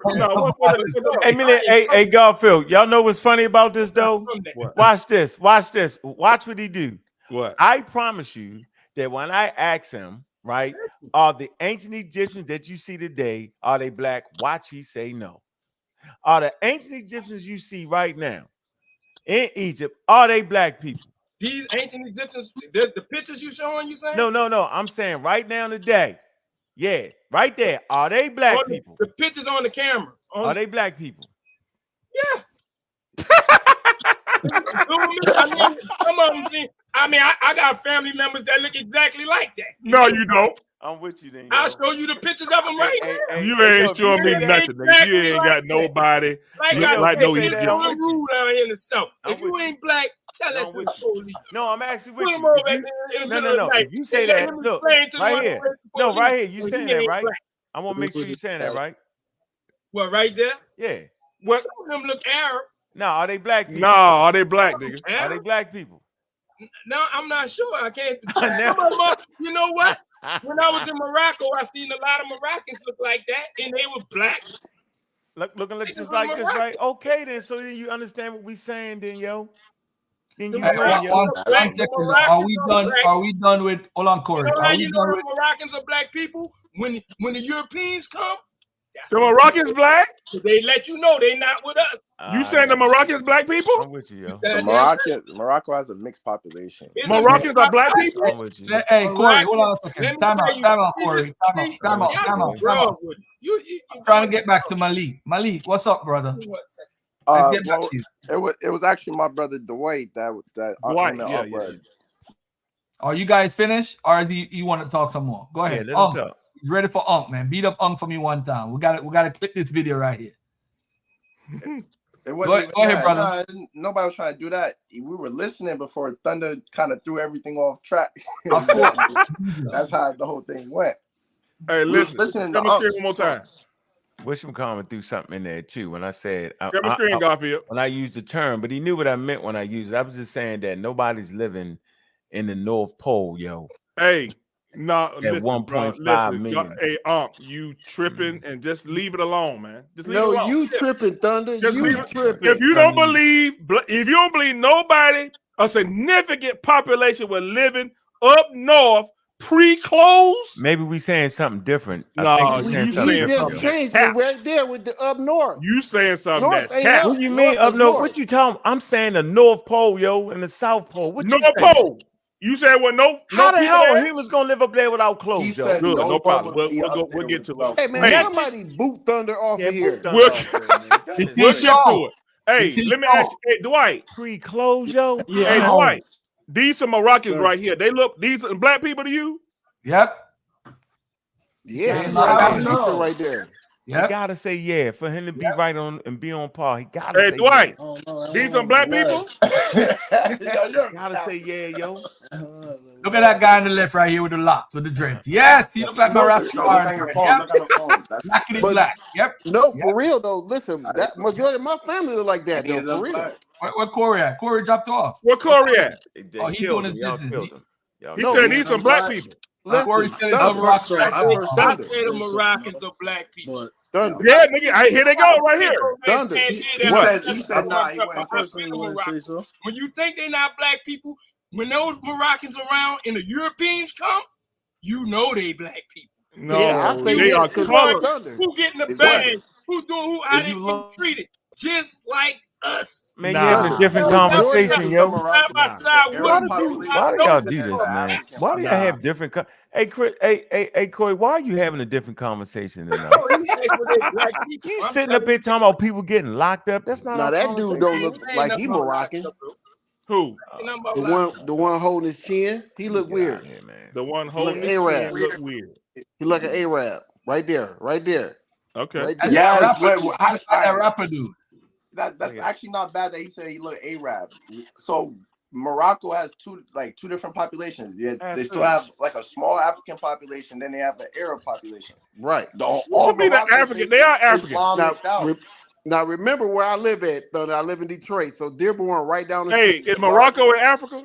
Hey, minute, hey, Garfield. Y'all know what's funny about this though? Watch this. Watch this. Watch what he do. What? I promise you that when I ask him, right, are the ancient Egyptians that you see today, are they black? Watch he say no. Are the ancient Egyptians you see right now in Egypt, are they black people? These ancient Egyptians, the pictures you showing, you saying? No. I'm saying right now today. Yeah, right there. Are they black people? The pictures on the camera. Are they black people? Yeah. Some of them. I got family members that look exactly like that. No, you don't. I'm with you then. Yo. I'll show you the pictures of them right now. You ain't showing me nothing, nigga. You ain't got nobody like no Egyptian. Egyptian. No rule down here in the South. If you ain't black, tell that to the police. No, I'm actually with Put you. them over If in the no. middle of the night. If you say And let that, him look, explain to right the here. police No, right here. You when saying he that, ain't right? black. I want to make sure you saying that, right? What, right there? Yeah. What? Some of them look Arab. No, are they black people? No, are they black, nigga? Are they black people? No, I'm not sure. I can't. You know what? When I was in Morocco, I seen a lot of Moroccans look like that, and they were black. Looking just like this, right? Okay, then. So then you understand what we saying, then, yo. Then you Hey, win, yo. one second. Are we done? Are we done with? Hold on, Corey. You know how Are you we know done the with? Moroccans are black people? When the Europeans come, The Moroccans black? they let you know they not with us. You saying the Moroccans black people? I'm with you, yo. Morocco has a mixed population. Moroccans are black people? I'm with you. Hey, Corey, hold on a second. Time out, Corey. Time out. I'm trying to get back to Malik. Malik, what's up, brother? Let's get back to you. It was actually my brother Dwight that Dwight, on the upward. Are you guys finished, or is you want to talk some more? Go ahead. Yeah, let him talk. He's ready for Unk, man. Beat up Unk for me one time. We got to clip this video right here. Go ahead, brother. Nobody was trying to do that. We were listening before Thunder kind of threw everything off track. Of course. That's how the whole thing went. Hey, listen. Listen, Tell me screen one more time. Wisham comment threw something in there too when I said Tell me screen, Garfield. when I used the term, but he knew what I meant when I used it. I was just saying that nobody's living in the North Pole, yo. Hey, no, At listen, 1.5 million. Hey, you tripping and just leave it alone, man. Just leave No, it alone. you tripping, Thunder. Just leave You it. tripping. If you don't believe nobody, a significant population was living up north pre-close. Maybe we saying something different. No, I think we you saying He something just different. changed it right there with the up north. You saying something North that's ain't cap. up. What do you mean North up is north? north. What you talking? I'm saying the North Pole, yo, and the South Pole. What North you saying? Pole. You said what? No. How the people hell there? he was gonna live up there without He clothes, yo? said Good, no no one problem. would be up We'll there get to it. without Hey man, Hey, somebody boot Thunder off Yeah, of here. boot Thunder We'll- off there, man. It's We'll his get to show. it. Hey, It's his let me ask show. you, hey, Dwight. Pre-clothes, yo. Yeah. Hey, How? Dwight. These some Moroccans Sir. right here. They look these are black people to you. Yep. Yeah, They he locked got out a now. picture right there. He Yep. gotta say yeah for him to be right on and be on par. He gotta Hey, say Dwight. yeah. Oh, no, These some black what? people. Gotta say yeah, yo. Look at that guy on the left right here with the locks, with the dreads. Yes, he look like my No, look Rastafarian on your friend. phone. Yep. Look on the phone. That's Blackity But black. Yep. no, Yep. for real though. Listen, that majority of my family look like that he though. is For a real. black. Where Corey at? Corey dropped off. Where Corey at? They Oh, he's killed doing him. his Y'all business. killed him. Y'all He No, said he- these some I'm black black. people. Corey Listen, selling I his Thunder, rocks first, right I now. first I Thunder. say the Moroccans are black people. But Thunder, Yeah, nigga, here they go right here. Thunder. he said nah. He went. First thing you want to say, so? When you think they're not black people, when those Moroccans around and the Europeans come, you know they black people. No, Yeah, I say they yeah, are because colored. Thunder. Who getting the It's bag? what? Who doing how If they you getting look, treated? Just like us. Man, you having a Nah, different The majority of conversation, the yo. Side by Moroccans, side the with Why Arab them, do you you? not population Why do know y'all is do the this, man? African Why do y'all nah. have different? Hey, Chris. Hey, Corey. Why are you having a different conversation than us? no, he asked for they black people. You I'm sitting up telling here talking about people getting locked up. That's not Now our that dude conversation. don't you, I look ain't saying like nothing he about Moroccan. locked up, bro. Who? Ain't nothing about The locked one, the one holding his chin, he look Get out weird. of here, man. The one He look holding his chin Arab. look weird. He look an Arab right there, right there, Okay. right That's there. that Yes, rapper wait, dude. how, That's all that right. rapper dude. That's Yeah. actually not bad that he said he looked Arab. So Morocco has two different populations. Yes, they still have like a small African population, then they have an Arab population. Right. What All you mean they're Morocco African? They are African. Now, Islamic out. now remember where I live at. Thunder. I live in Detroit, so Dearborn right down the Hey, street. is Morocco in Africa?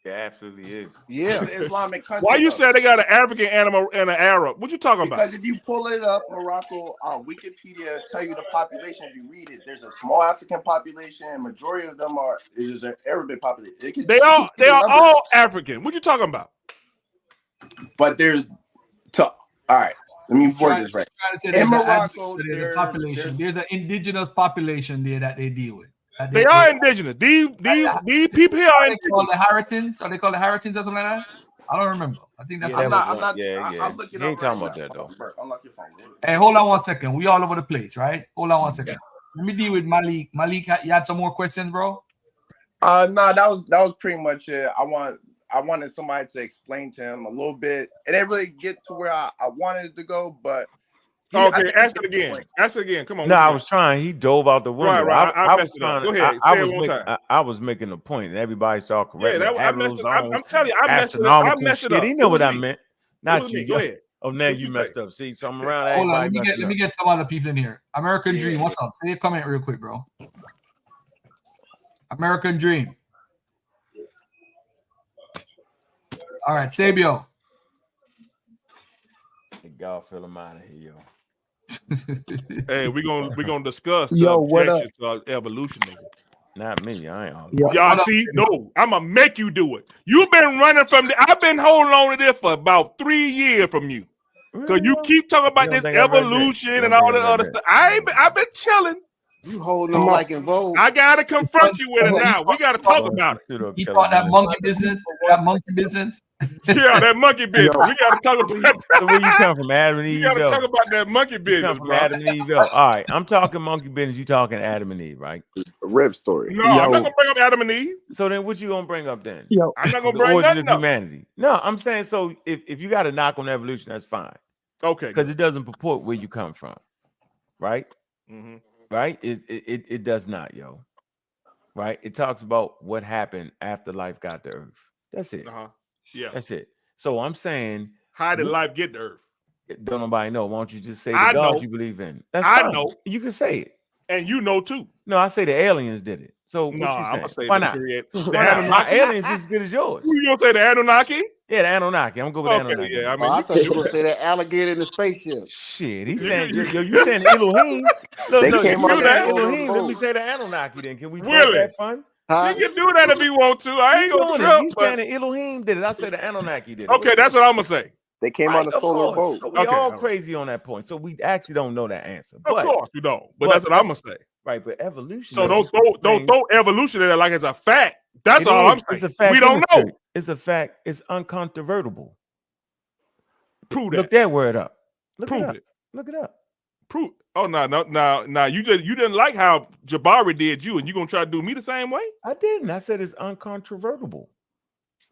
It absolutely is. Yeah. It's an Islamic country. Why you though. say they got an African animal and an Arab? What you talking about? Because if you pull it up, Morocco on Wikipedia tell you the population. If you read it, there's a small African population, and majority of them is an Arabic population. They are all African. What you talking about? But there's all right. Let me word this right. Trying to say In there's Morocco, there's a population. There's an indigenous population there that they deal with. They are indigenous. These people here are they call the Haritans, or they call the Haritans or something like that. I don't remember. I think that's. Yeah, I'm not. Yeah. I'll look it You up ain't talking right about that though. Unlock your phone. Hey, hold on 1 second. We all over the place, right? Hold on 1 second. Let me deal with Malik. Malik, you had some more questions, bro? No, that was pretty much it. I wanted somebody to explain to him a little bit. It didn't really get to where I wanted it to go, but okay. Ask it again. Ask it again. Come on. No, I was trying. He dove out the window. Right. I was messed it up. trying. Go ahead. I was making a point, and everybody saw correctly. Yeah, I messed it up. I'm telling you, I messed it up. Astronomical shit. He know what I meant. Not you. Go ahead. Oh, now you messed up. See, so I'm around Hold on. everybody. Let me get some other people in here. American Dream, what's up? Say a comment real quick, bro. American Dream. All right, Sabio. God, fill him out of here, yo. Hey, we're gonna discuss the objections to our evolution, nigga. Not me. I ain't. Y'all see, no, I'm gonna make you do it. You've been running from I've been holding on to this for about 3 years from you. Because you keep talking about this evolution and all that other stuff. I've been chilling. You holding on like in Vogue. I gotta confront you with it now. We gotta talk about it. He thought that monkey business. That monkey business. Yeah, that monkey business. We gotta talk about that. So where you come from, Adam and Eve? We gotta talk about that monkey business, from bro. Adam and Eve. All right, I'm talking monkey business. You talking Adam and Eve, right? Rip story. No, I'm not gonna bring up Adam and Eve. So then, what you gonna bring up then? I'm not gonna the bring origin nothing of up. humanity. No, I'm saying so. If you got a knock on evolution, that's fine. Okay. Because it doesn't purport where you come from, right? Mm-hmm. Right? It does not, yo. Right? It talks about what happened after life got to Earth. That's it. Yeah. That's it. So I'm saying, how did life get to Earth? Don't nobody know. Why don't you just say the I God know. you believe in? That's I fine. know. You can say it. And you know too. No, I say the aliens did it. So No, what you I'm saying? gonna say Why the not? create the Why not? My Anunnaki. aliens is as good as yours. You gonna say the Anunnaki? Yeah, the Anunnaki. I'm gonna go with the Okay, Anunnaki. yeah. I Oh, mean, I you thought can you do were gonna that. say that alligator in the spaceship. Shit, he's You saying can- you saying Elohim. Look, They look, came you on do the saying that. solar Elohim. Let me boat. say the Anunnaki then. Can we both Willie, have fun? Huh? you can do that if you want to. I You ain't gonna doing it. trip, You but saying the Elohim did it. I said the Anunnaki did it. okay, that's what I'm gonna say. They came Right, on the of solar course. boat. So we Okay, all all right. crazy on that point. So we actually don't know that answer. Of But course you don't, but that's what I'm gonna say. right, but evolution. So don't throw evolution in there like it's a fact. That's all I'm saying. It's a fact. We don't know. It's a fact. It's uncontrovertible. Prove Look that. that word up. Prove it. Look it up. Prove. Oh no. You didn't like how Jabari did you, and you gonna try to do me the same way? I didn't. I said it's uncontrovertible.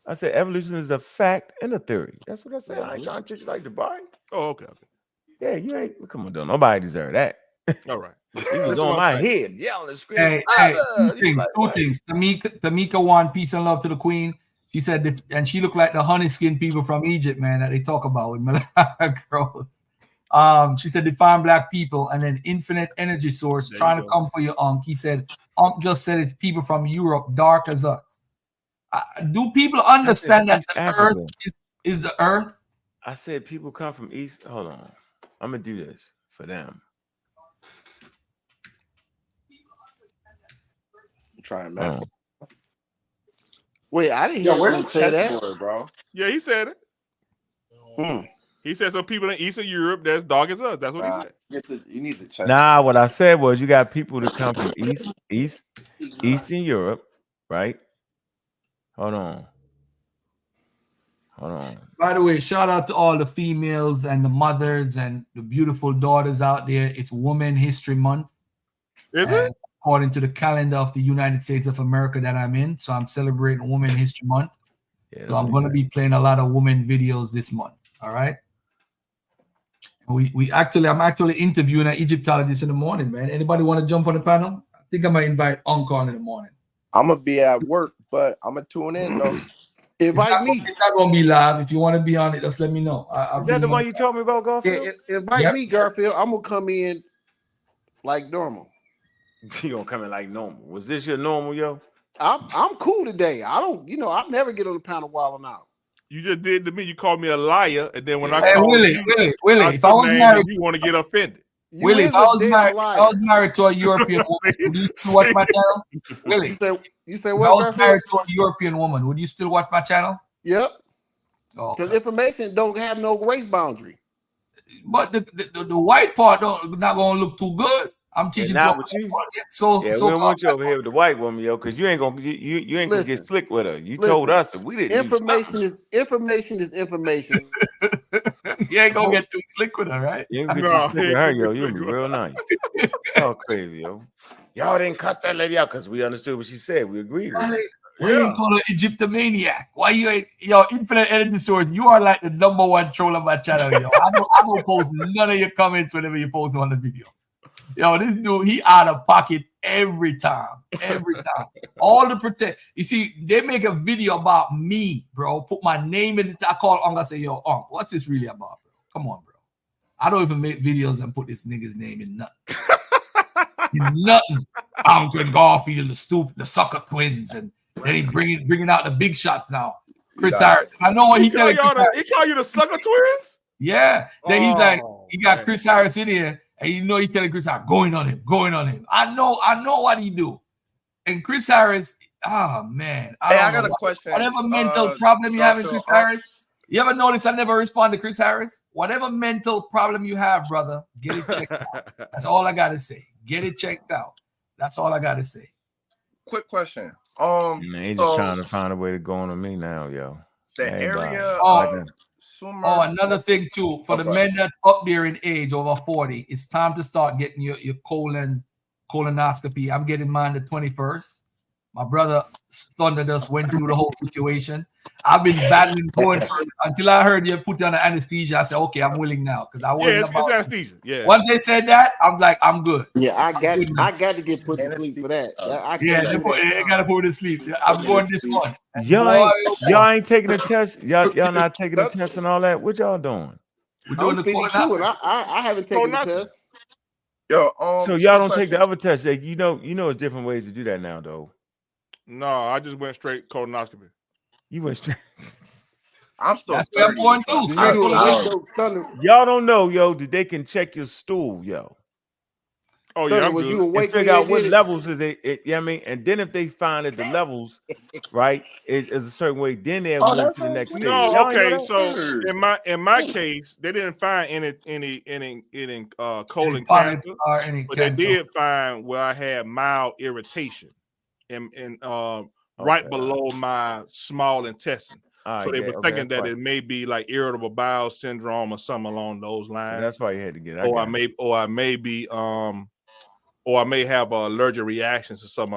I said evolution is a fact and a theory. That's what I said. I ain't trying to treat you like Jabari. Oh, okay. Yeah, you ain't. Come on, nobody deserve that. All right. He was on my head, yelling, screaming. Hey, two things. Tamika won peace and love to the queen. She said, and she looked like the honey skinned people from Egypt, man, that they talk about with girls. She said, define black people, and then infinite energy source trying to come for your He said, just said it's people from Europe, dark as us. Do people understand that the Earth is the Earth? I said people come from East. Hold on. I'm gonna do this for them. I'm trying that. Wait, I didn't hear where's him the say that. chessboard, bro? Yeah, he said it. He said some people in Eastern Europe that's dark as us. That's what he said. You need the chess. Nah, what I said was you got people that come from Eastern Europe, right? Hold on. By the way, shout out to all the females and the mothers and the beautiful daughters out there. It's Women History Month. Is it? According to the calendar of the United States of America that I'm in. So I'm celebrating Women History Month. Yeah, so I'm going to be playing a lot of women videos this month. All right. I'm actually interviewing an Egyptologist in the morning, man. Anybody want to jump on the panel? I think I might invite Uncle in the morning. I'm gonna be at work, but I'm gonna tune in though. Invite me. It's not going to be live. If you want to be on it, just let me know. Is that the one you told me about, Garfield? Yeah, invite me, Garfield. I'm gonna come in like normal. You gonna come in like normal? Was this your normal, yo? I'm cool today. I never get on the panel wilding out. You just did to me. You called me a liar, and then when I Hey, called Willie, you, Willie, if I was married, you want to get offended. Willie, if I was married to a European woman, would you still watch my channel? Willie, you say if what? I was Garfield? married to a European woman, would you still watch my channel? Yep. Oh, Because information don't have no race boundary. But the white part not gonna look too good. I'm teaching. Not with you. So we don't want you over here with the white woman, yo, because you ain't gonna get slick with her. You told us that we didn't. Information is information. You ain't gonna get too slick with her, right? You ain't gonna get too slick with her, yo. You'll be real nice. Oh, crazy, yo. Y'all didn't cuss that lady out because we understood what she said. We agreed with her. Why you call her Egyptomaniac? Why you ain't infinite energy source? You are like the #1 troll on my channel, yo. I don't post none of your comments whenever you post on the video. Yo, this dude, he out of pocket every time. All the protect. You see, they make a video about me, bro. Put my name in it. I call Uncle, say, yo, what's this really about, bro? Come on, bro. I don't even make videos and put this nigga's name in nothing. Nothing. Uncle Garfield, the sucker twins, and then he bringing out the big shots now. Chris Harris. I know what he telling Chris Harris. He call you the sucker twins? Yeah. Then he's like, he got Chris Harris in here. And he telling Chris Harris, going on him. I know what he do. And Chris Harris, man. I got a question. Whatever mental problem you have in Chris Harris, you ever notice I never respond to Chris Harris? Whatever mental problem you have, brother, get it checked out. That's all I gotta say. Get it checked out. That's all I gotta say. Quick question. Man, he's just trying to find a way to go on me now, yo. The area. Another thing too, for the men that's up there in age over 40, it's time to start getting your colonoscopy. I'm getting mine the 21st. My brother Thunder just went through the whole situation. I've been battling going until I heard you put you on the anesthesia. I said, okay, I'm willing now because I wasn't it's anesthesia. Yeah. Once they said that, I'm like, I'm good. Yeah, I got to get put to sleep for that. They gotta put me to sleep. I'm going this one. Y'all ain't taking a test. Y'all not taking a test and all that. What y'all doing? We're doing I'm the 52 and I haven't taken the test. Yo, so y'all don't take the other test. Like, you know, there's different ways to do that now, though. No, I just went straight colonoscopy. You went straight. I'm still. That's where I'm going too. Y'all don't know, yo, that they can check your stool, yo. Oh yeah, I'm was good. you awake and figure when out they what did it? levels is it? You know what I mean? And then if they find that the levels, right, is a certain way, then they'll move to the next stage. No, Y'all ain't know okay. that? So in my case, they didn't find any colon polyps cancer, or any but cancer. they did find where I had mild irritation, and right below my small intestine. So they were thinking that it may be like irritable bowel syndrome or something along those lines. So that's why you had to get it. Or I may be or I may have allergic reactions to some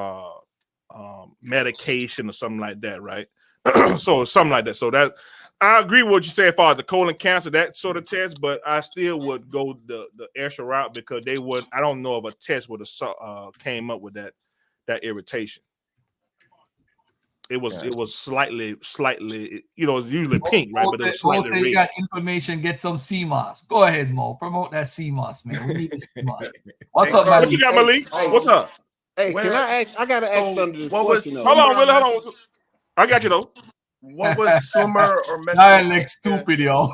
medication or something like that, right? So something like that. So that I agree with what you say as far as the colon cancer, that sort of test, but I still would go the extra route because they would. I don't know if a test would have came up with that irritation. It was slightly, you know, it's usually pink, right? But it was slightly say red. you got information, get some CMOS. Go ahead, Mo. Promote that CMOS, man. We need the CMOS. What's up, man? What you got, Malik? What's up? Hey, can I ask? I gotta ask under this question though. Hold on, Willie. Hold on. I got you though. What was Sumer or That look stupid, yo.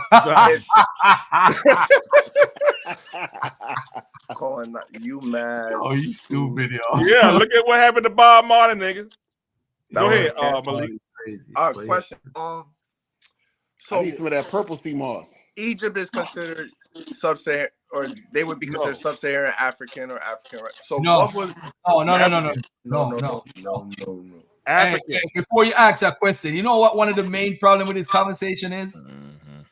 Calling you mad? Oh, you stupid, yo. Yeah, look at what happened to Bob Marley, nigga. That Go was ahead, Malik. Question. I need some of that purple sea moss. Egypt is considered sub-Saharan, or they would be considered sub-Saharan African or African, right? So what was? No. Hey, before you ask that question, you know what one of the main problems with this conversation is?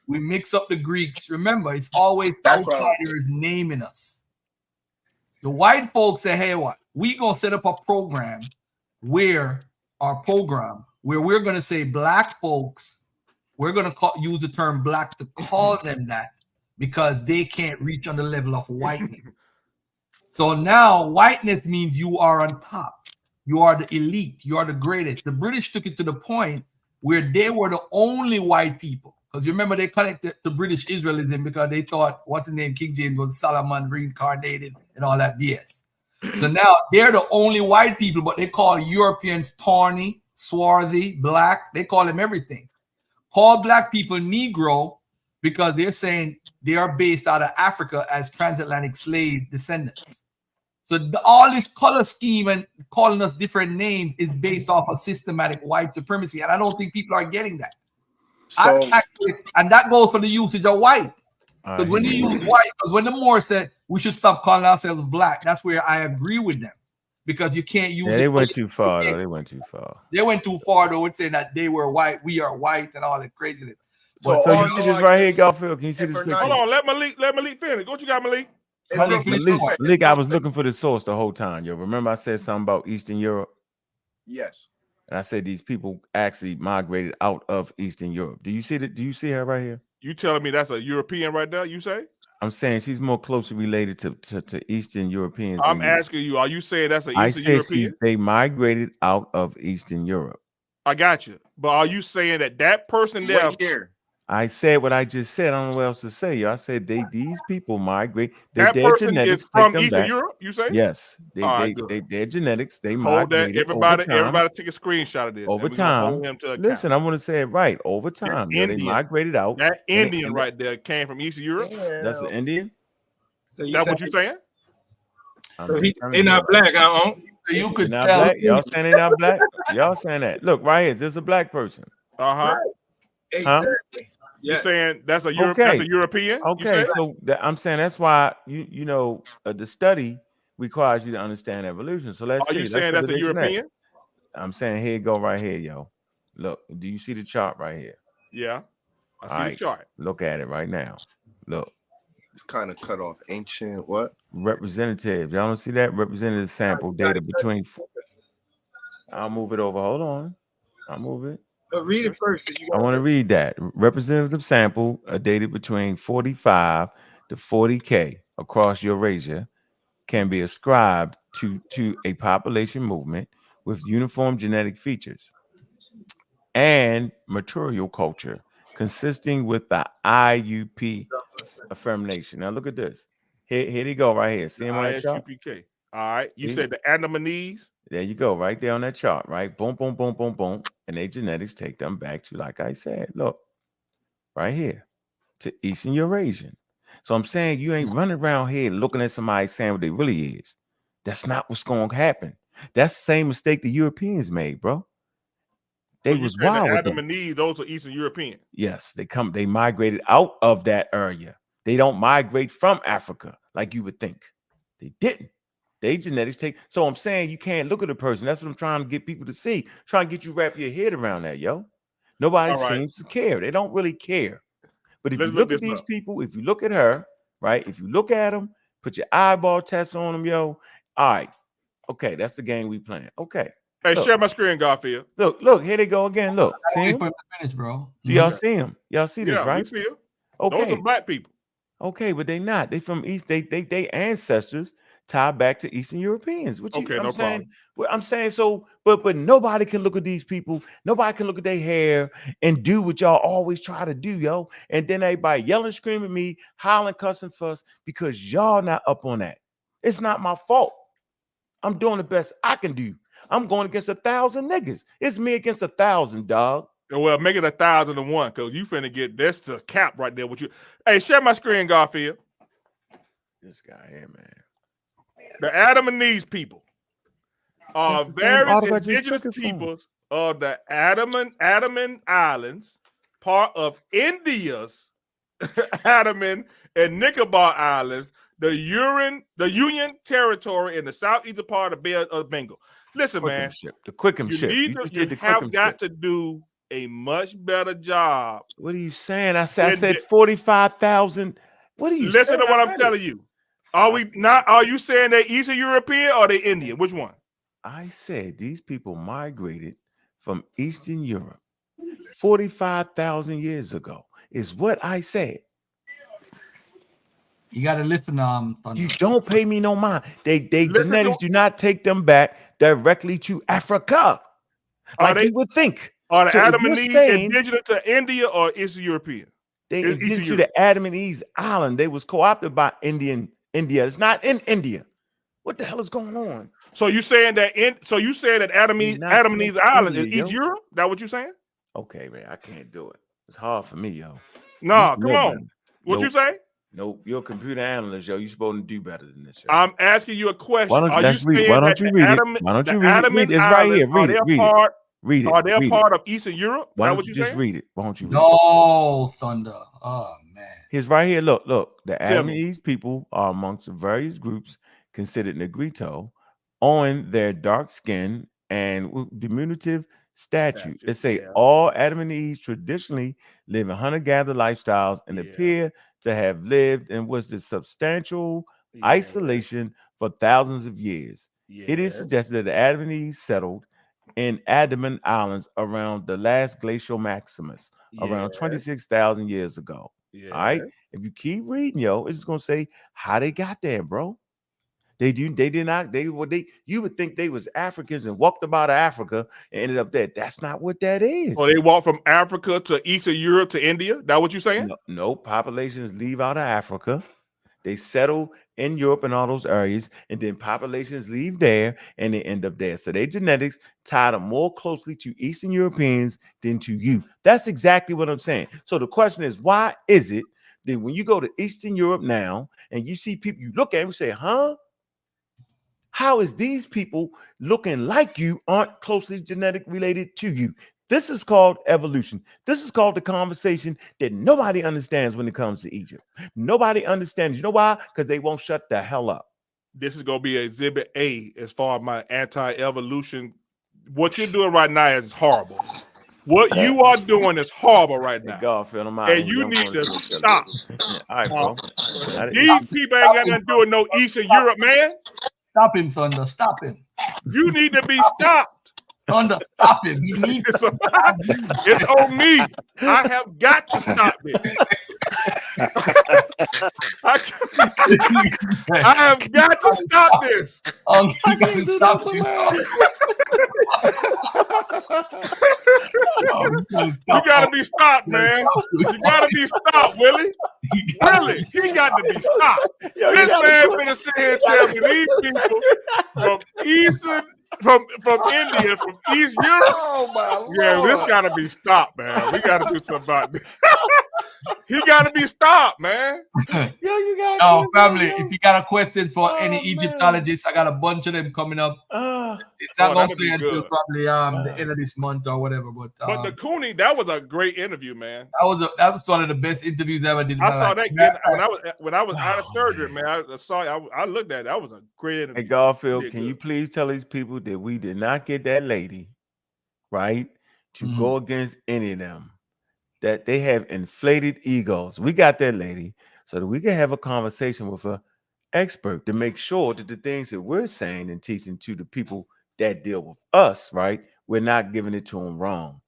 We mix up the Greeks. Remember, it's always outsiders naming us. The white folks say, hey, what? We gonna set up a program where we're gonna say black folks, we're gonna use the term black to call them that because they can't reach on the level of whiteness. So now whiteness means you are on top. You are the elite. You are the greatest. The British took it to the point where they were the only white people. Because you remember they connected to British Israelism because they thought, what's his name, King James was Solomon reincarnated and all that BS. So now they're the only white people, but they call Europeans tawny, swarthy, black. They call them everything. Call black people Negro because they're saying they are based out of Africa as transatlantic slave descendants. So all this color scheme and calling us different names is based off of systematic white supremacy. And I don't think people are getting that. And that goes for the usage of white. Because when you use white, because when the Moors said we should stop calling ourselves black, that's where I agree with them. Because you can't use it. They went too far, though. They went too far. They went too far, though, and saying that they were white, we are white, and all that craziness. So you see this right here, Garfield? Can you see this picture? Hold on, let Malik finish. What you got, Malik? Malik, I was looking for the source the whole time, yo. Remember I said something about Eastern Europe? Yes. And I said these people actually migrated out of Eastern Europe. Do you see that? Do you see her right here? You telling me that's a European right there, you say? I'm saying she's more closely related to Eastern Europeans. I'm asking you, are you saying that's an Eastern European? They migrated out of Eastern Europe. I got you. But are you saying that person there? Here. I said what I just said. I don't know what else to say. Yo. I said these people migrate. That person is from Eastern Europe, you say? Yes. Their genetics, they migrated. Everybody take a screenshot of this. Over time. Listen, I want to say it right. Over time. Yeah, they migrated out. That Indian right there came from Eastern Europe. That's an Indian? So that's what you're saying? So they're not black, huh? So you could tell. black? Y'all saying they're not black? Y'all saying that. Look, right here. Is this a black person? Uh-huh. Exactly. Huh? You're saying that's a European? Okay, so I'm saying that's why you know the study requires you to understand evolution. So let's see. Are you saying that's a European? I'm saying here you go right here, yo. Look, do you see the chart right here? Yeah, I see the chart. Look at it right now. Look. It's kind of cut off. Ancient what? Representative. Y'all don't see that? Representative sample data between. I'll move it over. Hold on. I'll move it. But read it first. I want to read that. Representative sample dated between 45 to 40K across Eurasia can be ascribed to a population movement with uniform genetic features and material culture consisting with the IUP affirmation. Now look at this. Here they go right here. See him on that chart? ISUPK. All right. You See? said the Andamanese. There you go, right there on that chart, right? Boom, boom, boom, boom, boom. And they genetics take them back to, like I said, look, right here, to Eastern Eurasian. So I'm saying you ain't running around here looking at somebody saying what they really is. That's not what's going to happen. That's the same mistake the Europeans made, bro. They so was you wild with the them. Andamanese, those are Eastern European. Yes, they migrated out of that area. They don't migrate from Africa like you would think. They didn't. They genetics take. So I'm saying you can't look at a person. That's what I'm trying to get people to see. Trying to get you wrap your head around that, yo. Nobody seems to care. They don't really care. But if you look at these people, if you look at her, right? If you look at them, put your eyeball test on them, yo. All right. Okay, that's the game we playing. Okay. Hey, share my screen, Garfield. Look, here they go again. Look, see him? Finish, bro. Do y'all see him? Y'all see this, Yeah, right? we see him. Okay. Those are black people. Okay, but they not. They from East. They ancestors tie back to Eastern Europeans. What you, Okay, I'm no saying, problem. well, I'm saying so, but nobody can look at these people. Nobody can look at their hair and do what y'all always try to do, yo. And then everybody yelling, screaming at me, hollering, cussing, fuss because y'all not up on that. It's not my fault. I'm doing the best I can do. I'm going against 1,000 niggas. It's me against 1,000, dog. Well, make it 1,001 because you finna get this to cap right there with you. Hey, share my screen, Garfield. This guy here, man. The Andamanese people are various indigenous peoples of the Andaman Islands, part of India's Andaman and Nicobar Islands, the Union Territory in the southeastern part of the Bay of Bengal. Listen, man, the Quickham ship. You have got to do a much better job. What are you saying? I said 45,000. What are you saying? Listen to what I'm telling you. Are you saying they're Eastern European or they Indian? Which one? I said these people migrated from Eastern Europe 45,000 years ago, is what I said. You gotta listen, Thunder. You don't pay me no mind. They genetics do not take them back directly to Africa. Like you would think. Are the So if you're Andamanese saying indigenous to India or Eastern European? they indigenous to the Andamanese island, they was co-opted by India. It's not in India. What the hell is going on? So you saying that Andamanese Island is East Europe? That what you saying? Okay, man, I can't do it. It's hard for me, yo. No, come on. What you say? Nope, you're a computer analyst, yo. You're supposed to do better than this. Yo. I'm asking you a question. Why don't you read it? Why don't you read it? It's right here. Read it. Read it. Are they part of Eastern Europe? Why don't you just read it? Why don't you read it? No, Thunder. Oh, man. Here's right here. Look. The Andamanese people are amongst the various groups considered Negrito owing their dark skin and diminutive statute. They say all Andamanese traditionally live in hunter-gatherer lifestyles and appear to have lived in was the substantial isolation for thousands of years. It is suggested that the Andamanese settled in Andaman Islands around the last glacial maximus, around 26,000 years ago. All right. If you keep reading, yo, it's just gonna say how they got there, bro. You would think they was Africans and walked about Africa and ended up there. That's not what that is. Oh, they walked from Africa to Eastern Europe to India. That what you saying? No, populations leave out of Africa. They settle in Europe and all those areas, and then populations leave there and they end up there. So their genetics tied them more closely to Eastern Europeans than to you. That's exactly what I'm saying. So the question is, why is it that when you go to Eastern Europe now and you see people, you look at them and say, huh? How is these people looking like you aren't closely genetic related to you? This is called evolution. This is called the conversation that nobody understands when it comes to Egypt. Nobody understands. You know why? Because they won't shut the hell up. This is going to be exhibit A as far as my anti-evolution. What you're doing right now is horrible. What you are doing is horrible right now. Garfield, and you need to stop. All right, bro. These people ain't got nothing to do with no Eastern Europe, man. Stop him, Thunder. Stop him. You need to be stopped. Thunder, stop him. He needs to stop. It's on me. I have got to stop this. I have got to stop this. I can't do that, You gotta be stopped, man. You gotta be stopped, Willie. Willie, he got to be stopped. This man finna sit here and tell me these people from from India, from East Europe. Oh my Yeah, Lord. this gotta be stopped, man. We gotta do something about this. He gotta be stopped, man. You got Oh, family, if you got a question for any man. Egyptologists, I got a bunch of them coming up. It's not gonna that'd play be until good. probably the end of this month or whatever. But the Cooney, that was a great interview, man. that was one of the best interviews I ever did. In I my saw life. that when I was out of surgery, man. I looked at it. That was a great interview. Hey, Garfield, can you please tell these people that we did not get that lady, right, to go against any of them? That they have inflated egos. We got that lady so that we can have a conversation with an expert to make sure that the things that we're saying and teaching to the people that deal with us, right, we're not giving it to them wrong.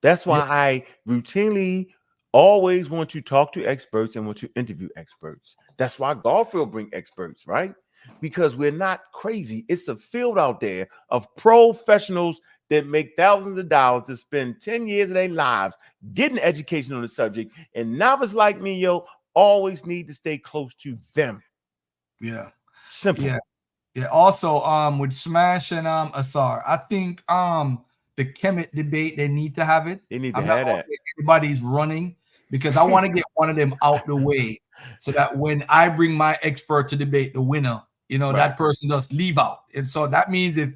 That's why I routinely always want to talk to experts and want to interview experts. That's why Garfield bring experts, right? Because we're not crazy. It's a field out there of professionals that make thousands of dollars to spend 10 years of their lives getting education on the subject. And novices like me, always need to stay close to them. Yeah. Simple. Yeah. Also, with Smash and Asar, I think the Kemet debate, they need to have it. They need to have that. Everybody's running because I want to get one of them out the way so that when I bring my expert to debate the winner, that person does leave out. And so that means if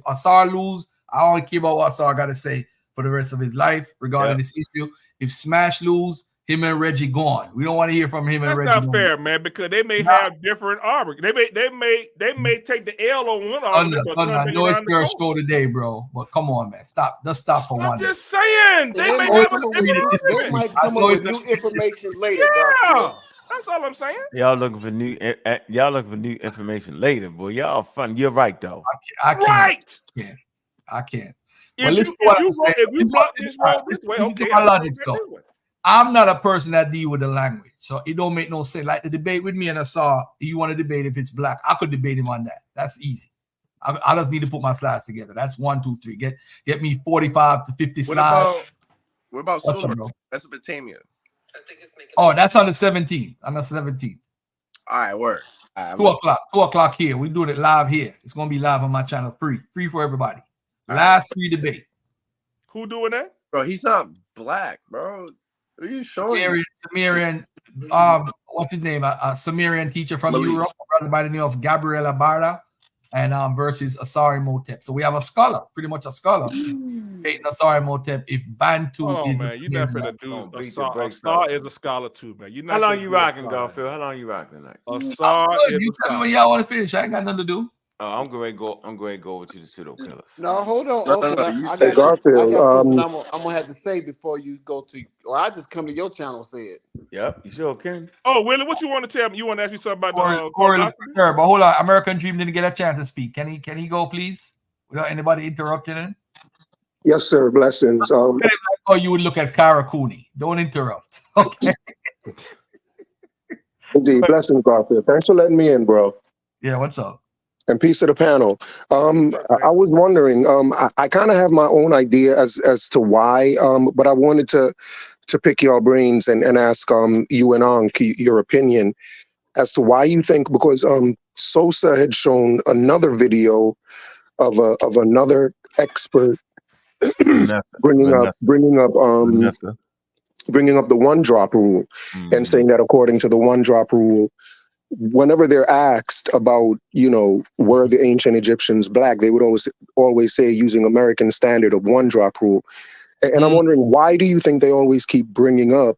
Asar lose, I don't care about what Asar got to say for the rest of his life regarding this issue. If Smash lose, him and Reggie gone. We don't want to hear from him and Reggie. That's not fair, man, because they may have different arguments. They may take the L on one argument. I know it's your show today, bro. But come on, man. Stop. Just stop for one. I'm just saying. They might come up with new information later. Yeah. That's all I'm saying. Y'all looking for new information later, boy. Y'all fun. You're right, though. I can't. Right. Yeah. I can't. If you brought this way, okay. My logic, so I'm not a person that deal with the language, so it don't make no sense. Like the debate with me and Asar, you want to debate if it's black, I could debate him on that. That's easy. I just need to put my slides together. That's 1, 2, 3. Get me 45 to 50 slides. What about Mesopotamia? Oh, that's on the 17th. On the 17th. All right, word. 2 o'clock. 2 o'clock here. We're doing it live here. It's gonna be live on my channel, free for everybody. Last free debate. Who doing that? Bro, he's not black, bro. Are you showing? Sumerian, what's his name? A Sumerian teacher from Europe, a brother by the name of Gabriela Barda, and versus Asar Imhotep. So we have a scholar, pretty much a scholar. Asar Imhotep. If Bantu is, man, you never gonna do Asar is a scholar too, man. How long you rocking, Garfield? How long you rocking tonight? Asar is you tell me when y'all want to finish. I ain't got nothing to do. Oh, I'm going to go over to the pseudo killers. No, hold on. I got Garfield, something I'm gonna have to say before you go to. Or I just come to your channel. Say it. Yep, you sure can. Oh, Willie, what you want to tell me? You want to ask me something about but hold on. American Dream didn't get a chance to speak. Can he go, please, without anybody interrupting him? Yes, sir. Blessings. Or you would look at Kara Cooney. Don't interrupt. Okay. Indeed, blessings, Garfield. Thanks for letting me in, bro. Yeah, what's up? And peace to the panel. I was wondering. I kind of have my own idea as to why, but I wanted to pick your brains and ask you and Ankh your opinion as to why you think, because Sosa had shown another video of another expert bringing up the one drop rule and saying that according to the one drop rule, whenever they're asked about, were the ancient Egyptians black, they would always say using American standard of one drop rule. And I'm wondering, why do you think they always keep bringing up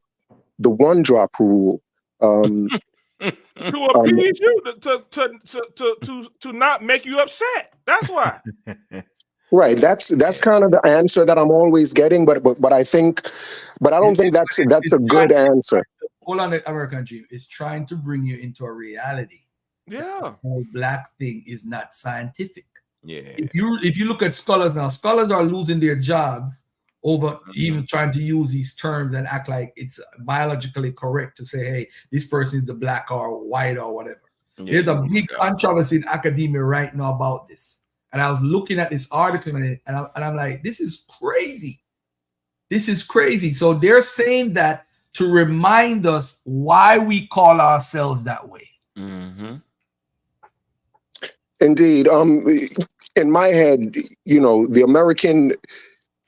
the one drop rule? To appease you, to not make you upset. That's why. Right. That's kind of the answer that I'm always getting, but I don't think that's a good answer. Hold on, the American Dream is trying to bring you into a reality. Yeah. The whole black thing is not scientific. Yeah. If you look at scholars now, scholars are losing their jobs over even trying to use these terms and act like it's biologically correct to say, hey, this person is the black or white or whatever. Yeah. There's a big controversy in academia right now about this. And I was looking at this article and I'm like, this is crazy. This is crazy. So they're saying that to remind us why we call ourselves that way. Mm-hmm. Indeed. In my head,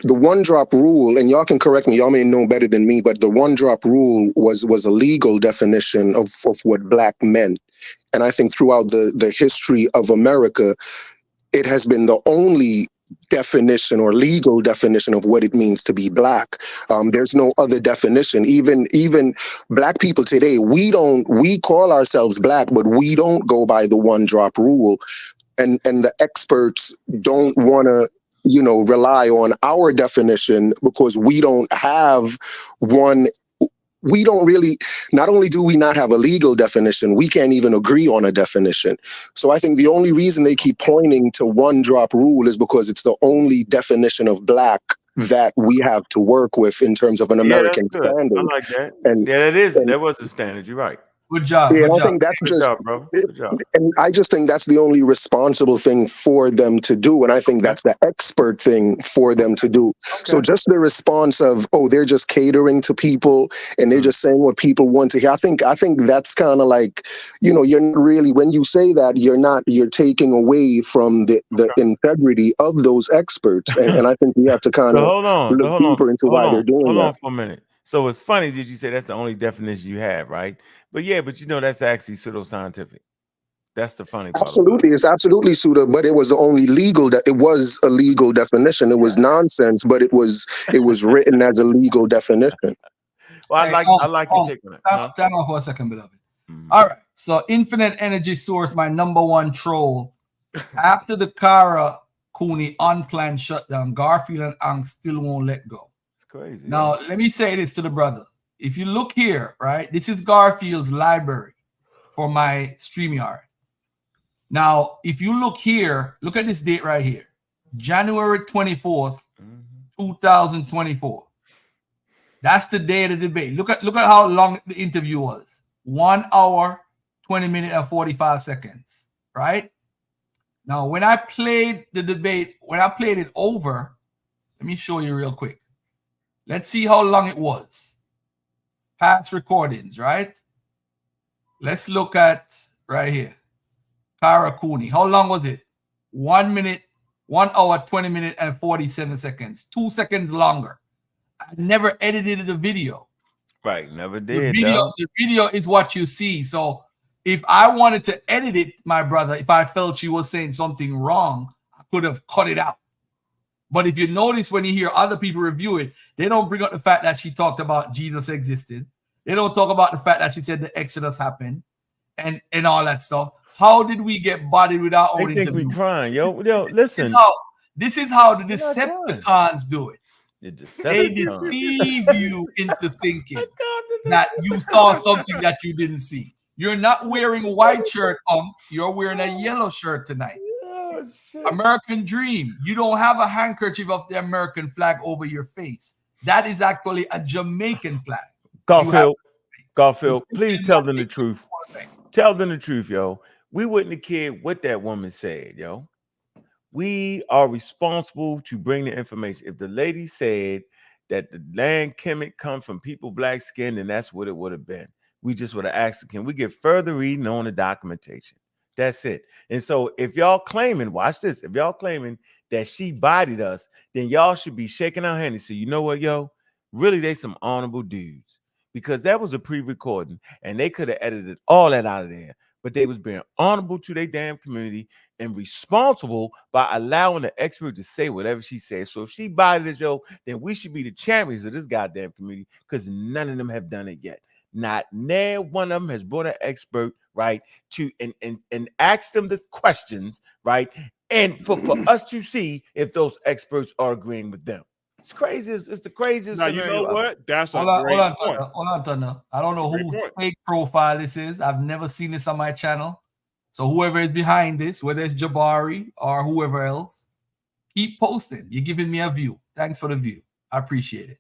the one drop rule, and y'all can correct me, y'all may know better than me, but the one drop rule was a legal definition of what black meant. And I think throughout the history of America, it has been the only definition or legal definition of what it means to be black. There's no other definition. Even black people today, we call ourselves black, but we don't go by the one drop rule. And the experts don't want to rely on our definition because we don't have one. We don't really, not only do we not have a legal definition, we can't even agree on a definition. So I think the only reason they keep pointing to one drop rule is because it's the only definition of black that we have to work with in terms of an American That's good. standard. I like that. And that was the standard. You're right. Good job. yeah, Good I job. think that's Good job, bro. Good job. and I just think that's the only responsible thing for them to do. And I think that's the expert thing for them to do. So just the response of, oh, they're just catering to people and they're just saying what people want to hear. I think that's kind of like, you're not really, when you say that, you're taking away from the integrity of those experts. And I think we have to kind of look deeper into why they're doing that. Hold on for a minute. So it's funny that you say that's the only definition you have, right? But that's actually pseudoscientific. That's the funny part. Absolutely, it's absolutely pseudo, but it was the only legal it was a legal definition. It was nonsense, but it was written as a legal definition. Well, I like your take on it. Time out for a second, beloved. All right. So Infinite Energy Source, my number one troll. After the Kara Cooney unplanned shutdown, Garfield and Ang still won't let go. Crazy. Now, let me say this to the brother. If you look here, right, this is Garfield's library for my StreamYard. Now, if you look here, look at this date right here, January 24th, 2024. That's the day of the debate. Look at how long the interview was. 1 hour, 20 minutes, and 45 seconds, right? Now, when I played the debate, when I played it over, let me show you real quick. Let's see how long it was. Past recordings, right? Let's look at right here. Kara Cooney. How long was it? 1 minute, 1 hour, 20 minutes, and 47 seconds. 2 seconds longer. I never edited the video. Right, never did. The video is what you see. So if I wanted to edit it, my brother, if I felt she was saying something wrong, I could have cut it out. But if you notice when you hear other people review it, they don't bring up the fact that she talked about Jesus existed. They don't talk about the fact that she said the Exodus happened and all that stuff. How did we get bodied with our own interview? We crying, yo. Listen. This is how the Decepticons do it. They deceive you into thinking that you saw something that you didn't see. You're not wearing a white shirt, you're wearing a yellow shirt tonight. American Dream. You don't have a handkerchief of the American flag over your face. That is actually a Jamaican flag. Garfield, please tell them the truth. Tell them the truth, yo. We wouldn't have cared what that woman said, yo. We are responsible to bring the information. If the lady said that the land chemic come from people black skin, then that's what it would have been. We just would have asked, can we get further reading on the documentation? That's it. And so if y'all claiming, watch this, if y'all claiming that she bodied us, then y'all should be shaking our hand and say, you know what, yo, really they some honorable dudes, because that was a pre-recording and they could have edited all that out of there, but they was being honorable to their damn community and responsible by allowing the expert to say whatever she says. So if she bodied us, yo, then we should be the champions of this goddamn community, because none of them have done it yet. Not one of them has brought an expert, right, to and ask them the questions, right, and for us to see if those experts are agreeing with them. It's crazy. It's the craziest. Now you know what? That's a great point. Hold on, Thunder. I don't know whose fake profile this is. I've never seen this on my channel. So whoever is behind this, whether it's Jabari or whoever else, keep posting. You're giving me a view. Thanks for the view. I appreciate it.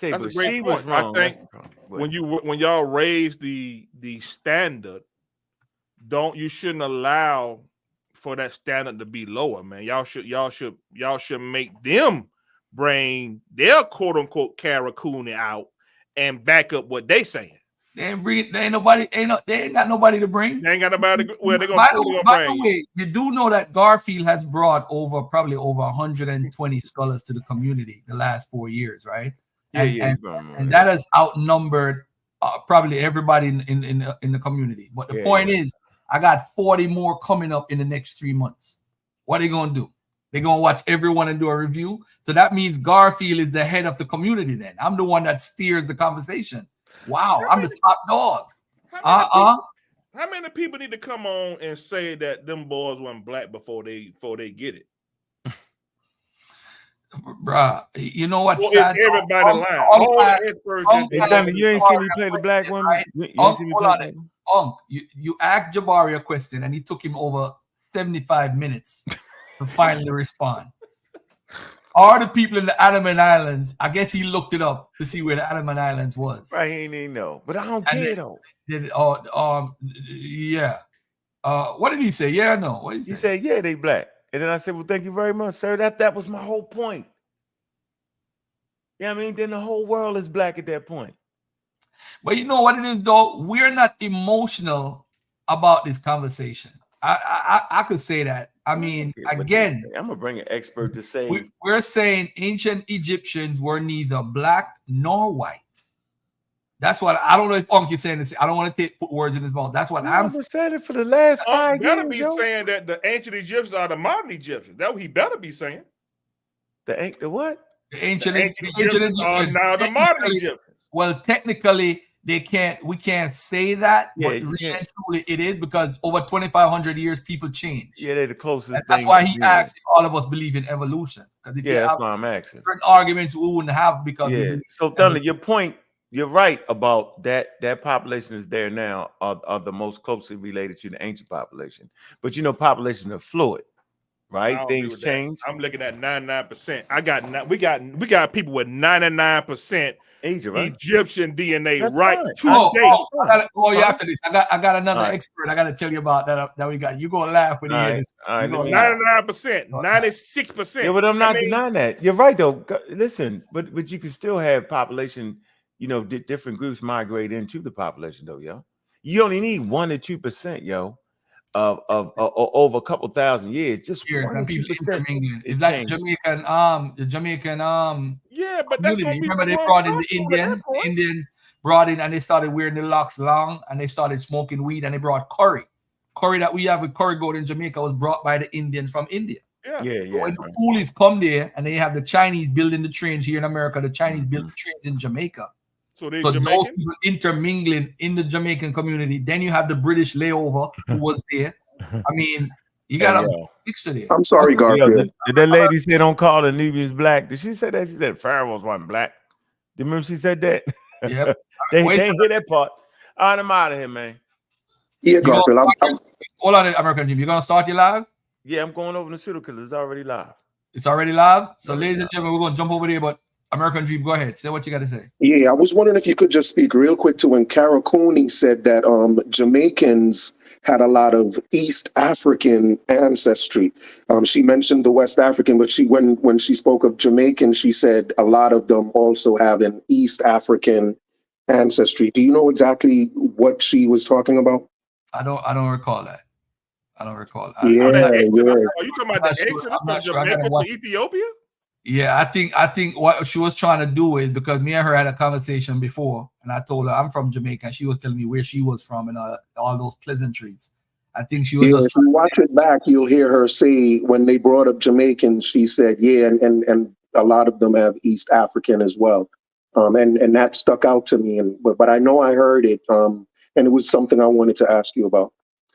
That's a great point. I think when y'all raise the standard, you shouldn't allow for that standard to be lower, man. Y'all should make them bring their quote unquote Karakuni out and back up what they saying. They ain't bring. They ain't nobody. They ain't got nobody to bring. They ain't got nobody. Where they By gonna the bring? way, you do know that Garfield has brought probably over 120 scholars to the community the last 4 years, right? And that has outnumbered probably everybody in the community. But the point is, I got 40 more coming up in the next 3 months. What are they gonna do? They're gonna watch everyone and do a review. So that means Garfield is the head of the community. Then I'm the one that steers the conversation. Wow, I'm the top dog. How many people need to come on and say that them boys weren't black before they get it? Bruh, you know what? Sad everybody lying. You ain't seen me play the black woman. Right? You ain't seen me play you asked Jabari a question and he took him over 75 minutes to finally respond. Are the people in the Andaman Islands? I guess he looked it up to see where the Andaman Islands was. Right, he didn't know, but I don't care though. Yeah. What did he say? Yeah or no? What did he said, yeah, they black. And then I said, well, thank you very much, sir. That was my whole point. Yeah, I mean, then the whole world is black at that point. But you know what it is, though? We're not emotional about this conversation. I could say that. I mean, again, I'm gonna bring an expert to say we're saying ancient Egyptians were neither black nor white. That's what I don't know if Unc is saying this. I don't want to put words in his mouth. That's what I'm saying it for the last 5 years. Better be saying that the ancient Egyptians are the modern Egyptians. That what he better be saying. The what? The ancient Egyptians are now the modern Egyptians. Well, technically, we can't say that, but really and truly it is because over 2,500 years, people change. Yeah, they're the closest. That's why he asked if all of us believe in evolution. That's why I'm asking. Certain arguments we wouldn't have because So, Thunder, your point, you're right about that. That population is there now are the most closely related to the ancient population. But you know, populations are fluid, right? Things change. I'm looking at 99%. We got people with 99%. Egyptian DNA, that's right? After this, I got another expert. I got to tell you about that we got. You gonna laugh when you hear this? 99%, 96%. Yeah, but I'm not denying that. You're right though. Listen, but you can still have population. You know, different groups migrate into the population though, yo. You only need 1 to 2%, yo, of over a couple thousand years. Just 1 to 2%. It's like the Jamaican yeah, but that's community. Remember they brought in the Indians. The Indians brought in and they started wearing the locks long and they started smoking weed and they brought curry. Curry that we have with curry goat in Jamaica was brought by the Indians from India. Yeah. When the coolies come there and they have the Chinese building the trains here in America, the Chinese build the trains in Jamaica. So those people intermingling in the Jamaican community. Then you have the British layover who was there. I mean, you got a mixture there. I'm sorry, Garfield. Did that lady say don't call the Nubians black? Did she say that? She said pharaohs wasn't black. Do you remember she said that? Yep. they didn't hear that part. All right, I'm out of here, man. Yeah, Garfield. Hold on, American Dream. You gonna start your live? Yeah, I'm going over to Pseudo because it's already live. It's already live. So, ladies and gentlemen, we're gonna jump over there, but American Dream, go ahead. Say what you got to say. Yeah, I was wondering if you could just speak real quick to when Karakuni said that Jamaicans had a lot of East African ancestry. She mentioned the West African, but when she spoke of Jamaican, she said a lot of them also have an East African ancestry. Do you know exactly what she was talking about? I don't recall that. I don't recall. Are you talking about the exodus from Jamaica to Ethiopia? Yeah, I think what she was trying to do is because me and her had a conversation before, and I told her I'm from Jamaica, and she was telling me where she was from and all those pleasantries. I think she was. Yeah, if you watch it back, you'll hear her say when they brought up Jamaicans, she said, "Yeah, and a lot of them have East African as well," and that stuck out to me. But I know I heard it, and it was something I wanted to ask you about.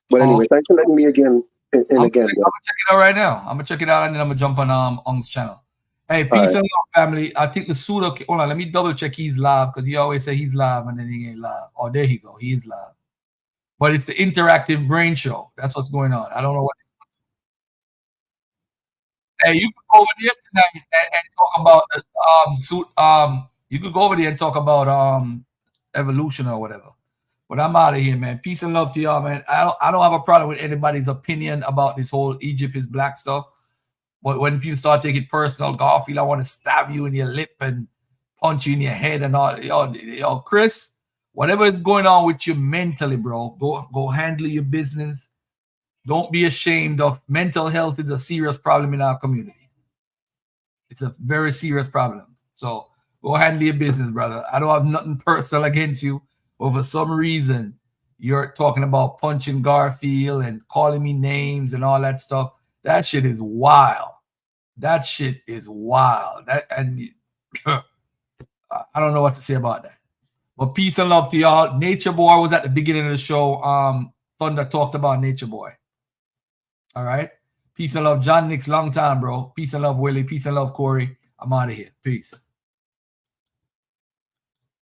But anyway, thanks for letting me again. I'm gonna check it out right now. I'm gonna check it out, and then I'm gonna jump on Ong's channel. Hey, peace and love, family. I think the pseudo. Hold on, let me double check he's live because he always say he's live and then he ain't live. Oh, there he go. He is live. But it's the interactive brain show. That's what's going on. I don't know what. Hey, you could go over there tonight and talk about you could go over there and talk about evolution or whatever. But I'm out of here, man. Peace and love to y'all, man. I don't have a problem with anybody's opinion about this whole Egypt is black stuff. But when people start taking it personal, Garfield, I want to stab you in your lip and punch you in your head and all. Yo, Chris, whatever is going on with you mentally, bro, go handle your business. Don't be ashamed of mental health is a serious problem in our community. It's a very serious problem. So go handle your business, brother. I don't have nothing personal against you, but for some reason, you're talking about punching Garfield and calling me names and all that stuff. That shit is wild. That shit is wild. I don't know what to say about that. But peace and love to y'all. Nature Boy was at the beginning of the show. Thunder talked about Nature Boy. All right. Peace and love. John Nix, long time, bro. Peace and love, Willie. Peace and love, Corey. I'm out of here. Peace.